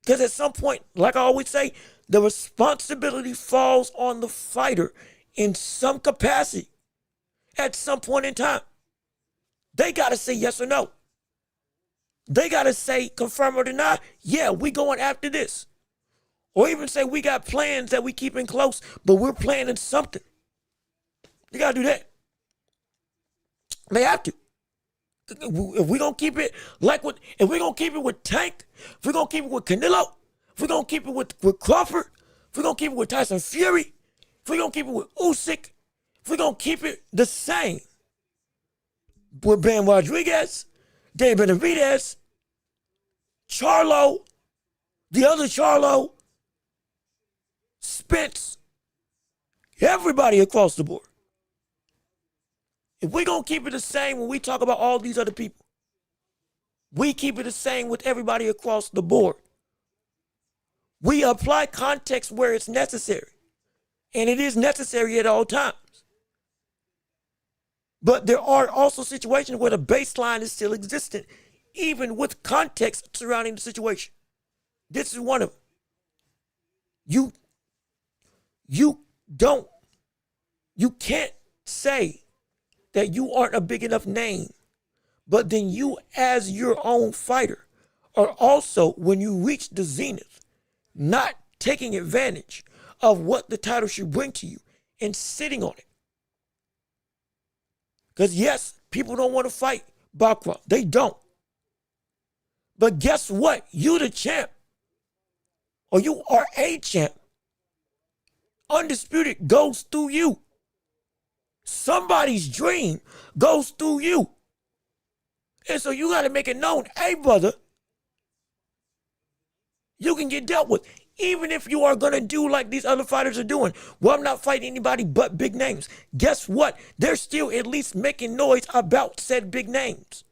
Because at some point, like I always say, the responsibility falls on the fighter in some capacity at some point in time. They got to say yes or no. They got to say, confirm or deny, yeah, we going after this. Or even say we got plans that we keeping close, but we're planning something. You got to do that. They have to. If we're going to keep it if we're going to keep it with Tank, if we're going to keep it with Canelo, if we're going to keep it with Crawford, if we're going to keep it with Tyson Fury, if we're going to keep it with Usyk, if we're going to keep it the same with Ben Rodriguez, Dave Benavidez, Charlo, the other Charlo, Spence, everybody across the board. If we're going to keep it the same when we talk about all these other people, we keep it the same with everybody across the board. We apply context where it's necessary, and it is necessary at all times. But there are also situations where the baseline is still existent, even with context surrounding the situation. This is one of them. You can't say that you aren't a big enough name, but then you as your own fighter are also, when you reach the zenith, not taking advantage of what the title should bring to you and sitting on it. Because yes, people don't want to fight Baccarat. They don't. But guess what? You the champ. Or you are a champ. Undisputed goes through you. Somebody's dream goes through you. And so you got to make it known, hey, brother, you can get dealt with. Even if you are going to do like these other fighters are doing, well, I'm not fighting anybody but big names. Guess what? They're still at least making noise about said big names.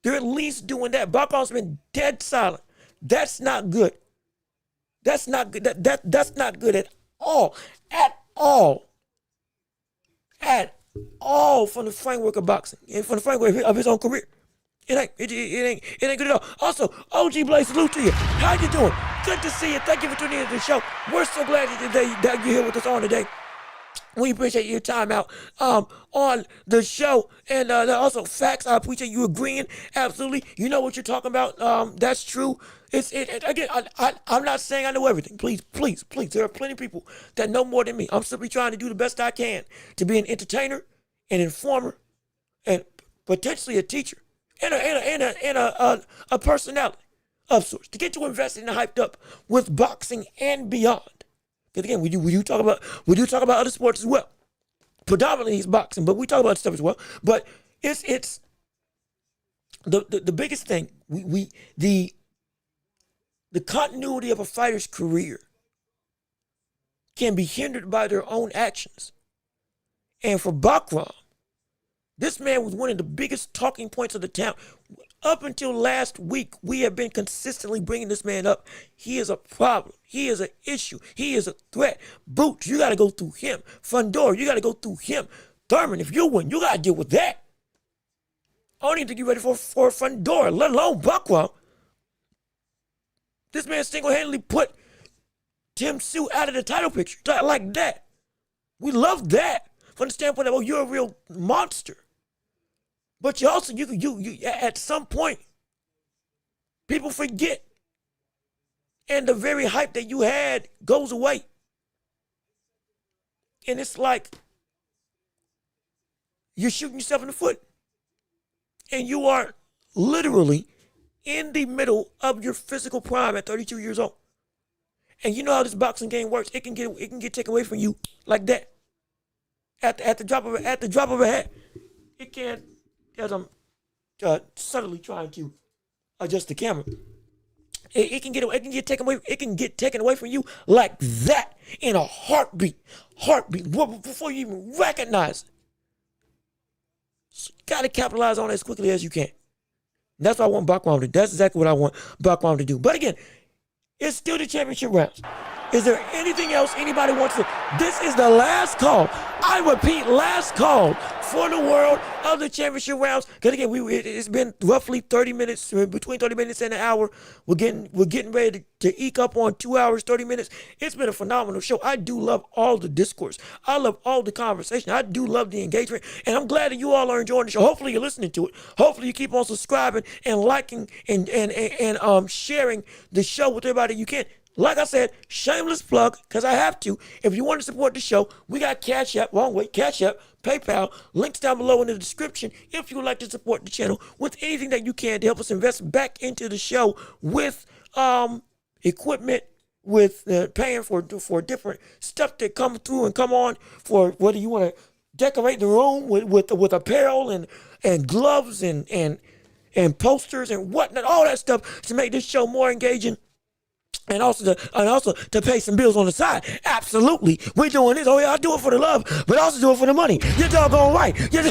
They're at least doing that. Baccarat's been dead silent. That's not good. That's not good. That's not good at all. At all. At all from the framework of boxing and from the framework of his own career. It ain't good at all. Also, OG Blaze, salute to you. How you doing? Good to see you. Thank you for tuning into the show. We're so glad that you're here with us on today. We appreciate your time out on the show. And also, facts, I appreciate you agreeing. Absolutely. You know what you're talking about. That's true. Again, I'm not saying I know everything. Please. There are plenty of people that know more than me. I'm simply trying to do the best I can to be an entertainer, an informer, and potentially a teacher, and a personality of sorts, to get you invested and hyped up with boxing and beyond. Because again, we do talk about other sports as well. Predominantly it's boxing, but we talk about stuff as well. But it's the biggest thing. The continuity of a fighter's career can be hindered by their own actions. And for Baccarat, this man was one of the biggest talking points of the town. Up until last week, we have been consistently bringing this man up. He is a problem. He is an issue. He is a threat. Boots, you got to go through him. Fundora, you got to go through him. Thurman, if you win, you got to deal with that. I don't even think you're ready for Fundora, let alone Baccarat. This man single-handedly put Tim Sue out of the title picture like that. We love that from the standpoint of, oh, you're a real monster. But you also, you at some point, people forget. And the very hype that you had goes away. And it's like you're shooting yourself in the foot. And you are literally in the middle of your physical prime at 32 years old. And you know how this boxing game works. It can get taken away from you like that. At the drop of a hat. It can, as I'm subtly trying to adjust the camera. It can get taken away from you like that in a heartbeat. Before you even recognize it. So you got to capitalize on it as quickly as you can. That's what I want Bakwan to do. That's exactly what I want Bakwan to do. But again, it's still the championship rounds. Is there anything else anybody wants to? This is the last call. I repeat, last call for the world of the championship rounds. Because again, it's been roughly 30 minutes, between 30 minutes and an hour. We're getting ready to eke up on 2 hours, 30 minutes. It's been a phenomenal show. I do love all the discourse. I love all the conversation. I do love the engagement. And I'm glad that you all are enjoying the show. Hopefully you're listening to it. Hopefully you keep on subscribing and liking and sharing the show with everybody you can. Like I said, shameless plug, because I have to. If you want to support the show, we got Cash App, Cash App, PayPal, links down below in the description if you would like to support the channel with anything that you can to help us invest back into the show with equipment, with paying for different stuff that come through and come on, for whether you want to decorate the room with apparel and gloves and posters and whatnot, all that stuff to make this show more engaging. And also to pay some bills on the side. Absolutely. We're doing this. Oh, yeah, I do it for the love, but I also do it for the money. You're doggone right. You're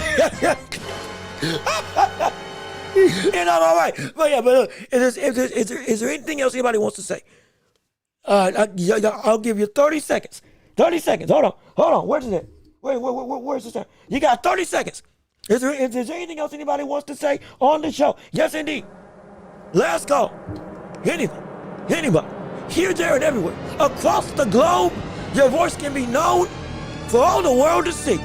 doggone right. But yeah, but is there anything else anybody wants to say? I'll give you 30 seconds. 30 seconds. Hold on. Where's it? Where's this at? You got 30 seconds. Is there anything else anybody wants to say on the show? Yes, indeed. Last call. Anybody. Here, there, and everywhere. Across the globe, your voice can be known for all the world to see.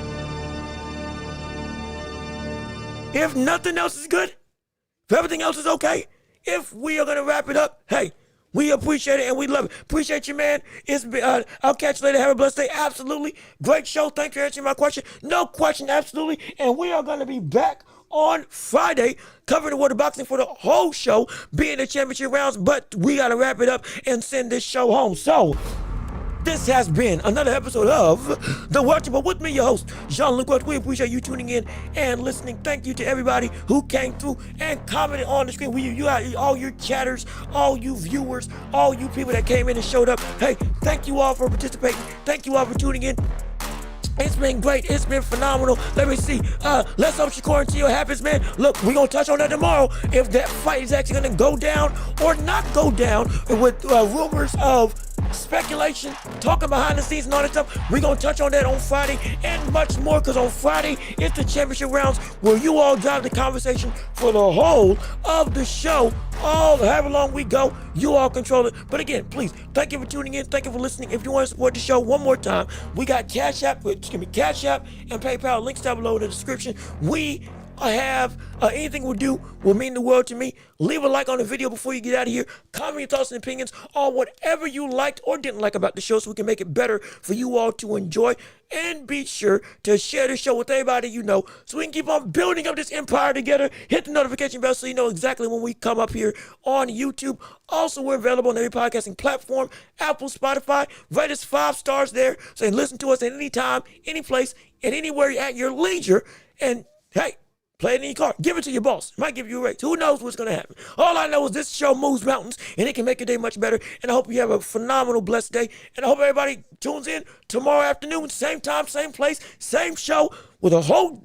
If nothing else is good, if everything else is okay, if we are going to wrap it up, hey, we appreciate it and we love it. Appreciate you, man. I'll catch you later. Have a blessed day. Absolutely. Great show. Thanks for answering my question. No question, absolutely. And we are going to be back on Friday, covering the world of boxing for the whole show, being the championship rounds, but we got to wrap it up and send this show home. So, this has been another episode of The Watchable with me, your host, Jean-Luc Welch. We appreciate you tuning in and listening. Thank you to everybody who came through and commented on the screen. You got all your chatters, all you viewers, all you people that came in and showed up. Hey, thank you all for participating. Thank you all for tuning in. It's been great. It's been phenomenal. Let me see. Let's hope Shakur and Tio happens, man. Look, we're going to touch on that tomorrow. If that fight is actually going to go down or not go down with rumors of speculation, talking behind the scenes and all that stuff. We're going to touch on that on Friday and much more, because on Friday, it's the championship rounds where you all drive the conversation for the whole of the show. However long we go, you all control it. But again, please, thank you for tuning in. Thank you for listening. If you want to support the show one more time, we got Cash App and PayPal, links down below in the description. We have anything we do will mean the world to me. Leave a like on the video before you get out of here. Comment your thoughts and opinions on whatever you liked or didn't like about the show, so we can make it better for you all to enjoy. And be sure to share the show with everybody you know, so we can keep on building up this empire together. Hit the notification bell so you know exactly when we come up here on YouTube. Also, we're available on every podcasting platform, Apple, Spotify. Rate us 5 stars there, so you can listen to us at any time, any place, and anywhere at your leisure. And hey, play it in your car. Give it to your boss. Might give you a raise. Who knows what's going to happen? All I know is this show moves mountains, and it can make your day much better. And I hope you have a phenomenal, blessed day. And I hope everybody tunes in tomorrow afternoon, same time, same place, same show, with a whole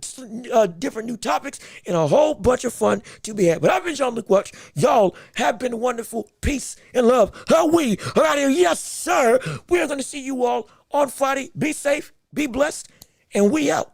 different new topics and a whole bunch of fun to be had. But I've been Jean-Luc Welch. Y'all have been wonderful. Peace and love. We are out here. Yes, sir. We are going to see you all on Friday. Be safe. Be blessed. And we out.